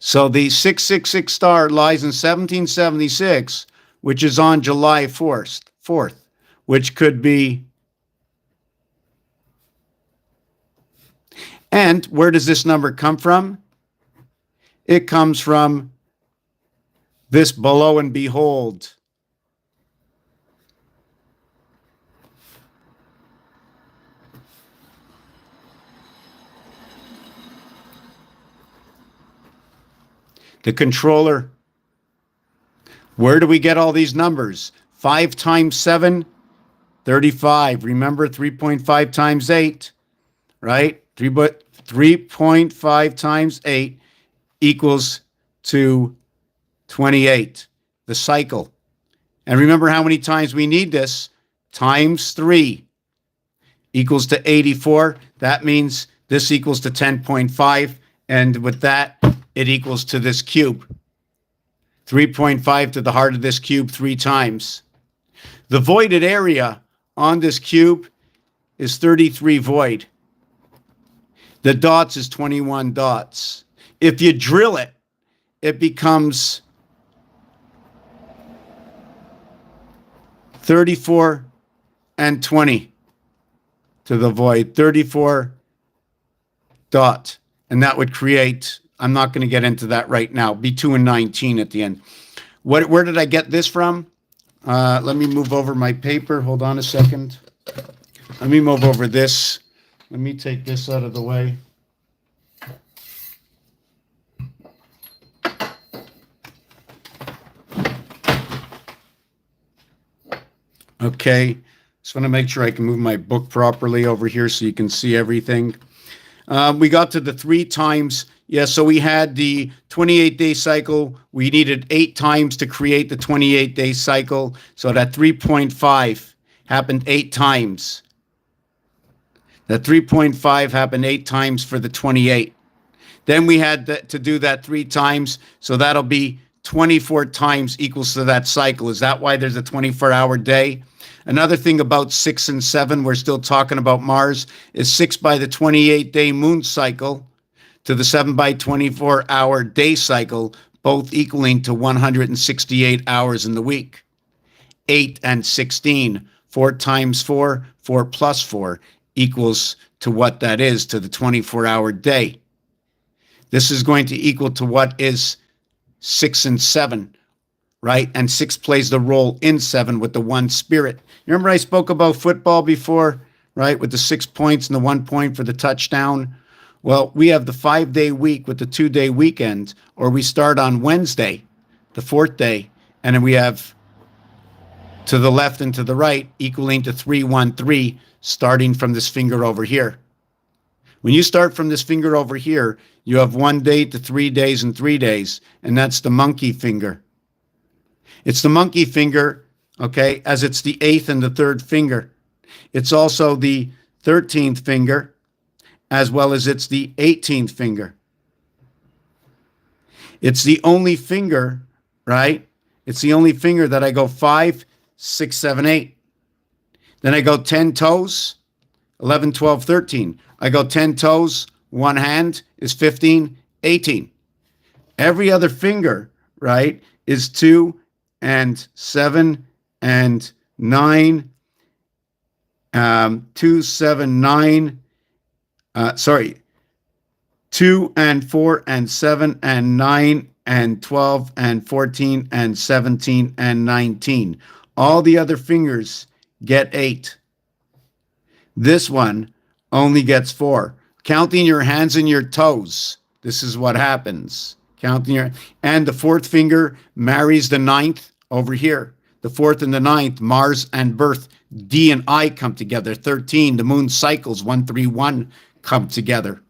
So the 666 star lies in 1776, which is on July 4th, which could be. And where does this number come from? It comes from this below and behold. The controller. Where do we get all these numbers? 5 times 7, 35. Remember 3.5 times 8, right? 3.5 times 8 equals to 28, the cycle. And remember how many times we need this? Times 3 equals to 84. That means this equals to 10.5. And with that, it equals to this cube. 3.5 to the heart of this cube 3 times. The voided area on this cube is 33 void. The dots is 21 dots. If you drill it, it becomes 34 and 20 to the void. 34 dot. And that would create, I'm not going to get into that right now, be 2 and 19 at the end. Where did I get this from? Let me move over my paper. Hold on a second. Let me move over this. Let me take this out of the way. Okay, just want to make sure I can move my book properly over here so you can see everything. We got to the 3 times. Yeah, so we had the 28-day cycle. We needed 8 times to create the 28-day cycle. So that 3.5 happened 8 times. That 3.5 happened 8 times for the 28. Then we had to do that 3 times. So that'll be 24 times equals to that cycle. Is that why there's a 24-hour day? Another thing about 6 and 7, we're still talking about Mars, is 6 by the 28-day moon cycle to the 7 by 24-hour day cycle, both equaling to 168 hours in the week. 8 and 16, 4 times 4, 4 plus 4 equals to what that is, to the 24-hour day. This is going to equal to what is 6 and 7, right? And 6 plays the role in 7 with the 1 spirit. You remember I spoke about football before, right? With the 6 points and the 1 point for the touchdown. Well, we have the 5-day week with the 2-day weekend, or we start on Wednesday, the 4th day, and then we have to the left and to the right equaling to 313, starting from this finger over here. When you start from this finger over here, you have 1 day to 3 days and 3 days, and that's the monkey finger. It's the monkey finger, okay, as it's the 8th and the 3rd finger. It's also the 13th finger, as well as it's the 18th finger. It's the only finger, right? It's the only finger that I go 5, 6, 7, 8. Then I go 10 toes, 11, 12, 13. I go 10 toes, 1 hand is 15, 18. Every other finger, right, is 2 and 7 and 9, 2, 7, 9, 2 and 4 and 7 and 9 and 12 and 14 and 17 and 19. All the other fingers get 8. This one only gets 4. Counting your hands and your toes, this is what happens. And the 4th finger marries the 9th over here. The 4th and the 9th, Mars and birth, D and I come together. 13, the moon cycles, 1, 3, 1 come together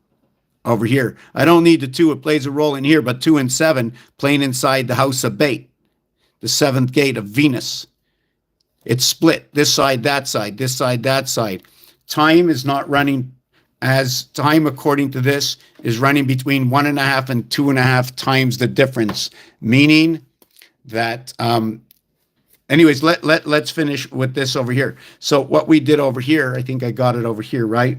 over here. I don't need the 2, it plays a role in here, but 2 and 7 playing inside the house of Bate, the 7th gate of Venus. It's split, this side, that side, this side, that side. Time is not running as time, according to this, is running between 1.5 and 2.5 times the difference, meaning that, anyways, let's finish with this over here. So what we did over here, I think I got it over here, right?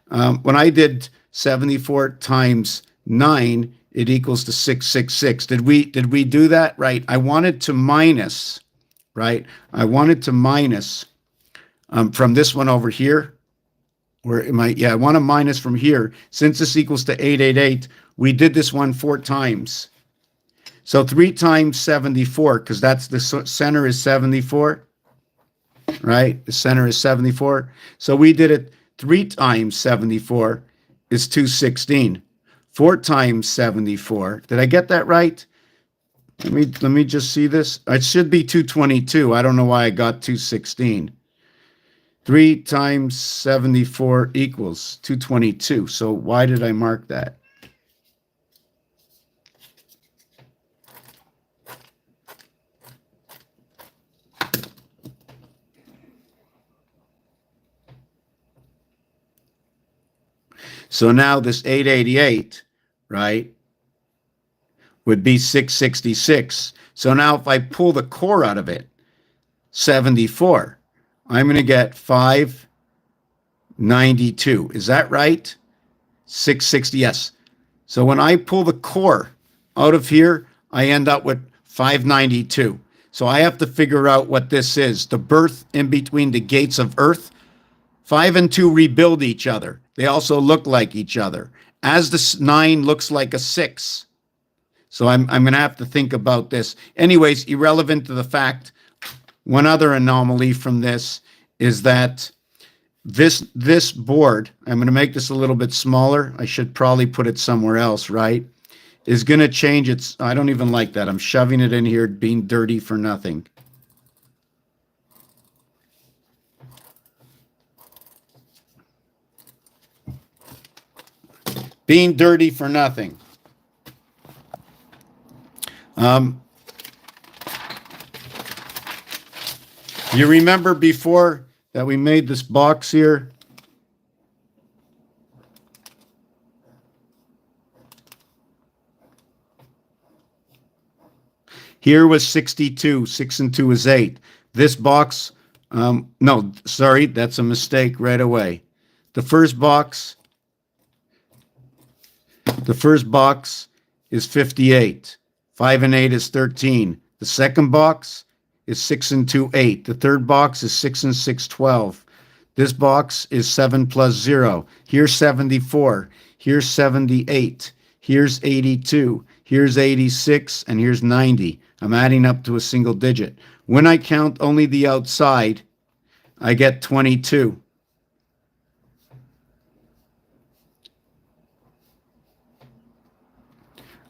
When I did 74 times 9, it equals to 666. Did we do that? Right. I wanted to minus, right? I wanted to minus from this one over here. Where am I? Yeah, I want to minus from here. Since this equals to 888, we did this one 4 times. So 3 times 74, because that's the center is 74, right? The center is 74. So we did it 3 times 74 is 216. 4 times 74. Did I get that right? Let me just see this. It should be 222. I don't know why I got 216. 3 times 74 equals 222. So why did I mark that? So now this 888, right, would be 666. So now if I pull the core out of it, 74, I'm going to get 592. Is that right? 660, yes. So when I pull the core out of here, I end up with 592. So I have to figure out what this is. The birth in between the gates of Earth. 5 and 2 rebuild each other. They also look like each other. As the 9 looks like a 6. So I'm going to have to think about this. Anyways, irrelevant to the fact, one other anomaly from this is that this board, I'm going to make this a little bit smaller. I should probably put it somewhere else, right? Is going to change its, I don't even like that. I'm shoving it in here, being dirty for nothing. Being dirty for nothing. You remember before that we made this box here? Here was 62. 6 and 2 is 8. This box, no, sorry, that's a mistake right away. The first box is 58. 5 and 8 is 13. The second box is 6 and 2, 8. The third box is 6 and 6, 12. This box is 7 plus 0. Here's 74. Here's 78. Here's 82. Here's 86. And here's 90. I'm adding up to a single digit. When I count only the outside, I get 22.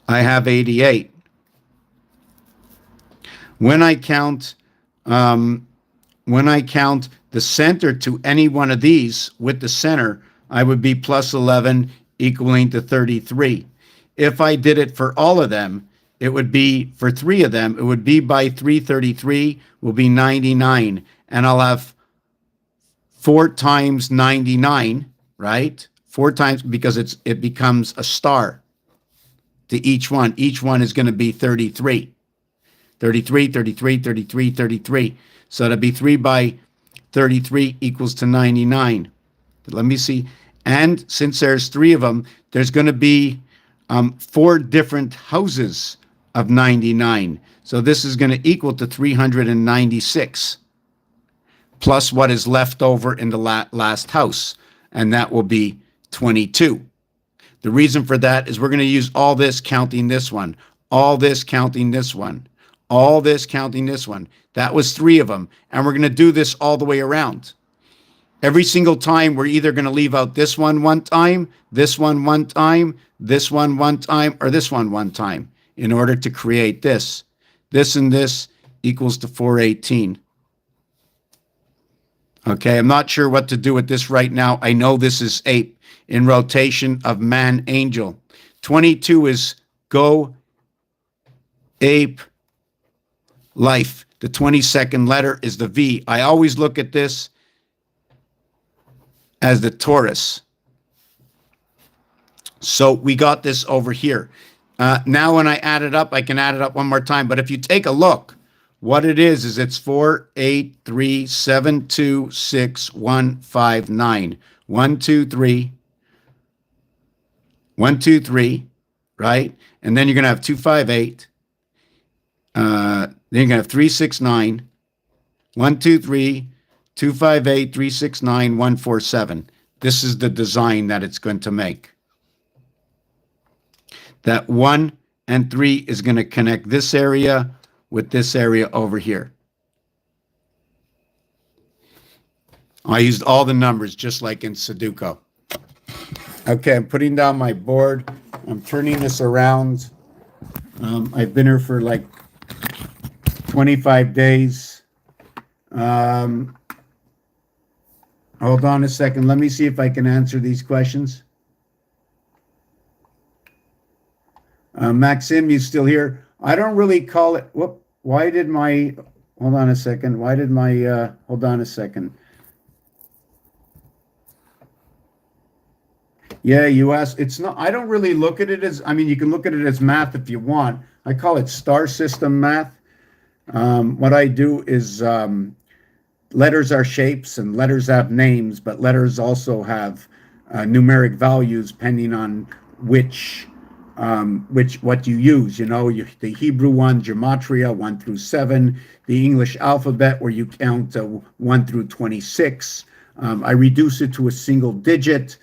I have 88. When I count the center to any one of these with the center, I would be plus 11 equaling to 33. If I did it for all of them, it would be, for 3 of them, it would be by 333 will be 99. And I'll have 4 times 99, right? 4 times, because it becomes a star to each one. Each one is going to be 33. 33, 33, 33, 33. So that'd be 3 by 33 equals to 99. Let me see. And since there's 3 of them, there's going to be 4 different houses of 99. So this is going to equal to 396 plus what is left over in the last house. And that will be 22. The reason for that is we're going to use all this counting this one, all this counting this one, all this counting this one. That was 3 of them. And we're going to do this all the way around. Every single time, we're either going to leave out this one time, this one time, this one time, or this one time in order to create this. This and this equals to 418. Okay, I'm not sure what to do with this right now. I know this is ape in rotation of man angel. 22 is go ape life. The 22nd letter is the V. I always look at this as the Taurus. So we got this over here. Now when I add it up, I can add it up one more time. But if you take a look, what it is it's 4, 8, 3, 7, 2, 6, 1, 5, 9. 1, 2, 3. 1, 2, 3, right? And then you're going to have 2, 5, 8. Then you're going to have 3, 6, 9. 1, 2, 3. 2, 5, 8, 3, 6, 9, 1, 4, 7. This is the design that it's going to make. That 1 and 3 is going to connect this area with this area over here. I used all the numbers just like in Sudoku. Okay, I'm putting down my board. I'm turning this around. I've been here for like 25 days. Hold on a second. Let me see if I can answer these questions. Maxim, you still here? I don't really call it. Whoop. Why did my? Hold on a second. Why did my? Hold on a second. Yeah, you asked. It's not. I don't really look at it as. I mean, you can look at it as math if you want. I call it star system math. What I do is letters are shapes and letters have names, but letters also have numeric values depending on what you use. You know, the Hebrew one, gematria 1 through 7, the English alphabet where you count 1 through 26. I reduce it to a single digit.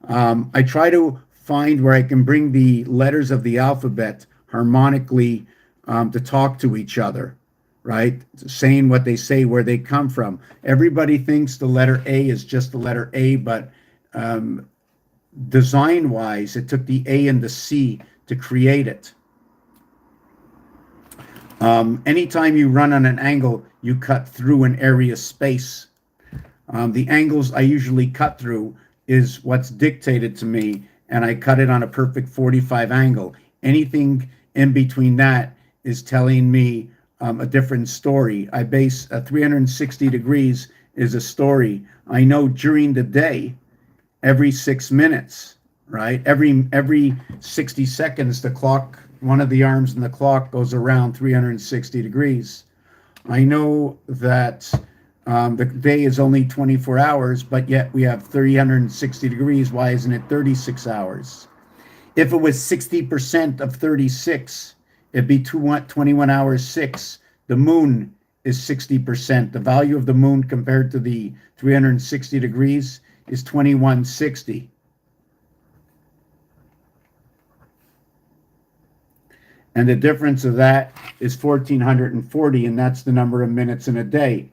I try to find where I can bring the letters of the alphabet harmonically to talk to each other, right? Saying what they say, where they come from. Everybody thinks the letter A is just the letter A, but design-wise, it took the A and the C to create it. Anytime you run on an angle, you cut through an area space. The angles I usually cut through is what's dictated to me, and I cut it on a perfect 45 angle. Anything in between that is telling me a different story. I base 360 degrees is a story. I know during the day, every 6 minutes, right? Every 60 seconds, the clock one of the arms in the clock goes around 360 degrees. I know that the day is only 24 hours, but yet we have 360 degrees. Why isn't it 36 hours? If it was 60% of 36, it'd be 21 hours 6. The moon is 60%. The value of the moon compared to the 360 degrees is 2160. And the difference of that is 1440, and that's the number of minutes in a day.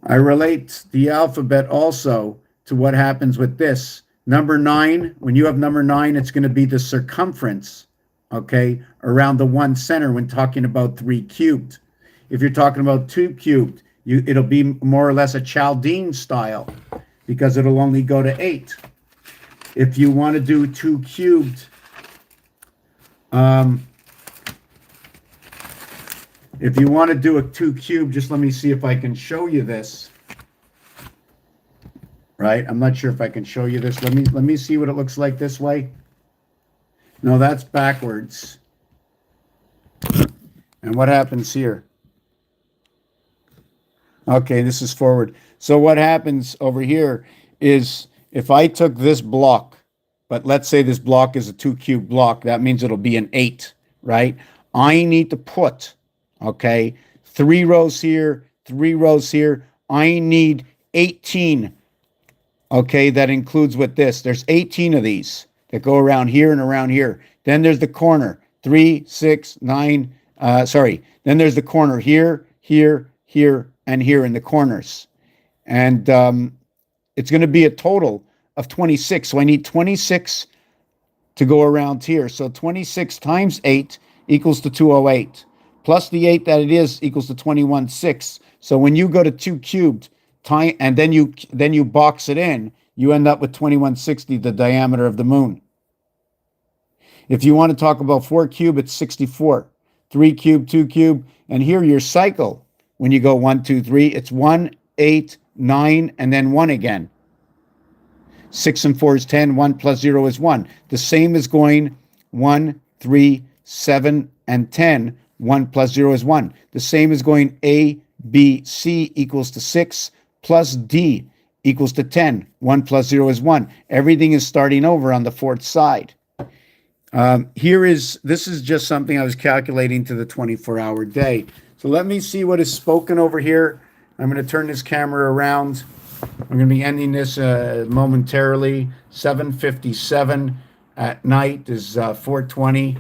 I relate the alphabet also to what happens with this. Number 9, when you have number 9, it's going to be the circumference, okay, around the 1 center when talking about 3 cubed. If you're talking about 2 cubed, it'll be more or less a Chaldean style because it'll only go to 8. If you want to do 2 cubed, if you want to do a 2 cubed, just let me see if I can show you this. Right? I'm not sure if I can show you this. Let me see what it looks like this way. No, that's backwards. And what happens here? Okay, this is forward. So what happens over here is if I took this block, but let's say this block is a 2 cube block, that means it'll be an 8, right? I need to put, okay, 3 rows here, 3 rows here. I need 18. Okay, that includes with this. There's 18 of these that go around here and around here. Then there's the corner, 3, 6, 9, Then there's the corner here, here, here, and here in the corners. And it's going to be a total of 26. So I need 26 to go around here. So 26 times 8 equals to 208. Plus the 8 that it is equals to 21.6. So when you go to 2 cubed, and then you box it in, you end up with 2160, the diameter of the moon. If you want to talk about 4 cube, it's 64. 3 cube, 2 cube, and here your cycle, when you go 1, 2, 3, it's 1, 8, 9, and then 1 again. 6 and 4 is 10, 1 plus 0 is 1. The same as going 1, 3, 7, and 10, 1 plus 0 is 1. The same as going A, B, C equals to 6, plus D equals to 10. 1 plus 0 is 1. Everything is starting over on the 4th side. This is just something I was calculating to the 24-hour day. So let me see what is spoken over here. I'm going to turn this camera around. I'm going to be ending this momentarily. 7:57 at night is 4:20.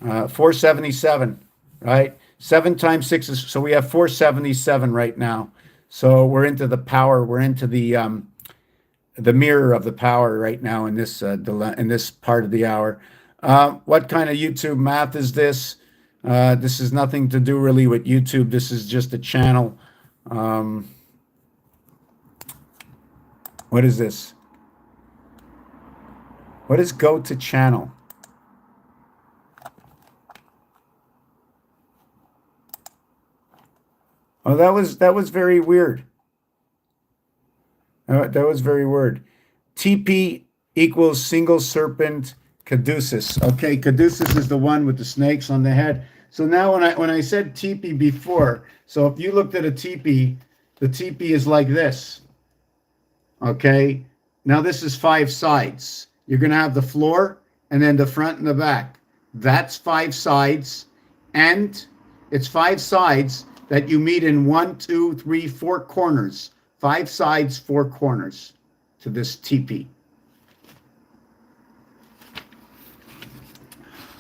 477, right? 7 times 6 is, so we have 477 right now. So we're into the power. We're into the mirror of the power right now in this part of the hour. What kind of YouTube math is this? This is nothing to do really with YouTube. This is just a channel. What is this? What is go to channel? Oh, that was very weird. That was very weird. TP equals single serpent caduceus. Okay, caduceus is the one with the snakes on the head. So now when I said teepee before, so if you looked at a teepee, the teepee is like this. Okay, now this is 5 sides. You're going to have the floor and then the front and the back. That's 5 sides, and it's 5 sides that you meet in 1, 2, 3, 4 corners. 5 sides, 4 corners to this teepee.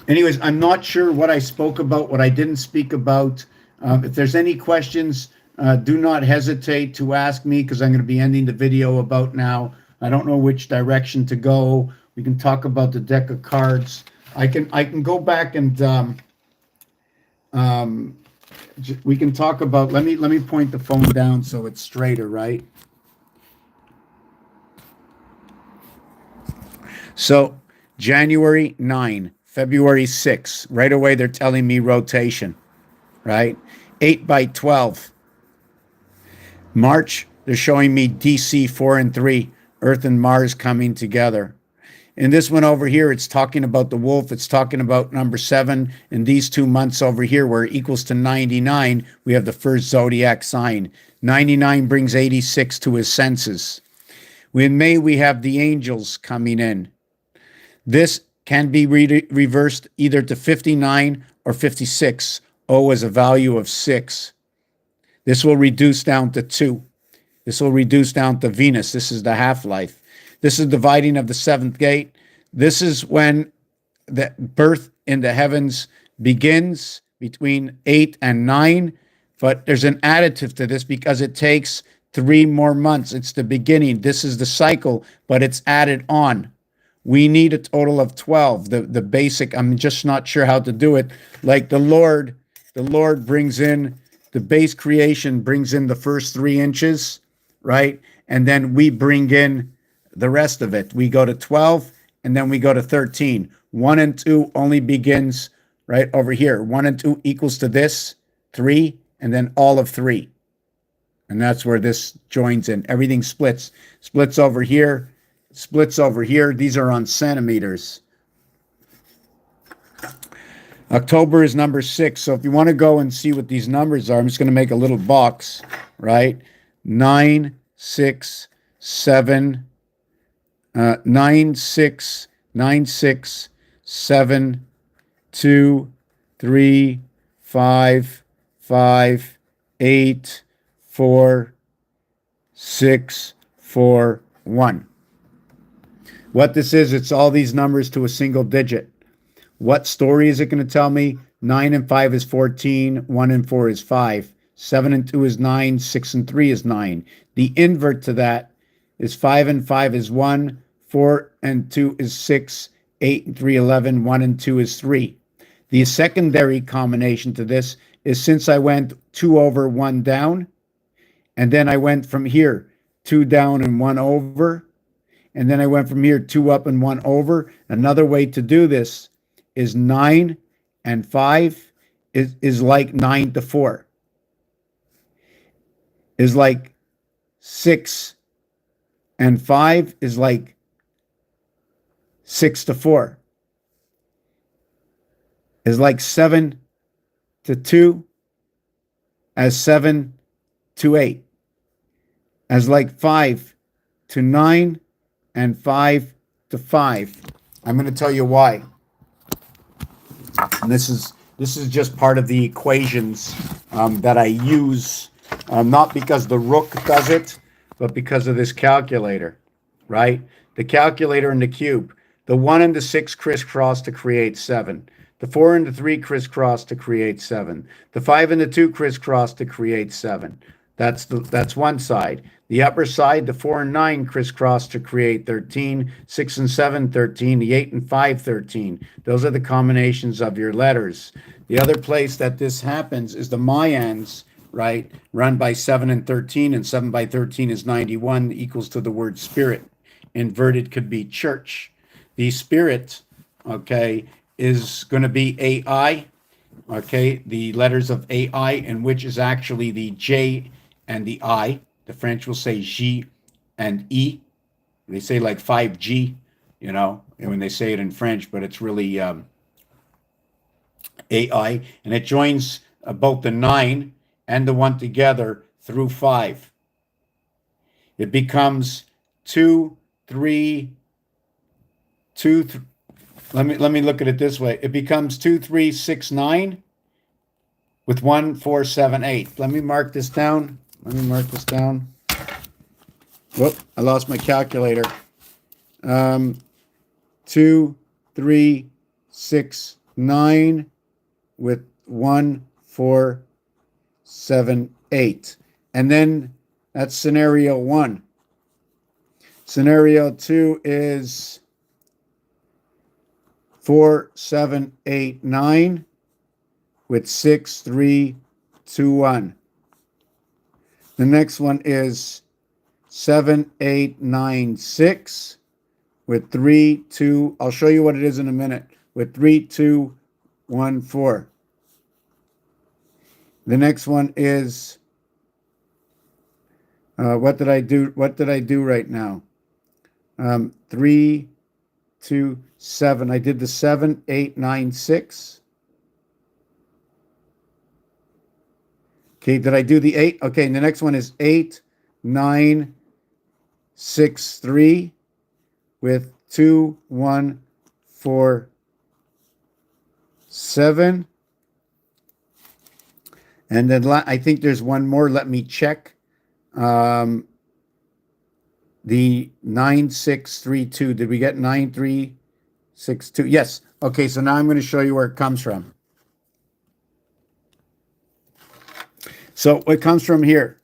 Anyways, I'm not sure what I spoke about, what I didn't speak about. If there's any questions, do not hesitate to ask me, because I'm going to be ending the video about now. I don't know which direction to go. We can talk about the deck of cards. I can go back and we can talk about. Let me point the phone down so it's straighter, right? So January 9, February 6, right away they're telling me rotation, right? 8 by 12. March, they're showing me DC 4 and 3, Earth and Mars coming together. In this one over here, it's talking about the wolf. It's talking about number 7. In these 2 months over here, where it equals to 99, we have the first zodiac sign. 99 brings 86 to his senses. In May, we have the angels coming in. This can be reversed either to 59 or 56. O is a value of 6. This will reduce down to 2. This will reduce down to Venus. This is the half-life. This is dividing of the 7th gate. This is when the birth in the heavens begins between 8 and 9. But there's an additive to this because it takes 3 more months. It's the beginning. This is the cycle, but it's added on. We need a total of 12. The basic, I'm just not sure how to do it. Like the Lord brings in, the base creation brings in the first 3 inches, right? And then we bring in the rest of it. We go to 12, and then we go to 13. 1 and 2 only begins right over here. 1 and 2 equals to this, 3, and then all of 3. And that's where this joins in. Everything splits. Splits over here, splits over here. These are on centimeters. October is number 6. So if you want to go and see what these numbers are, I'm just going to make a little box, right? 9, 6, 7, 9, 6, 9, 6, 7, 2, 3, 5, 5, 8, 4, 6, 4, 1. What this is, it's all these numbers to a single digit. What story is it going to tell me? 9 and 5 is 14, 1 and 4 is 5, 7 and 2 is 9, 6 and 3 is 9. The invert to that is 5 and 5 is 1, 4 and 2 is 6, 8 and 3, 11, 1 and 2 is 3. The secondary combination to this is since I went 2 over, 1 down, and then I went from here 2 down and 1 over, and then I went from here 2 up and 1 over. Another way to do this is 9 and 5 is like 9 to 4. Is like 6 and 5 is like 6 to 4. Is like 7 to 2 as 7 to 8. As like 5 to 9 and 5 to 5. I'm going to tell you why. And this is just part of the equations that I use, not because the rook does it, but because of this calculator, right? The calculator and the cube. The 1 and the 6 crisscross to create 7. The 4 and the 3 crisscross to create 7. The 5 and the 2 crisscross to create 7. That's one side. The upper side, the 4 and 9 crisscross to create 13. 6 and 7, 13. The 8 and 5, 13. Those are the combinations of your letters. The other place that this happens is the Mayans, right? Run by 7 and 13, and 7 by 13 is 91, equals to the word spirit. Inverted could be church. The spirit, okay, is going to be AI, okay, the letters of AI, and which is actually the J and the I. The French will say J and E. They say like 5G, you know, when they say it in French, but it's really AI. And it joins both the 9 and the 1 together through 5. It becomes 2, 3, 2, let me look at it this way. It becomes 2, 3, 6, 9 with 1, 4, 7, 8. Let me mark this down. Whoop, I lost my calculator. 2, 3, 6, 9 with 1, 4, 7, 8. And then that's scenario 1. Scenario 2 is 4, 7, 8, 9 with 6, 3, 2, 1. The next one is 7, 8, 9, 6 with 3, 2. I'll show you what it is in a minute. With 3, 2, 1, 4. The next one is what did I do? What did I do right now? 3, 2, 7. I did the 7, 8, 9, 6. Okay, did I do the 8? Okay, and the next one is 8, 9, 6, 3 with 2, 1, 4, 7. And then I think there's one more. Let me check. The 9632. Did we get 9362? Yes. Okay, so now I'm going to show you where it comes from. So it comes from here.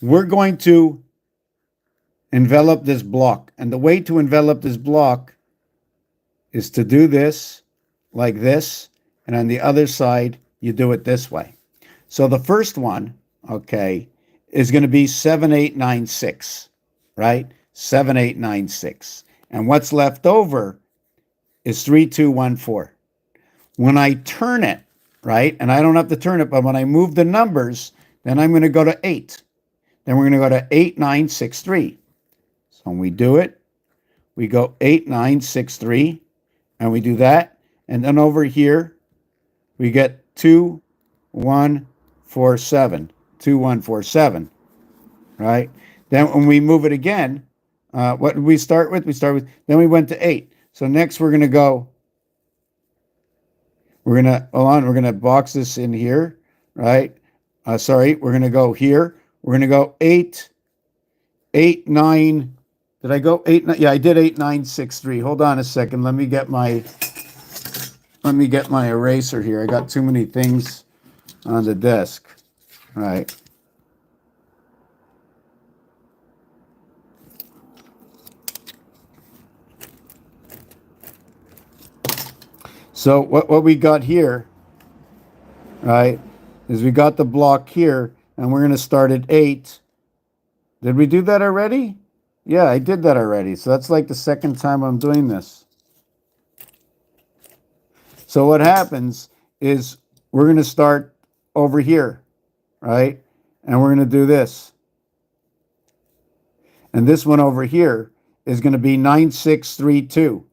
We're going to envelop this block. And the way to envelop this block is to do this like this. And on the other side, you do it this way. So the first one, okay, is going to be 7896, right? 7896. And what's left over is 3214. When I turn it, right, and I don't have to turn it, but when I move the numbers, then I'm going to go to 8. Then we're going to go to 8963. So when we do it, we go 8963, and we do that. And then over here, we get 2147. 2147, right? Then when we move it again, what did we start with? Then we went to 8. So next we're going to go, we're going to box this in here, right? We're going to go here. We're going to go 8, 8, 9. Did I go 8? Yeah, I did 8963. Hold on a second. Let me get my eraser here. I got too many things on the desk. Right. So what we got here, right, is we got the block here, and we're going to start at 8. Did we do that already? Yeah, I did that already. So that's like the second time I'm doing this. So what happens is we're going to start over here, right? And we're going to do this. And this one over here is going to be 9632.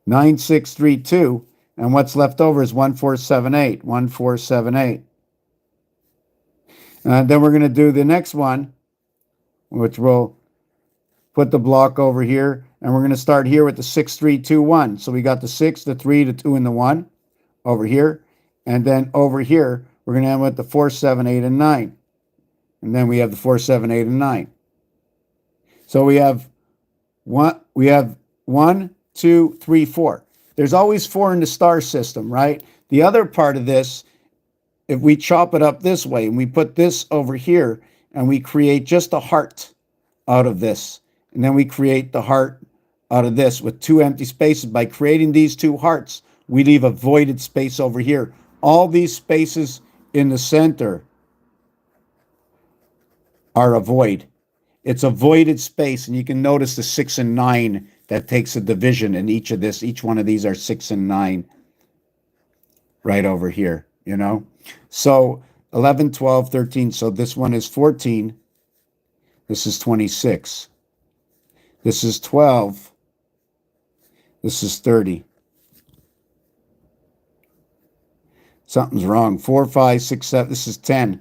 9632. And what's left over is 1478. 1478. And then we're going to do the next one, which we'll put the block over here. And we're going to start here with the 6321. So we got the 6, the 3, the 2, and the 1 over here. And then over here, we're going to end with the 4, 7, 8, and 9. And then we have the 4, 7, 8, and 9. So we have 1, 2, 3, 4. There's always 4 in the star system, right? The other part of this, if we chop it up this way and we put this over here and we create just a heart out of this, and then we create the heart out of this with 2 empty spaces. By creating these 2 hearts, we leave a voided space over here. All these spaces in the center are a void. It's a voided space, and you can notice the 6 and 9 that takes a division in each of this. Each one of these are 6 and 9 right over here, you know? So 11, 12, 13. So this one is 14. This is 26. This is 12. This is 30. Something's wrong. 4, 5, 6, 7. This is 10.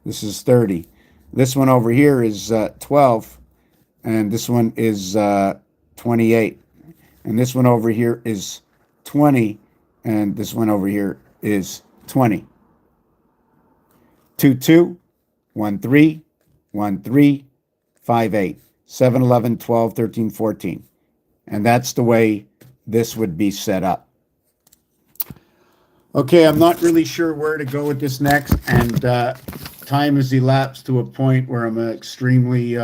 This is 30. This one over here is 12. And this one is 28. And this one over here is 20. And this one over here is 20. 2, 2, 1, 3, 1, 3, 5, 8, 7, 11, 12, 13, 14. And that's the way this would be set up. Okay, I'm not really sure where to go with this next, and time has elapsed to a point where I'm extremely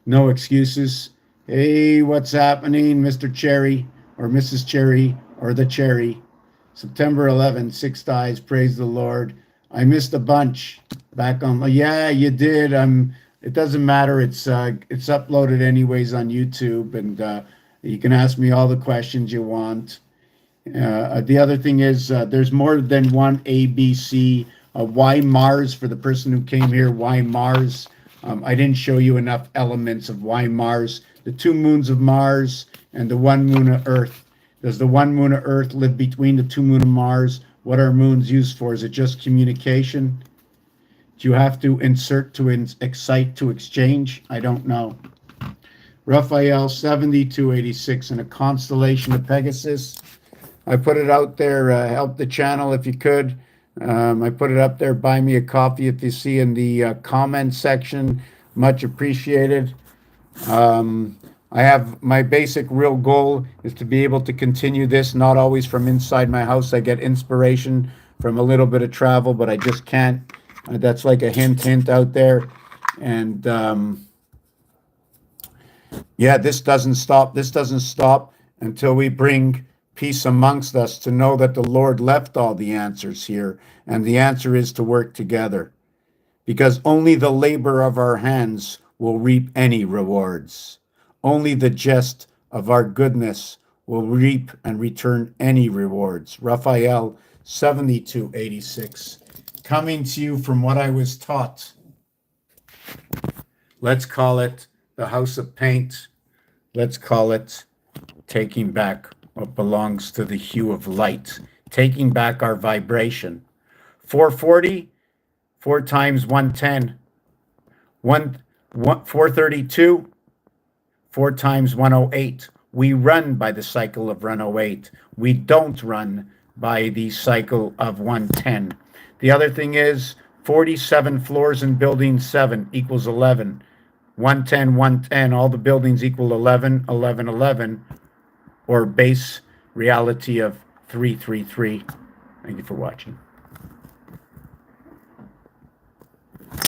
no excuses. Hey, what's happening, Mr. Cherry, or Mrs. Cherry, or the Cherry? September 11th, 6 dies, praise the Lord. I missed a bunch back on. Yeah, you did. It doesn't matter. It's uploaded anyways on YouTube, and you can ask me all the questions you want. The other thing is there's more than one ABC. Why Mars, for the person who came here, why Mars? I didn't show you enough elements of why Mars. the 2 moons of Mars, and the 1 moon of Earth. Does the 1 moon of Earth live between the 2 moon of Mars? What are moons used for? Is it just communication? Do you have to insert to excite to exchange? I don't know. Raphael 7286 in a constellation of Pegasus. I put it out there. Help the channel if you could. I put it up there. Buy me a coffee if you see in the comment section. Much appreciated. I have my basic real goal is to be able to continue this, not always from inside my house. I get inspiration from a little bit of travel, but I just can't. That's like a hint out there. And yeah, this doesn't stop. This doesn't stop until we bring peace amongst us to know that the Lord left all the answers here. And the answer is to work together, because only the labor of our hands will reap any rewards. Only the jest of our goodness will reap and return any rewards. Raphael 7286. Coming to you from what I was taught. Let's call it the House of Paint. Let's call it taking back what belongs to the hue of light. Taking back our vibration. 440, 4 times 110. 432, 4 times 108. We run by the cycle of 108. We don't run by the cycle of 110. The other thing is 47 floors in building 7 equals 11. 110, 110, all the buildings equal 11, 11, 11, or base reality of 333. Thank you for watching.